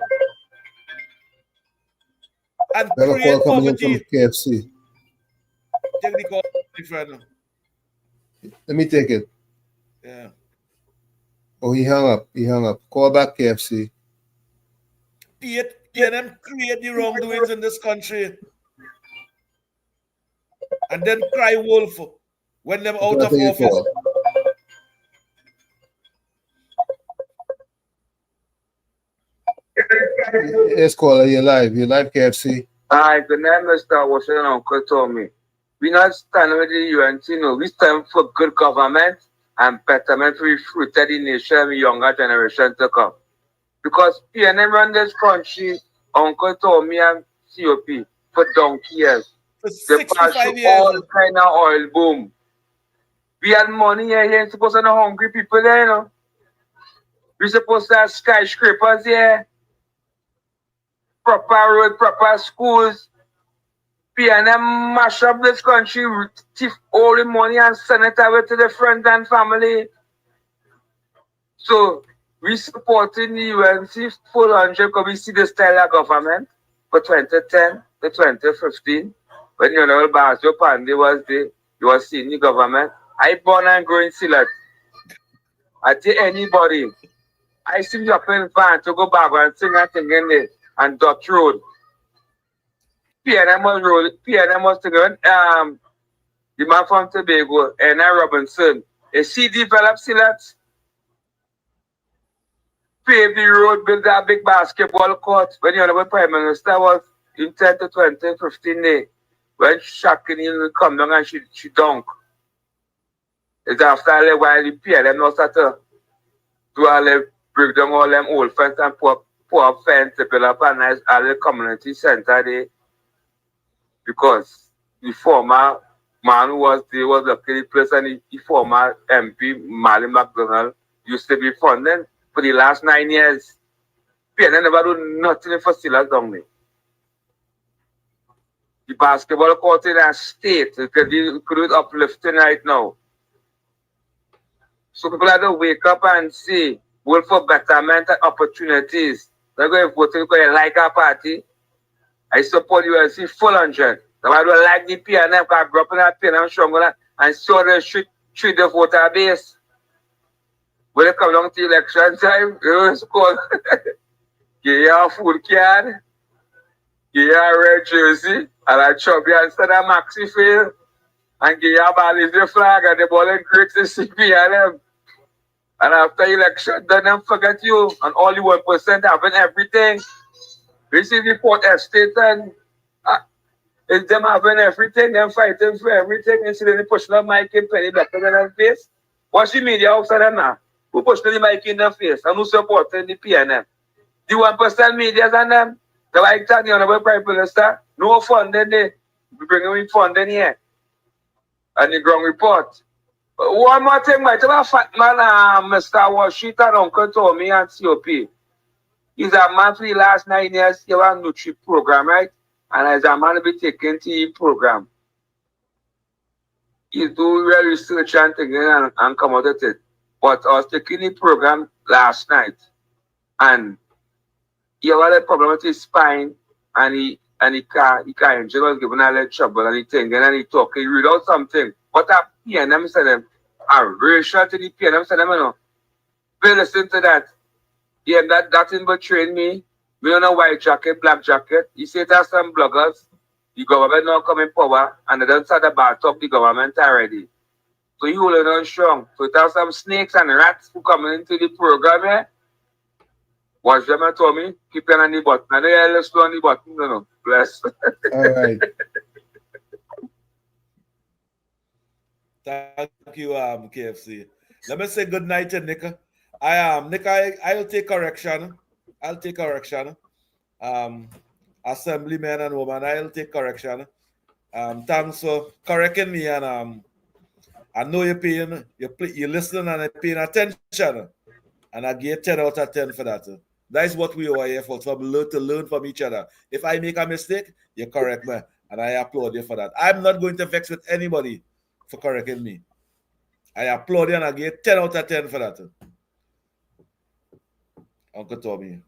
and create poverty. KFC. Take the call, my friend. Let me take it. Yeah. Oh, he hung up. He hung up. Call back KFC. PNM create the wrongdoings in this country and then cry wolf when them out of office. Yes, caller, you're live. You're live, KFC. Hi, good night, Mr. Washington Uncle Tommy. We not stand with the UNC, no. We stand for good government and betterment for the nation and the younger generation to come. Because PNM run this country, Uncle Tommy and COP, for donkey years. They pass all kind of oil boom. We had money here, supposed to have hungry people there, you know. We supposed to have skyscrapers here. Proper road, proper schools. PNM mash up this country, thief all the money and send it away to the friends and family. So we supporting the UNC full 100 because we see the style of government for 2010 to 2015. When your little Basio Pandey was there, you was seeing the government. I born and grow in Silat. I tell anybody, I see you up in van to go back and sing and thing in there and Dutch Road. PNM was thinking, the man from Tobago, and Robinson, a C developed Silat, paved the road, built that big basketball court. When the Honorable Prime Minister was in 10 to 2015 day, when Shakini come down and she dunk. It's after a while the PNM now start to break down all them old fence and poor fence to build up a nice community center there. Because the former man who was there was a key place and the former MP, Marley McDonald, used to be funding for the last 9 years. PNM never do nothing for Silas down there. The basketball court in a state, it could uplifting right now. So people have to wake up and say, work for betterment and opportunities. They're going to vote because you like our party. I support you and see full 100. Now I don't like the PNM because I grew up in that PNM strong and saw the treat the voter base. When it comes down to election time, it's called give you a food card, give you a red jersey, and a chubby instead of maxi field, and give you a Balize flag and the ball and great to see PNM. And after election, then them forget you and all the 1% having everything. We see the Port Estate and it's them having everything, them fighting for everything. You see them pushing the mic in penny better than their face. Watch the media outside them now. Who pushing the mic in their face and who supporting the PNM? The 1% media and them. The like that, the Honorable Prime Minister, no funding there. We bring in funding here. And the ground report. One more thing, my fat man, Mr. Washington, Uncle Tommy, and COP. He's a man for the last 9 years. He have a Nutri program, right? And as a man, be taken to the program. He's doing real research and things and come out of it. But I was taking the program last night, and he had a problem with his spine, and he can't was giving a little trouble, and he thinking and he talking, he read out something. But that PNM said them, I really shot to the PNM said them, you know. But listen to that. Yeah, that thing betrayed me. We don't know white jacket, black jacket. He said that some bloggers, the government now come in power, and they don't start to back up the government already. So he holding on strong. So there's some snakes and rats who coming into the program here. Watch them and told me, keep it on the button. And then let's go on the button, Bless. All right. Thank you, KFC. Let me say good night to Nick. I'll take correction. Assemblyman and woman, I'll take correction. Thanks for correcting me, and I know you're listening and you're paying attention, and I give 10 out of 10 for that. That's what we are here for, to learn from each other. If I make a mistake, you correct me, and I applaud you for that. I'm not going to vex with anybody for correcting me. I applaud you, and I give 10 out of 10 for that. Uncle Tommy.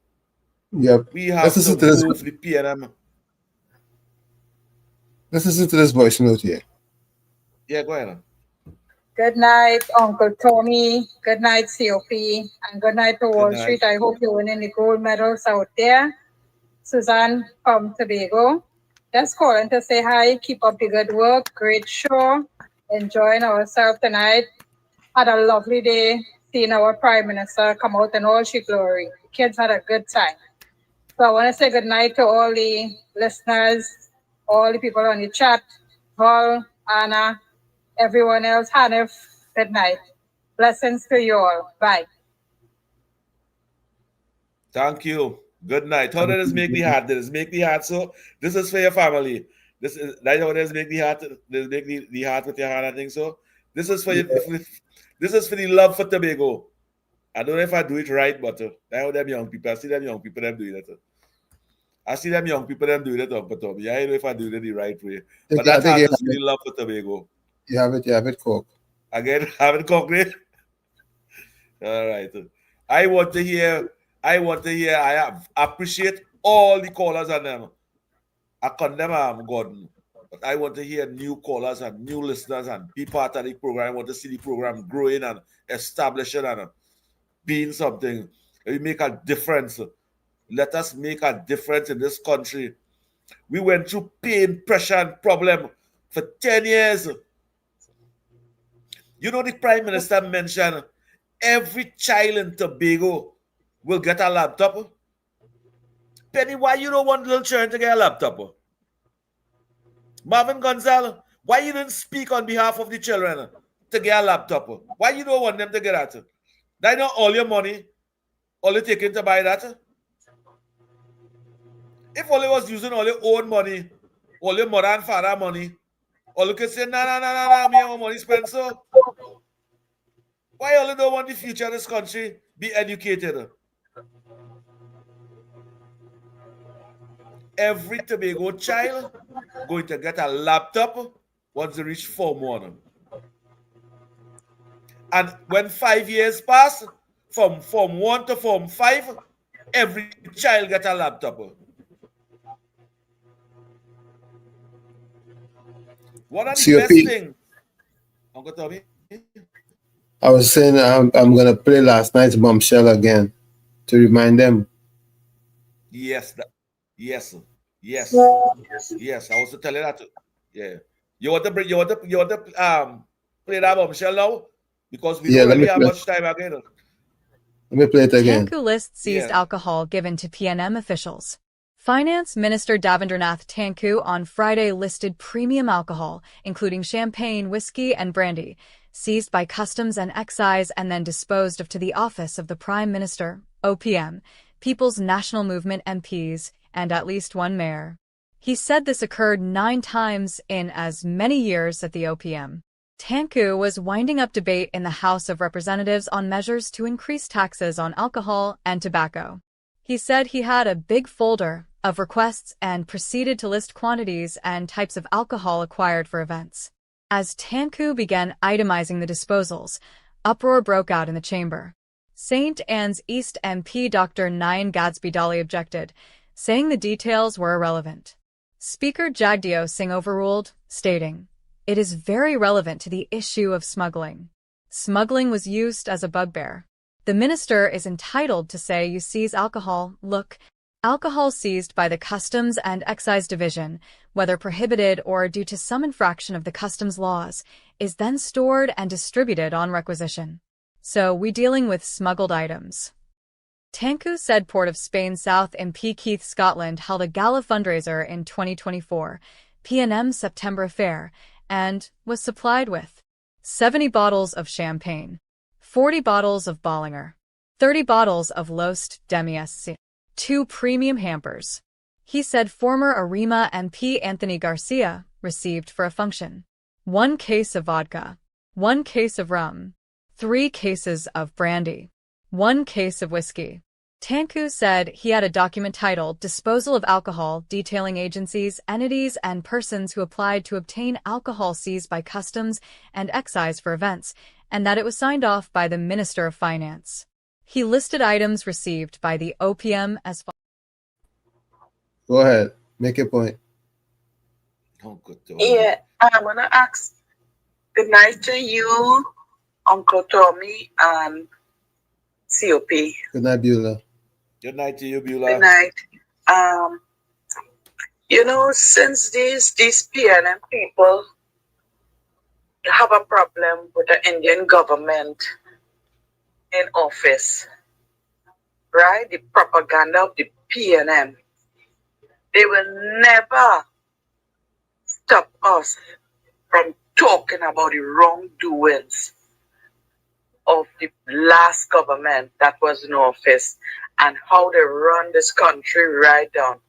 Yep. We have to move the PNM. Let's listen to this voice note here. Yeah, go ahead. Good night, Uncle Tommy. Good night, COP. And good night to Wall Street. I hope you're winning the gold medals out there. Suzanne from Tobago. Just calling to say hi. Keep up the good work. Great show. Enjoying ourselves tonight. Had a lovely day seeing our Prime Minister come out in all she glory. The kids had a good time. So I want to say good night to all the listeners, all the people on the chat, Paul, Anna, everyone else. Hanif, good night. Blessings to you all. Bye. Thank you. Good night. How does this make the heart? Does it make the heart so? This is for your family. That's how does make the heart. Does it make the heart with your heart? I think so. This is for you. This is for the love for Tobago. I don't know if I do it right, but I know them young people. I see them young people them doing it. I see them young people them doing it up top. Yeah, I don't know if I do it the right way. But that has to be love for Tobago. You have it, Cook. Again, have it concrete. All right. I want to hear. I appreciate all the callers and them. I condemn Gordon. But I want to hear new callers and new listeners and be part of the program. I want to see the program growing and establishing and being something. We make a difference. Let us make a difference in this country. We went through pain, pressure, and problem for 10 years. You know, the Prime Minister mentioned every child in Tobago will get a laptop. Penny, why you don't want little children to get a laptop? Marvin Gonzalez, why you didn't speak on behalf of the children to get a laptop? Why you don't want them to get that? That not all your money, all you taking to buy that? If all you was using all your own money, all your mother and father money, all you could say, nah, me and money spent so. Why all you don't want the future of this country be educated? Every Tobago child going to get a laptop once they reach Form 1. And when 5 years pass, from Form 1 to Form 5, every child get a laptop. What are the best things? Uncle Tommy? I was saying I'm going to play last night's bombshell again to remind them. Yes. Yes. I was to tell you that. Yeah. You want to play that bombshell now? Because we don't really have much time again. Let me play it again. Tanku list seized alcohol given to PNM officials. Finance Minister Davendernath Tanku on Friday listed premium alcohol, including champagne, whiskey, and brandy, seized by Customs and Excise and then disposed of to the office of the Prime Minister, OPM, People's National Movement MPs, and at least one mayor. He said this occurred 9 times in as many years at the OPM. Tanku was winding up debate in the House of Representatives on measures to increase taxes on alcohol and tobacco. He said he had a big folder of requests and proceeded to list quantities and types of alcohol acquired for events. As Tanku began itemizing the disposals, uproar broke out in the chamber. St. Anne's East MP Dr. 𝐒𝐚ₐ objected, saying the details were irrelevant. Speaker 𝐔𝐳𝐽 overruled, stating, "It is very relevant to the issue of smuggling. Smuggling was used as a bugbear. The minister is entitled to say you seize alcohol. Look, alcohol seized by the Customs and Excise Division, whether prohibited or due to some infraction of the customs laws, is then stored and distributed on requisition. So we dealing with smuggled items." 𝐐 said Port of Spain South MP Keith Scotland held a gala fundraiser in 2024 PNM September Fair and was supplied with 70 bottles of champagne, 40 bottles of Bollinger, 30 bottles of Lost Demi-SC, 2 premium hampers. He said former ARIMA MP Anthony Garcia received for a function 1 case of vodka, 1 case of rum, 3 cases of brandy, 1 case of whiskey. 𝐐 said he had a document titled Disposal of Alcohol detailing agencies, entities, and persons who applied to obtain alcohol seized by Customs and Excise for events, and that it was signed off by the Minister of Finance. He listed items received by the OPM as follows. Go ahead. Make a point. Yeah, I want to ask good night to you, Uncle Tommy, and COP. Good night, Beulah. Good night to you, Beulah. Good night. You know, since these PNM people have a problem with the Indian government in office, right? The propaganda of the PNM, they will never stop us from talking about the wrongdoings of the last government that was in office and how they run this country right down.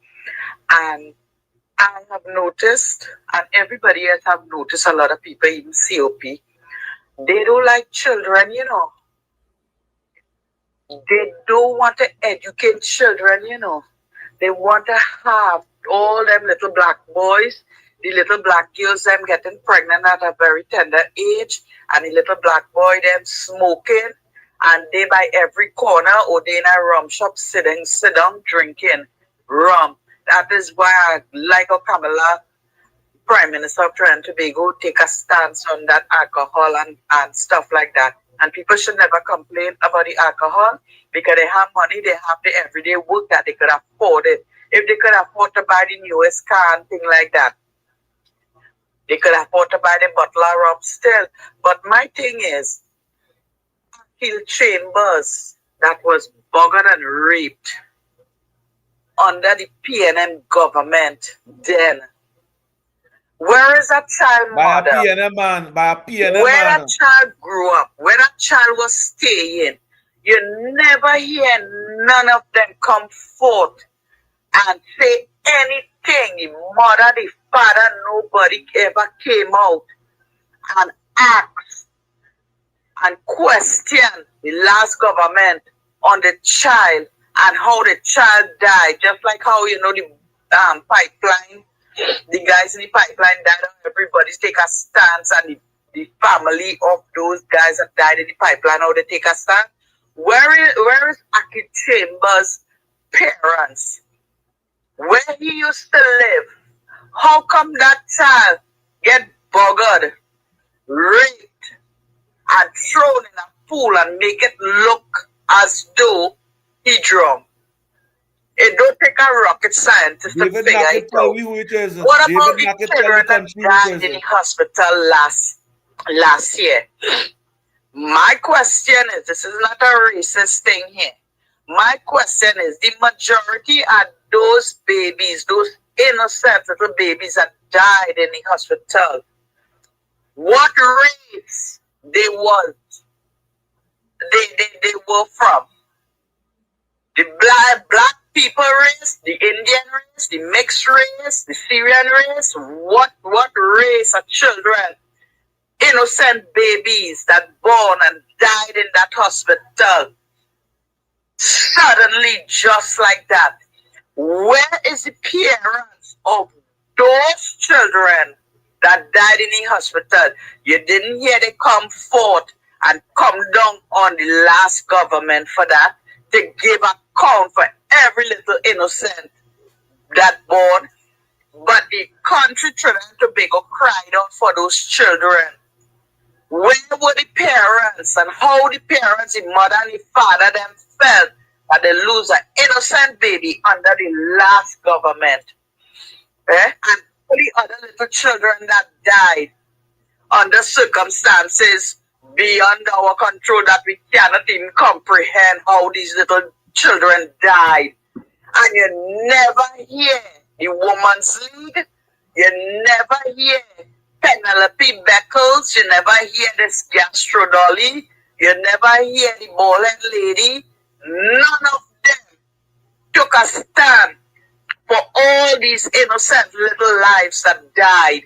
And I have noticed, and everybody else have noticed, a lot of people, even COP, they don't like children, you know. They don't want to educate children, you know. They want to have all them little black boys, the little black girls, them getting pregnant at a very tender age, and the little black boy, them smoking, and they by every corner or they in a rum shop sitting down drinking rum. That is why I like how Kamala, Prime Minister of Trinidad and Tobago, take a stance on that alcohol and stuff like that. And people should never complain about the alcohol because they have money, they have the everyday work that they could afford it. If they could afford to buy the newest car and thing like that, they could afford to buy the bottle of rum still. But my thing is, Hill Chambers that was buggered and raped under the PNM government then. Where is that child mother? By a PNM man. By a PNM where man. that child grew up, where that child was staying, you never hear none of them come forth and say anything. The mother, the father, nobody ever came out and asked and questioned the last government on the child and how the child died. Just like how, you know, the pipeline, the guys in the pipeline died, everybody take a stance, and the family of those guys that died in the pipeline, how they take a stand. Where is Aki Chambers' parents? Where he used to live? How come that child get buggered, raped, and thrown in a pool and make it look as though he drowned? It don't take a rocket scientist to figure it out. What about the children that died in the hospital last year? My question is, this is not a racist thing here. My question is, the majority of those babies, those innocent little babies that died in the hospital, what race they were from? The black people race, the Indian race, the mixed race, the Syrian race? What race of children, innocent babies that born and died in that hospital, suddenly just like that? Where is the parents of those children that died in the hospital? You didn't hear they come forth and come down on the last government for that, to give account for every little innocent that born. But the country, Trinidad and Tobago, cried out for those children. Where were the parents, and how the parents, the mother and the father, them felt that they lose an innocent baby under the last government? And all the other little children that died under circumstances beyond our control that we cannot even comprehend how these little children died. And you never hear the Women's League. You never hear Penelope Beckles. You never hear this Gastro Dolly. You never hear the bald-head lady. None of them took a stand for all these innocent little lives that died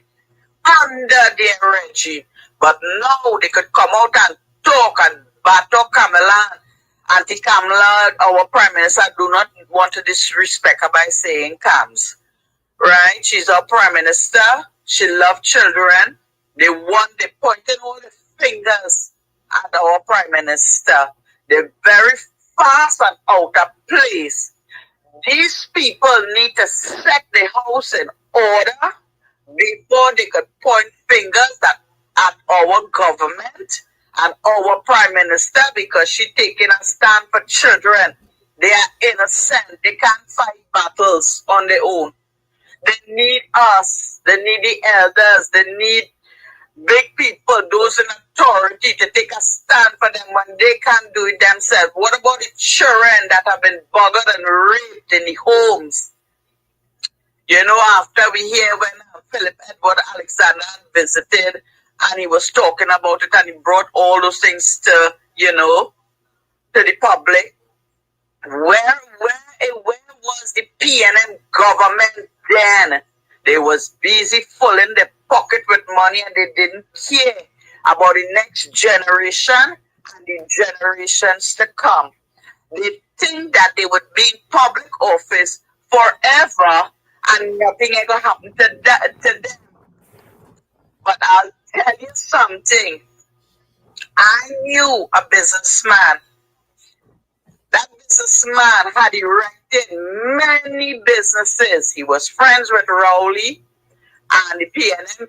under their regime. But now they could come out and talk and battle Kamala. Auntie Kamala, our Prime Minister, do not want to disrespect her by saying Kams. Right? She's our Prime Minister. She loves children. They pointed all the fingers at our Prime Minister. They're very fast and out of place. These people need to set the house in order before they could point fingers at our government and our Prime Minister, because she's taking a stand for children. They are innocent. They can't fight battles on their own. They need us. They need the elders. They need big people, those in authority, to take a stand for them when they can't do it themselves. What about the children that have been buggered and raped in the homes? You know, after we hear when Philip Edward Alexander visited and he was talking about it and he brought all those things to, you know, to the public. Where was the PNM government then? They was busy filling their pocket with money and they didn't care about the next generation and the generations to come. They think that they would be in public office forever and nothing ever happened to them. But I'll tell you something. I knew a businessman. That businessman had erected many businesses. He was friends with Rowley and the PNM.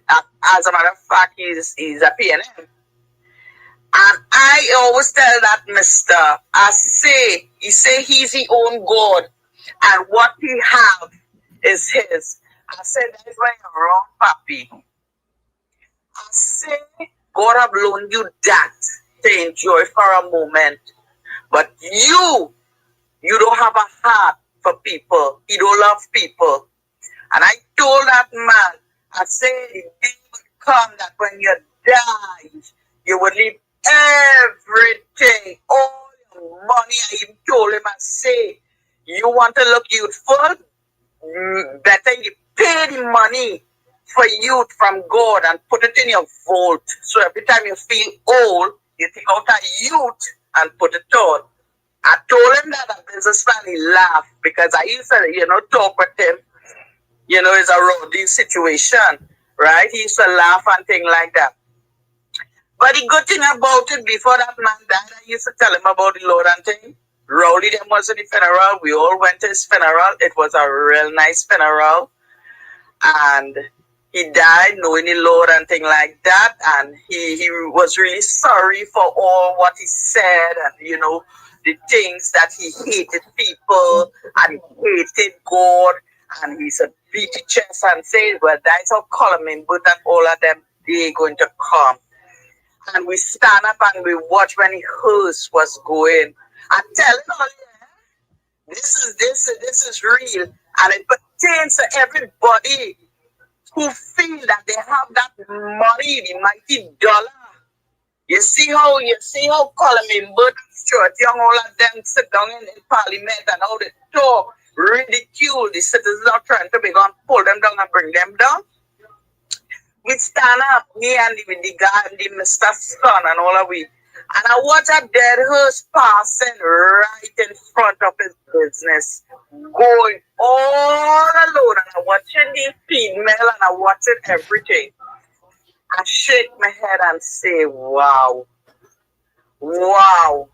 As a matter of fact, he's a PNM. And I always tell that mister, he say he's his own God and what he have is his. I said, that is why you're wrong, papi. I say, God have loaned you that to enjoy for a moment. But you don't have a heart for people. You don't love people. And I told that man, I said, the day would come that when you die, you would leave everything, all your money. I even told him, I say, you want to look youthful? Better you pay the money for youth from God and put it in your vault. So every time you feel old, you take out a youth and put it on. I told him that a businessman, he laughed because I used to, talk with him. It's a roadie situation, right? He used to laugh and things like that. But the good thing about it, before that man died, I used to tell him about the Lord and thing. Rowley them was at the funeral. We all went to his funeral. It was a real nice funeral. And he died knowing the Lord and thing like that. And he was really sorry for all what he said and, the things that he hated people and he hated God. And he said, beat his chest and say, well, that's how Coleman, but that all of them, they're going to come. And we stand up and we watch when the hearse was going. I'm telling you, this is real. And it pertains to everybody who feel that they have that money, the mighty dollar. You see how Coleman, but Stuart Young, all of them sit down in Parliament and how they talk, ridicule the citizens are trying to be going, pull them down and bring them down. We stand up, me and the guy, the Mr. Son and all of we. And I watch a dead hearse passing right in front of his business, going all alone. And I'm watching the female and I'm watching everything. I shake my head and say, wow. Wow.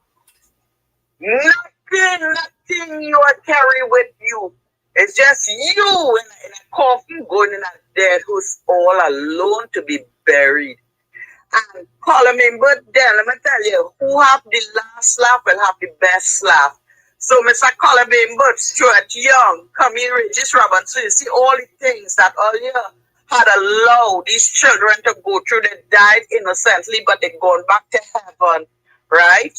Nothing you are carrying with you. It's just you in a coffin going in a dead who's all alone to be buried. And Coleman, but then let me tell you, who have the last laugh will have the best laugh. So Mr. Coleman, but Stuart Young, come here, Regis Robinson, you see all the things that earlier had allowed these children to go through. They died innocently, but they're going back to heaven, right?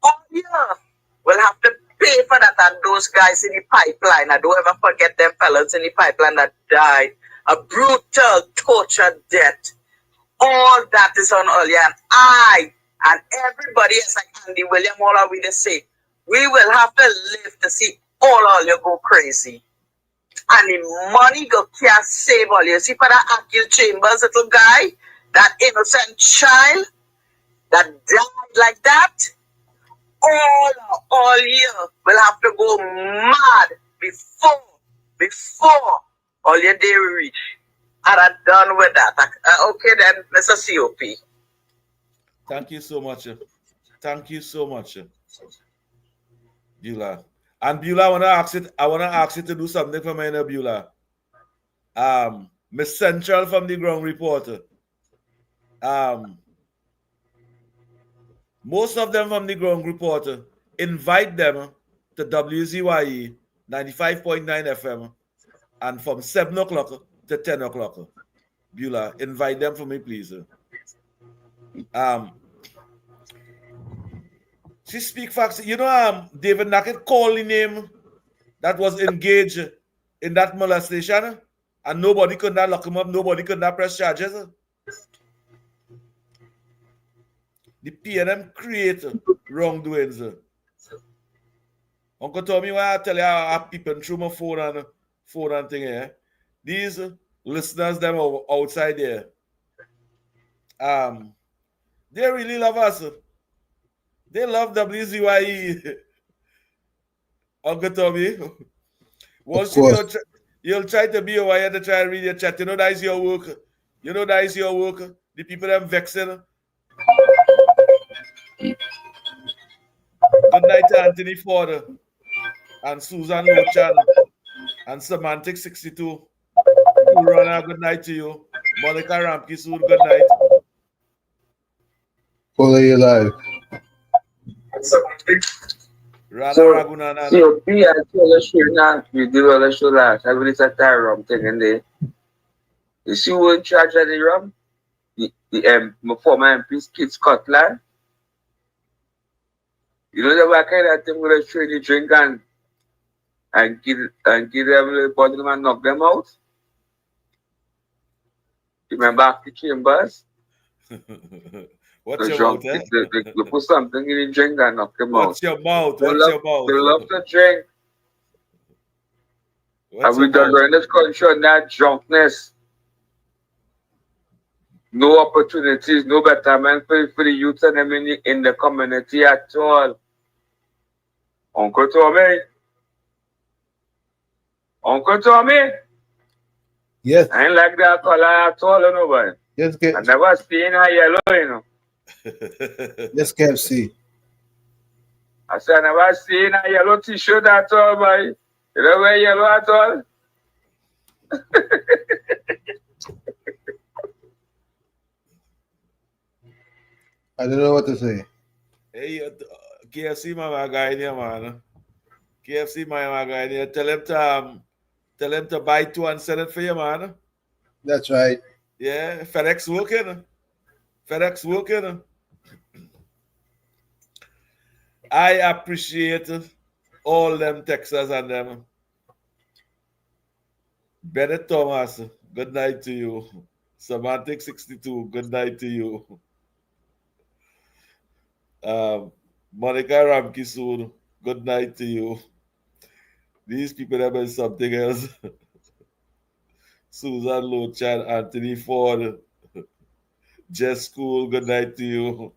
All year will have to those guys in the pipeline. I don't ever forget them fellas in the pipeline that died. A brutal, tortured death. All that is on earlier. And I and everybody else, like Andy William, all are we to say, we will have to live to see all you go crazy. And the money go can't save all you. See for that Akil Chambers little guy, that innocent child that died like that, all year will have to go mad before all your day reach. And I'm done with that. Okay then, Mr. COP. Thank you so much. Thank you so much, Beulah. And Beulah, I wanna ask you to do something for me, Beulah. Miss Central from the Ground Reporter. Most of them from the Ground Reporter, invite them to WZYE 95.9 FM and from 7 o'clock to 10 o'clock. Beulah, invite them for me, please. She speak facts. You know, David Nackett called the name that was engaged in that molestation and nobody could not lock him up, nobody could not press charges. The PNM create wrongdoings. Uncle Tommy, why I tell you I peeping through my phone and thing here. These listeners, them outside there, they really love us. They love WZYE. Uncle Tommy. Once you'll try to be over here to try and read your chat. You know that is your work. The people them vexing. Good night to Anthony Ford and Susan Lochan and Semantic 62. Urana, good night to you. Monica Ramkisur, good night. Follow you live. So, COP, I told you sure now, we do all the show last. I will it's a tie rum thing in there. You see who in charge of the rum? My former MP's kids Scotland. You know the kind of thing where they show the drink and give them the bottle and knock them out? You remember after Chambers? What's your mouth, eh? They put something in the drink and knock them out. What's your mouth? They love to drink. And we done run this country on that drunkenness. No opportunities, no betterment for the youth and them in the community at all. Uncle Tommy? Yes. I ain't like that color at all, you know, boy. Yes, I never seen her yellow, you know. Yes, KFC. I said, I never seen a yellow t-shirt at all, boy. You don't wear yellow at all? I don't know what to say. Hey, KFC, my guy here, man. KFC, my guy here. Tell him to buy 2 and sell it for you, man. That's right. Yeah, FedEx working. I appreciate all them Texas and them. Bennett Thomas, good night to you. Semantic 62, good night to you. Monica Ramkisur, good night to you. These people have been something else. Susan Lochan, Anthony Ford, Jess School, good night to you.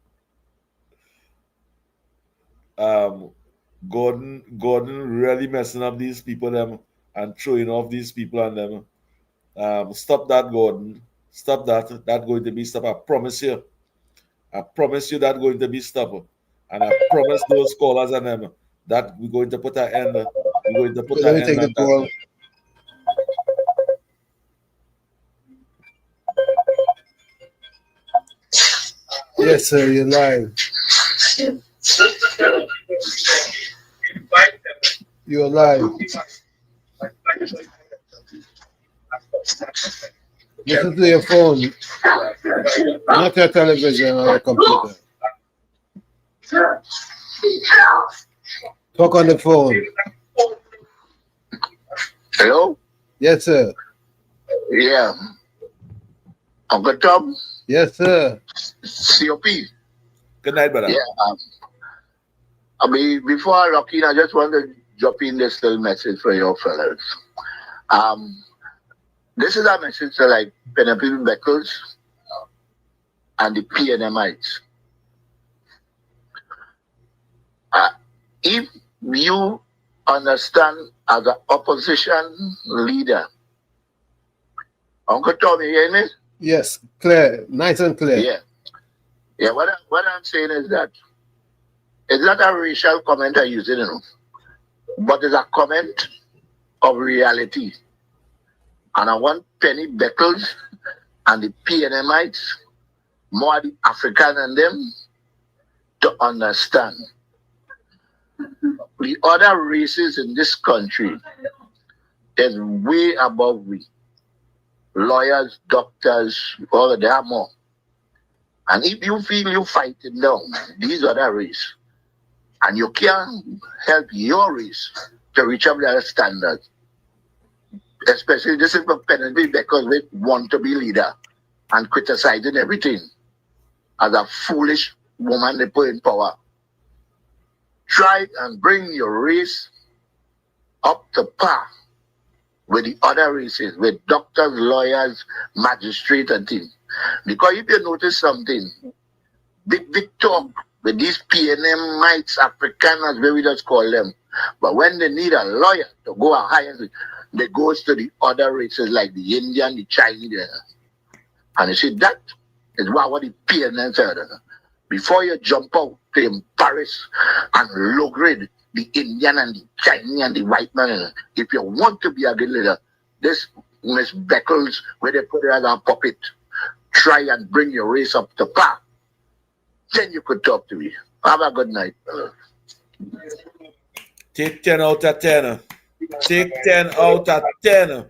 Gordon really messing up these people them and throwing off these people and them. Stop that, Gordon. Stop that. That's going to be stopped. I promise you that's going to be stopped. And I promise those callers and them that we're going to put an end. We're going to put an end on that. Yes, sir, you're live. You're live. Listen to your phone, not your television or your computer. Talk on the phone. Hello? Yes, sir. Yeah. Uncle Tom? Yes, sir. COP. Good night, brother. Yeah. I mean, before I lock in, I just want to drop in this little message for your fellas. This is a message to like Penelope Beckles and the PNMites. If you understand as an opposition leader, Uncle Tom, you hear me? Yes, clear, nice and clear. Yeah. Yeah, what I'm saying is that it's not a racial comment I use it, but it's a comment of reality. And I want Penny Beckles and the PNMites, more the African and them, to understand. The other races in this country is way above we. Lawyers, doctors, all of them more. And if you feel you're fighting down these other races, and you can't help your race to reach up their standards, especially this is for penalty because they want to be leader and criticizing everything as a foolish woman they put in power. Try and bring your race up to par with the other races, with doctors, lawyers, magistrates, and things. Because if you notice something, big talk with these PNMites, Afrikaners, where we just call them. But when they need a lawyer to go and hire, they go to the other races like the Indian, the Chinese. And you see, that is what the PNM said. Before you jump out to Paris and low-grade the Indian and the Chinese and the white man, if you want to be a good leader, this Miss Beckles, where they put her as a puppet, try and bring your race up to par. Then you could talk to me. Have a good night. Take 10 out of 10. Take 10 out of 10.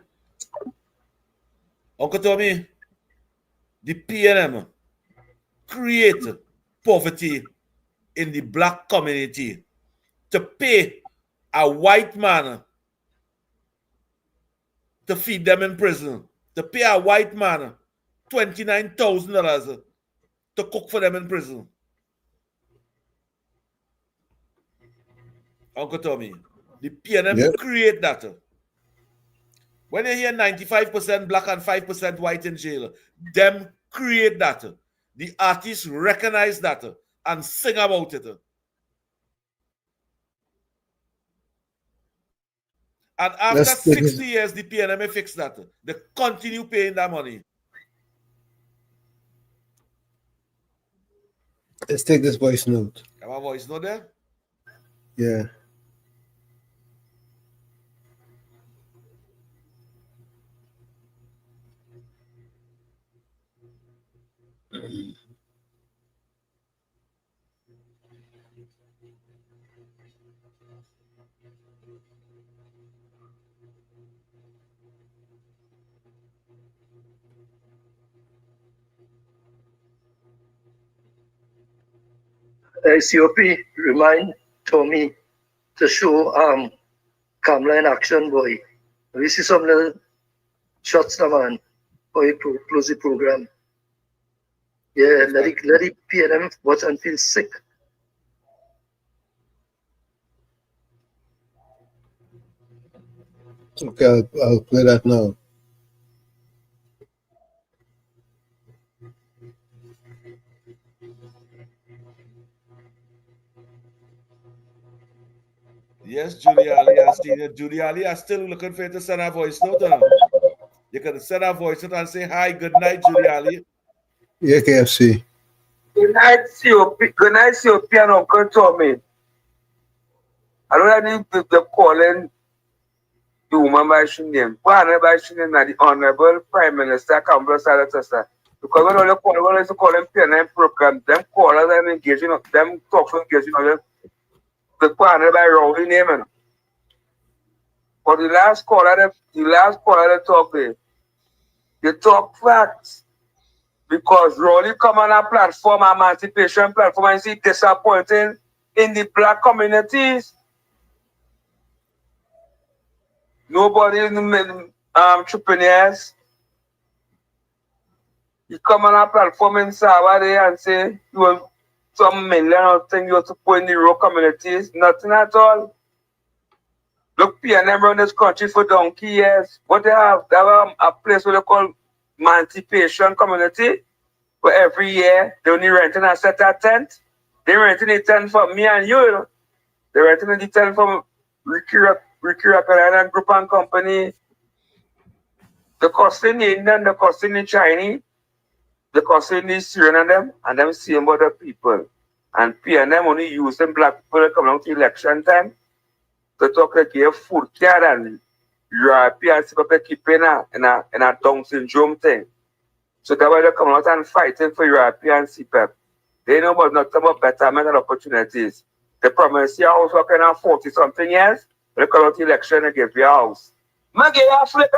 Uncle Tommy, the PNM create poverty in the black community to pay a white man to feed them in prison, to pay a white man $29,000 to cook for them in prison. Uncle Tommy, the PNM create that. When you hear 95% black and 5% white in jail, them create that. The artists recognize that and sing about it. And after 60 years, the PNM fix that. They continue paying that money. Let's take this voice note. Have a voice note there? Yeah. COP, remind Tommy to show Kamala in action, boy. We see some little shots now, man, for you to close the program. Yeah, let it PNM watch and feel sick. Okay, I'll play that now. Yes, Julie Ali, I seen it. Julie Ali, I'm still looking for you to send a voice note. You can send a voice note and say, hi, good night, Julie Ali. Yeah, KFC. Good night, COP. Good night, COP and Uncle Tommy. I don't know if they're calling the woman by her name. One by her name is the Honorable Prime Minister Kamala Harris. Because when they call them PNM program, them callers and engaging, them talks engaging, the partner by Rowley name. But the last caller they talk there, they talk facts. Because Rowley come on a platform, emancipation platform, and see disappointing in the black communities. Nobody in the entrepreneurs. You come on a platform in Saturday and say you want some million or thing you want to put in the rural communities. Nothing at all. Look, PNM run this country for donkey years. What they have a place where they call Emancipation Community. But every year they only renting a set of tent. They renting a tent for me and you. They renting the tent from Ricky Island Group and Company. The costing the Indian, the costing the Chinese, the costing the Syrian and them same other people. And PNM only use them black people that come out to election time to talk like a food card and European people keep in a Down syndrome thing. So that's why they come out and fighting for European CPEP. They know about nothing about betterment and opportunities. They promise you a house working on 40-something years, they come out to election and give you a house. I give you a flick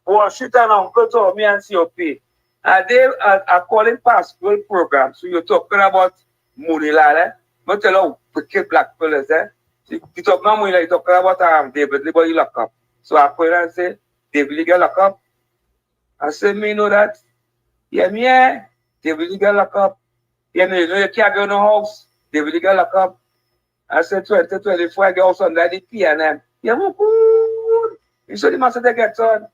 Wall Street and Uncle Tommy and COP. They are calling pastoral program. So you're talking about money, lad. I tell you wicked black people is there. You talk about money, you're talking about David Lee, but you lock up. So I call and say, David Lee get lock up. I say, me know that. Yeah, me, David Lee get lock up. Yeah, me, you know you can't go in no house. David Lee get lock up. I said 2024, I get house under the PNM. Yeah, I'm good. You saw the master they get on.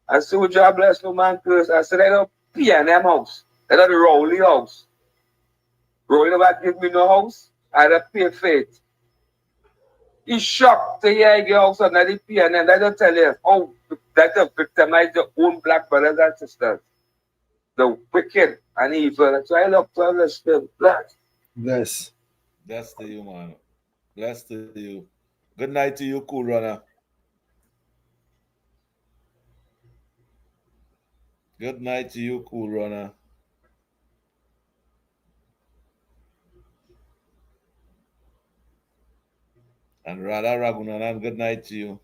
I said, would you bless no man curse? I said, I don't PNM house. I don't the Rowley house. Rowley never give me no house. I don't pay for it. He's shocked to hear I get house under the PNM. I don't tell you how that they victimize their own black brothers and sisters. The wicked and evil. So I love to understand black. Bless. Bless to you, man. Bless to you. Good night to you, Cool Runner. Good night to you, Cool Runner. And Radha Ragunanan, good night to you.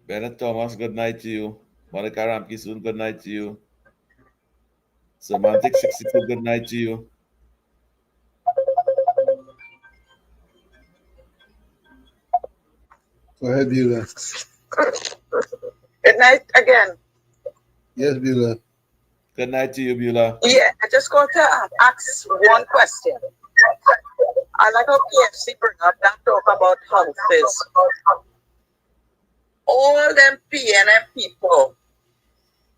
Bennett Thomas, good night to you. Monica Ramkisoon, good night to you. Semantic 62, good night to you. Go ahead, Beulah. Good night again. Yes, Beulah. Good night to you, Beulah. Yeah, I just got to ask one question. I like how KFC bring up that talk about houses. All them PNM people,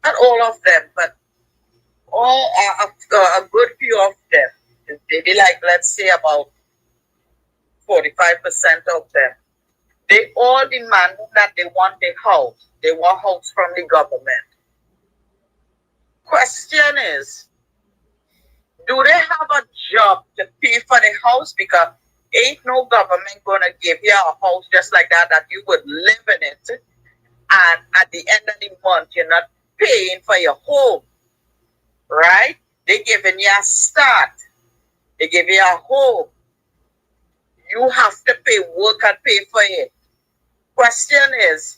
not all of them, but all a good few of them, maybe like, let's say about 45% of them, they all demand that they want a house. They want house from the government. Question is, do they have a job to pay for the house? Because ain't no government gonna give you a house just like that you would live in it, and at the end of the month you're not paying for your home, right? They giving you a start. They give you a home. You have to pay, work and pay for it. Question is,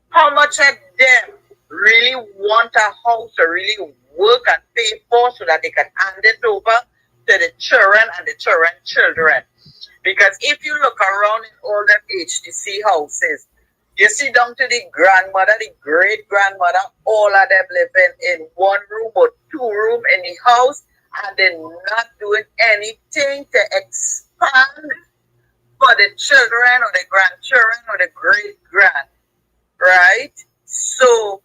how much of them really want a house to really work and pay for so that they can hand it over to the children and the children's children? Because if you look around in all them HDC houses, you see down to the grandmother, the great-grandmother, all of them living in one room or two room in the house, and they're not doing anything to expand for the children or the grandchildren or the great-grand, right? So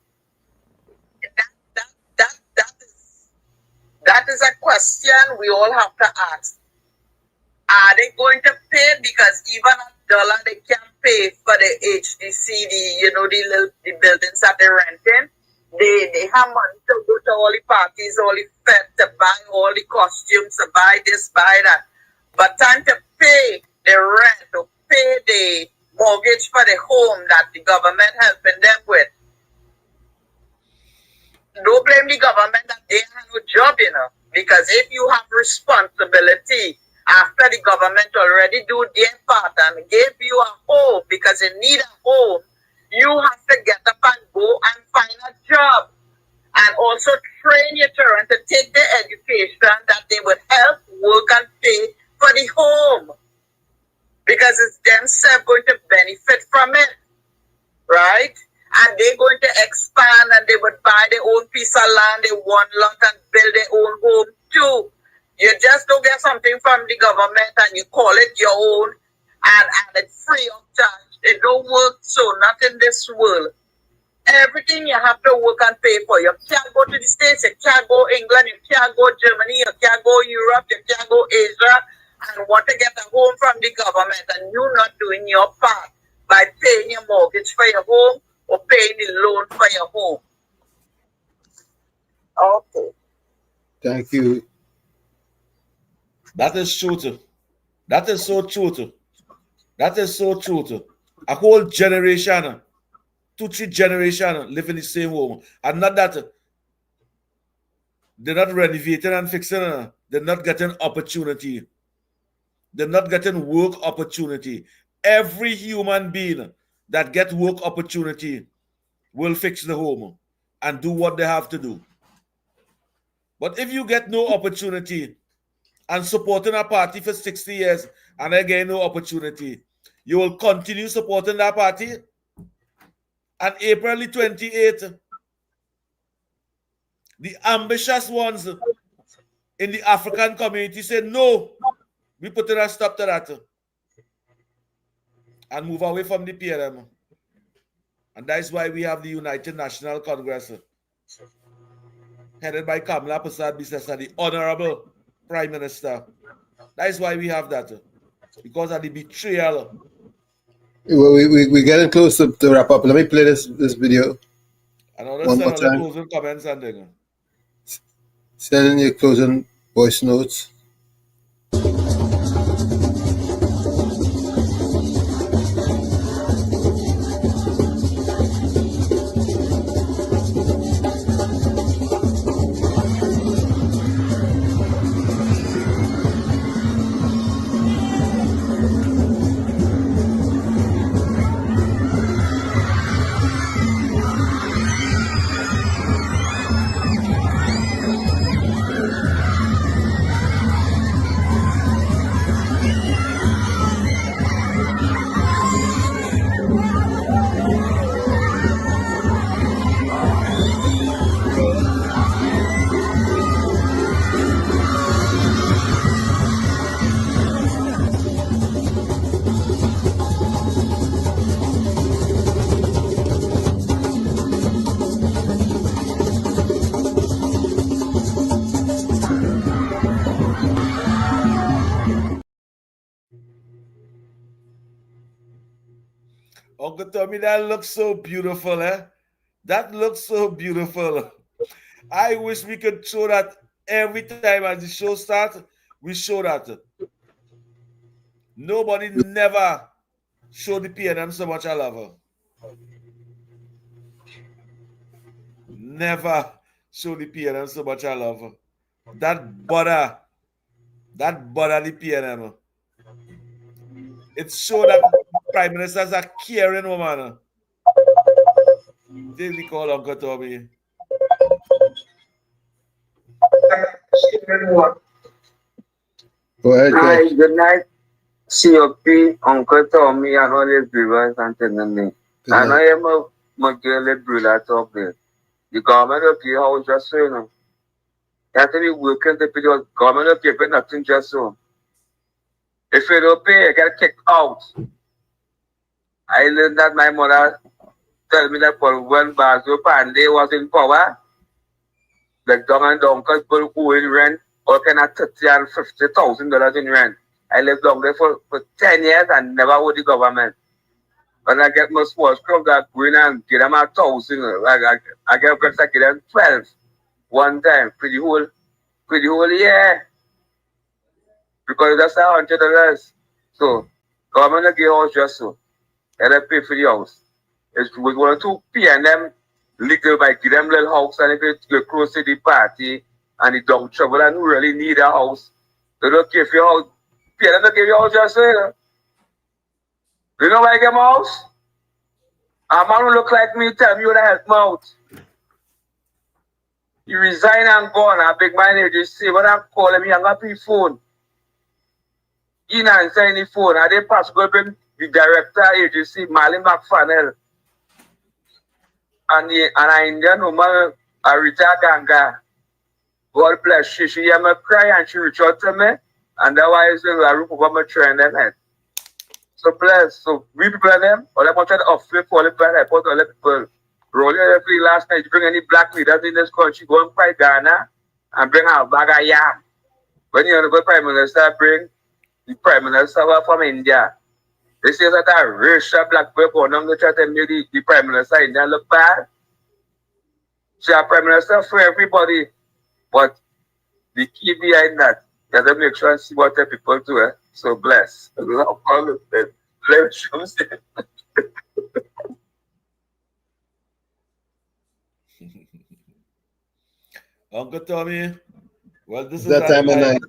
that is a question we all have to ask. Are they going to pay? Because even $1 they can't pay for the HDC, the buildings that they're renting. They have money to go to all the parties, all the fed, to buy all the costumes, to buy this, buy that. But time to pay the rent, to pay the mortgage for the home that the government helping them with. Don't blame the government that they have no job, because if you have responsibility after the government already do their part and gave you a home because you need a home, you have to get up and go and find a job and also train your children to take the education that they would help work and pay for the home, because it's them themselves going to benefit from it, right? And they're going to expand and they would buy their own piece of land they want long and build their own home too. You just don't get something from the government and you call it your own and it's free of charge. It don't work so, not in this world. Everything you have to work and pay for. You can't go to the States, you can't go England, you can't go Germany, you can't go Europe, you can't go Asia and want to get a home from the government and you're not doing your part by paying your mortgage for your home or paying the loan for your home. Okay. Thank you. That is true too. That is so true too. That is so true too. A whole generation, 2-3 generations live in the same home. And not that they're not renovating and fixing, they're not getting opportunity. They're not getting work opportunity. Every human being that get work opportunity will fix the home and do what they have to do. But if you get no opportunity and supporting a party for 60 years and again no opportunity, you will continue supporting that party. And April 28th, the ambitious ones in the African community say, no, we put a stop to that and move away from the PNM. And that's why we have the United National Congress headed by Kamala Persad-Bissessar, the Honorable Prime Minister. That's why we have that, because of the betrayal. Well, we're getting close to wrap up. Let me play this video. And I'll one send more all the time. closing comments and then. Send in your closing voice notes. Uncle Tommy, that looks so beautiful, eh? That looks so beautiful. I wish we could show that every time as the show starts, we show that. Nobody never showed the PNM so much I love her. Never showed the PNM so much I love her. That butter the PNM. It showed that Prime Minister's a caring woman. Did we call Uncle Tommy? Go ahead. Hi, good night. COP, Uncle Tommy, and all his viewers and telling And I am a girl brother talk there. The government of the house just so, you know. You have to be working to pay the government of the nothing just so. If you don't pay, you get kicked out. I learned that my mother told me that for when Bazo Pandey was in power, the dog and uncles who in rent all kind of $30,000 and $50,000 in rent. I lived down there for 10 years and never owed the government. When I get my small scrub that go in and give them 1,000, I get them 12 one time, pretty whole year. Because that's $100. So government give us just so. And I pay for the house. It's we want to pay and them little by give them little house and if you close to the party and the dumb trouble and who really need a house. They don't give you house. Pay them to give you house just so, you know. You know why I get my house? A man who look like me tell me you to help me out. He resign and gone. A big manager say when I call him, he hang up his phone. He not answer any phone. And they pass go bring the director agency, Mali McFarnell, and an Indian woman, Rita Ganga. God bless she. She hear me cry and she reach out to me, and that why I look over my trend and head. So bless. So we people them, all I want to uplift all the people, I put all the people. Rolling every last night, bring any black leaders in this country, go and fight Ghana and bring out a bag of yam. When you're the Prime Minister, bring the Prime Minister from India. They say that a racial black people don't try to make the Prime Minister in India look bad. So a Prime Minister for everybody, but the key behind that, you have to make sure and see what the people do. So bless. Uncle Tommy, well, this is that time of night.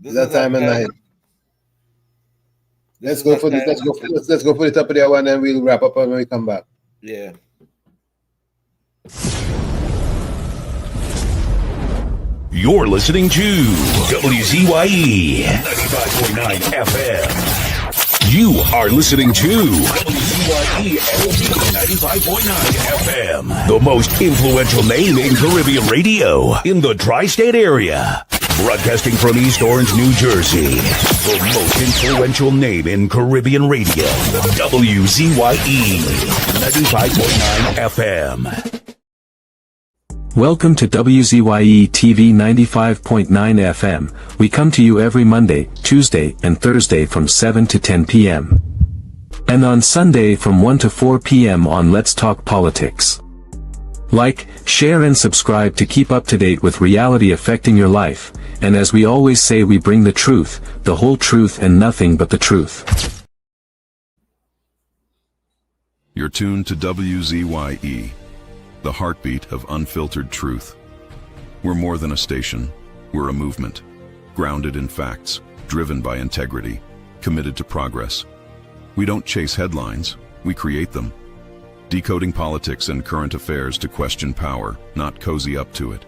That time of night. Let's go for this. Let's go for the top of the hour, and then we'll wrap up when we come back. Yeah. You're listening to WZYE 95.9 FM. You are listening to WZYE 95.9 FM, the most influential name in Caribbean radio in the tri-state area. Broadcasting from East Orange, New Jersey, the most influential name in Caribbean radio, WZYE 95.9 FM. Welcome to WZYE TV 95.9 FM. We come to you every Monday, Tuesday, and Thursday from 7 to 10 p.m. And on Sunday from 1 to 4 p.m. on Let's Talk Politics. Like, share and subscribe to keep up to date with reality affecting your life. And as we always say, we bring the truth, the whole truth and nothing but the truth. You're tuned to WZYE, the heartbeat of unfiltered truth. We're more than a station, we're a movement, grounded in facts, driven by integrity, committed to progress. We don't chase headlines, we create them. Decoding politics and current affairs to question power, not cozy up to it.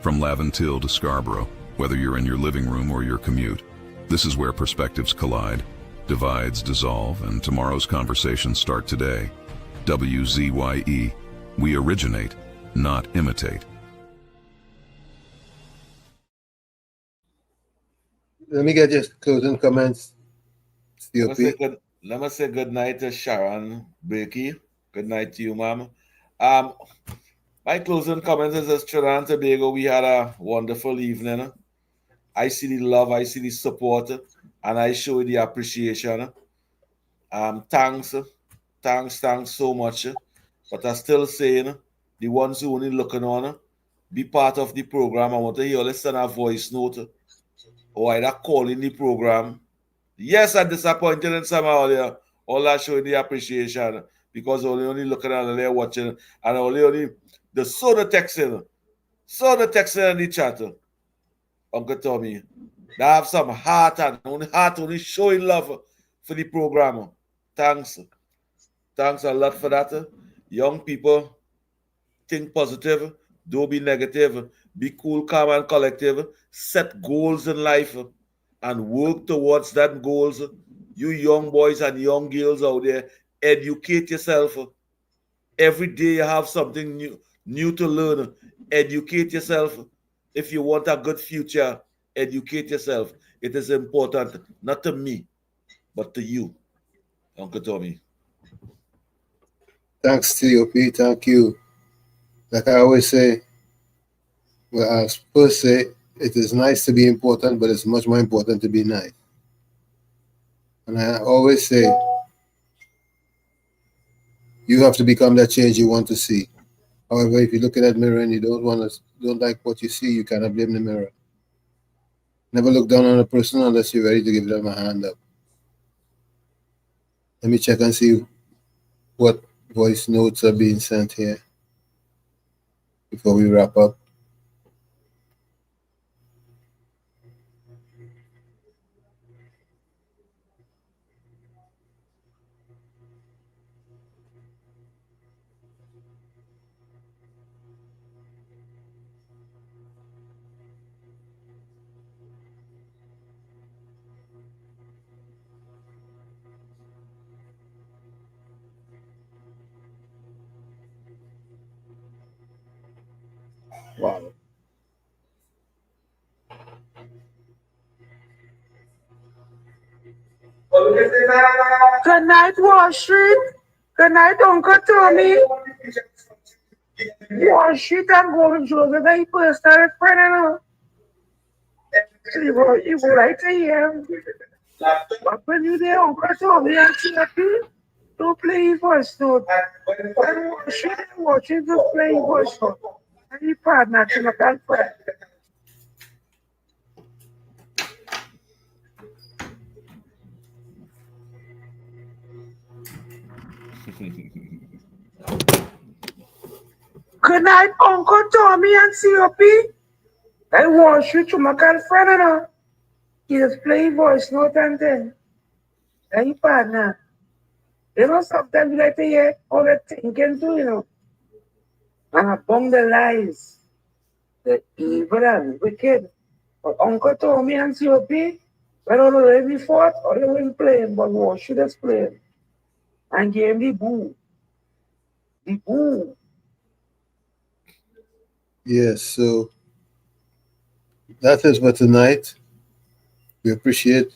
From Laventille to Scarborough, whether you're in your living room or your commute, this is where perspectives collide, divides dissolve, and tomorrow's conversations start today. WZYE. We originate, not imitate. Let me get your closing comments. Let me say good night to Sharon Berkey. Good night to you, ma'am. My closing comments is as Trinidad and Tobago, we had a wonderful evening. I see the love, I see the support, and I show the appreciation. Thanks so much. But I'm still saying, the ones who only looking on, be part of the program. I want to hear you send a voice note or either call in the program. Yes, I'm disappointed in somehow there. All that showing the appreciation because only looking at there watching and only the soda texting in the chat. Uncle Tommy, they have some heart only showing love for the program. Thanks a lot for that. Young people, think positive, don't be negative, be cool, calm, and collective, set goals in life, and work towards that goals. You young boys and young girls out there, educate yourself. Every day you have something new to learn. Educate yourself. If you want a good future, educate yourself. It is important, not to me, but to you, Uncle Tommy. Thanks, TOP. Thank you. Like I always say, well, I first say, it is nice to be important, but it's much more important to be nice. And I always say, you have to become that change you want to see. However, if you look in that mirror and you don't like what you see, you cannot blame the mirror. Never look down on a person unless you're ready to give them a hand up. Let me check and see what voice notes are being sent here before we wrap up. Wow. Good night, Wall Street. Good night, Uncle Tommy. Wall Street and Golden Joseph, they first started friending. You would like to hear. But when you there, Uncle Tommy and CFP, don't play his voice note. When Wall Street watching to play his voice note. And he partner to my girlfriend. Good night, Uncle Tommy and COP. I want you to my girlfriend and her. He is playing voice note and then. Hey, partner. You know, sometimes you like to hear all the thinking too, you know. And upon the lies, the evil and wicked. But Uncle Tommy and COP, I don't know if he fought or they weren't playing, but what should have played? And gave him the boo. The boo. Yes, so that is for tonight. We appreciate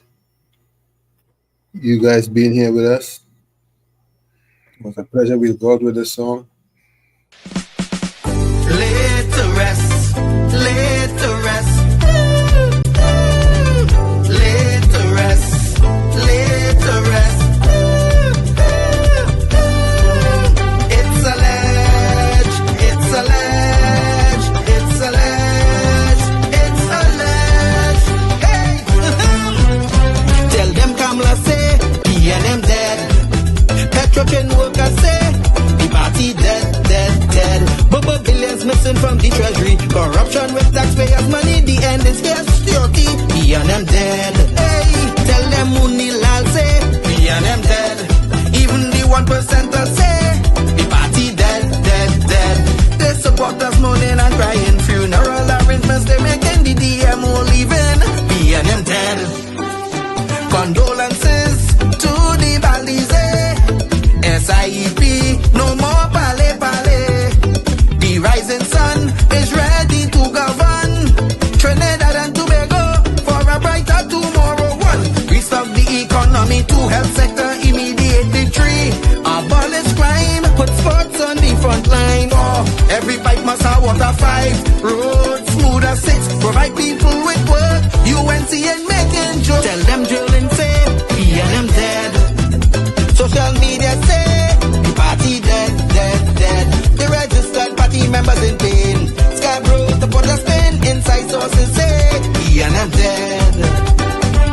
you guys being here with us. It was a pleasure. We'll go out with this song. Lay to rest, lay to rest, lay to rest, lay to rest. It's a ledge, it's a ledge, it's a ledge, it's a ledge. Hey, tell them Kamala say, PNM dead. Petrotrain workers say, the party dead, dead, dead. Bubble billions missing from the treasury. Corruption with taxpayers' money. The end is here, security. PNM dead. Hey, tell them Munilal say, PNM dead. Even the 1% say, the party dead, dead, dead. They support us mourning and crying. Funeral arrangements they making. The DMO leaving. PNM dead. Condolences to the Balize. SIEP, no more pale pale. The rising sun is ready to govern Trinidad and Tobago for a brighter tomorrow. One, restart the economy, to health sector, immediate victory. Abolish crime, put sports on the front line. Oh, every pipe must have water. 5, roads smooth as 6, provide people with work. UNC and making jokes. Tell them drilling say, PNM dead. Social media say, the party dead, dead, dead. The registered party members in pain. Scarborough, the put a spin. Inside sources say, PNM dead.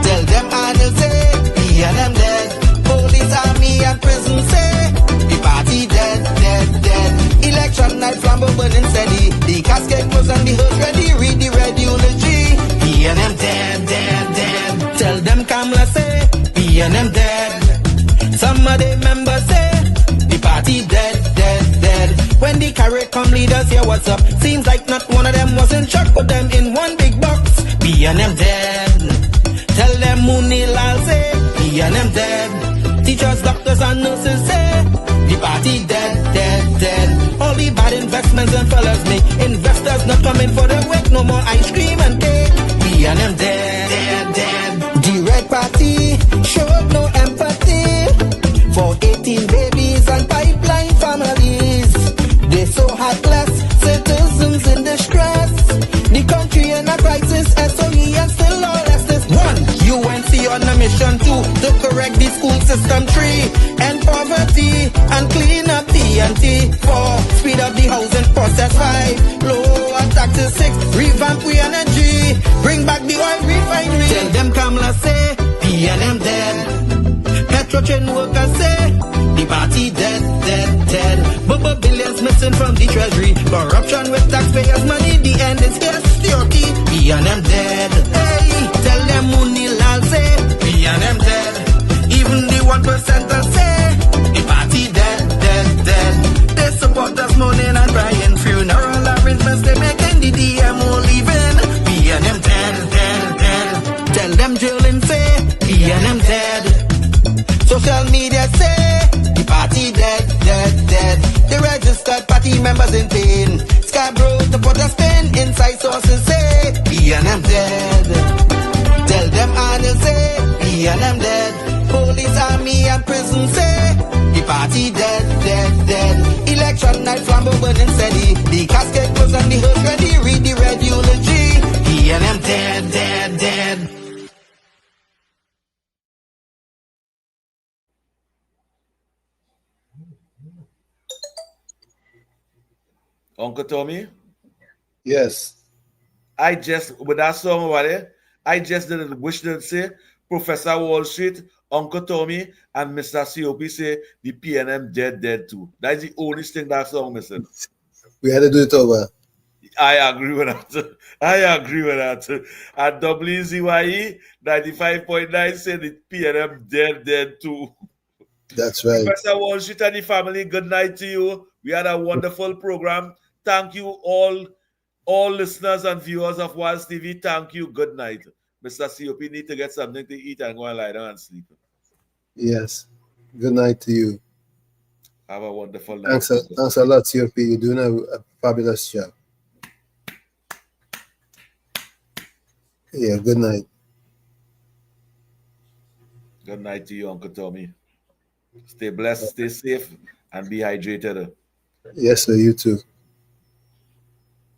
Tell them Arnold say, PNM dead. Police, army and prison say, the party dead, dead, dead. Election night, flambeau burning steady. The casket closed and the hearse ready. Read the red eulogy. PNM dead, dead, dead. Tell them Kamala say, PNM dead. Some of the members say, the party dead, dead, dead. When the carrot come leaders hear what's up, seems like not one of them was in shock. Put them in one big box, PNM dead. Tell them Munilal say, PNM dead. Teachers, doctors and nurses say, the party dead, dead, dead. All the bad investments and fellas make investors not coming for the work. No more ice cream and cake, PNM dead, dead, dead. The red party showed no empathy for 18 babies and pipeline families. They so heartless, citizens in distress. The country in a crisis, SOE and still all this. 1, UNC on a mission 2, to correct the school system. 3, end poverty and clean up TNT. 4, speed up the housing process. 5, lower taxes. 6, revamp we energy, bring back the oil refinery. Tell them Kamala say, PNM dead. Petrotrain workers say, the party dead, dead, dead. Bubble billions missing from the treasury. Corruption with taxpayers' money. The end is here, security. PNM dead. Hey, tell them Munilal say, PNM dead. Even the 1% say, the party dead, dead, dead. They support us mourning and crying. Funeral arrangements they making. The DMO leaving. PNM dead, dead, dead. Tell them drilling say, PNM dead. Social media say, the party dead, dead, dead. The registered party members in pain. Scarborough to put a spin. Inside sources say PNM dead. Tell them and they'll say PNM dead. Police, army and prison say the party dead, dead, dead. Election night flambeau burning steady. The casket closed and the hearse ready. Read the red eulogy. PNM dead, dead, dead. Uncle Tommy? Yes. I just, with that song over there, I just didn't wish to say Professor Wall Street, Uncle Tommy, and Mr. COP say the PNM dead, dead too. That's the only thing that song missing. We had to do it over. I agree with that. I agree with that. At WZYE 95.9 said the PNM dead, dead too. That's right. Professor Wall Street and the family, good night to you. We had a wonderful program. Thank you all listeners and viewers of Walz TV. Thank you. Good night. Mr. COP need to get something to eat and go and lie down and sleep. Yes. Good night to you. Have a wonderful night. Thanks a lot, COP. You're doing a fabulous job. Yeah, good night. Good night to you, Uncle Tommy. Stay blessed, stay safe, and be hydrated. Yes, sir. You too.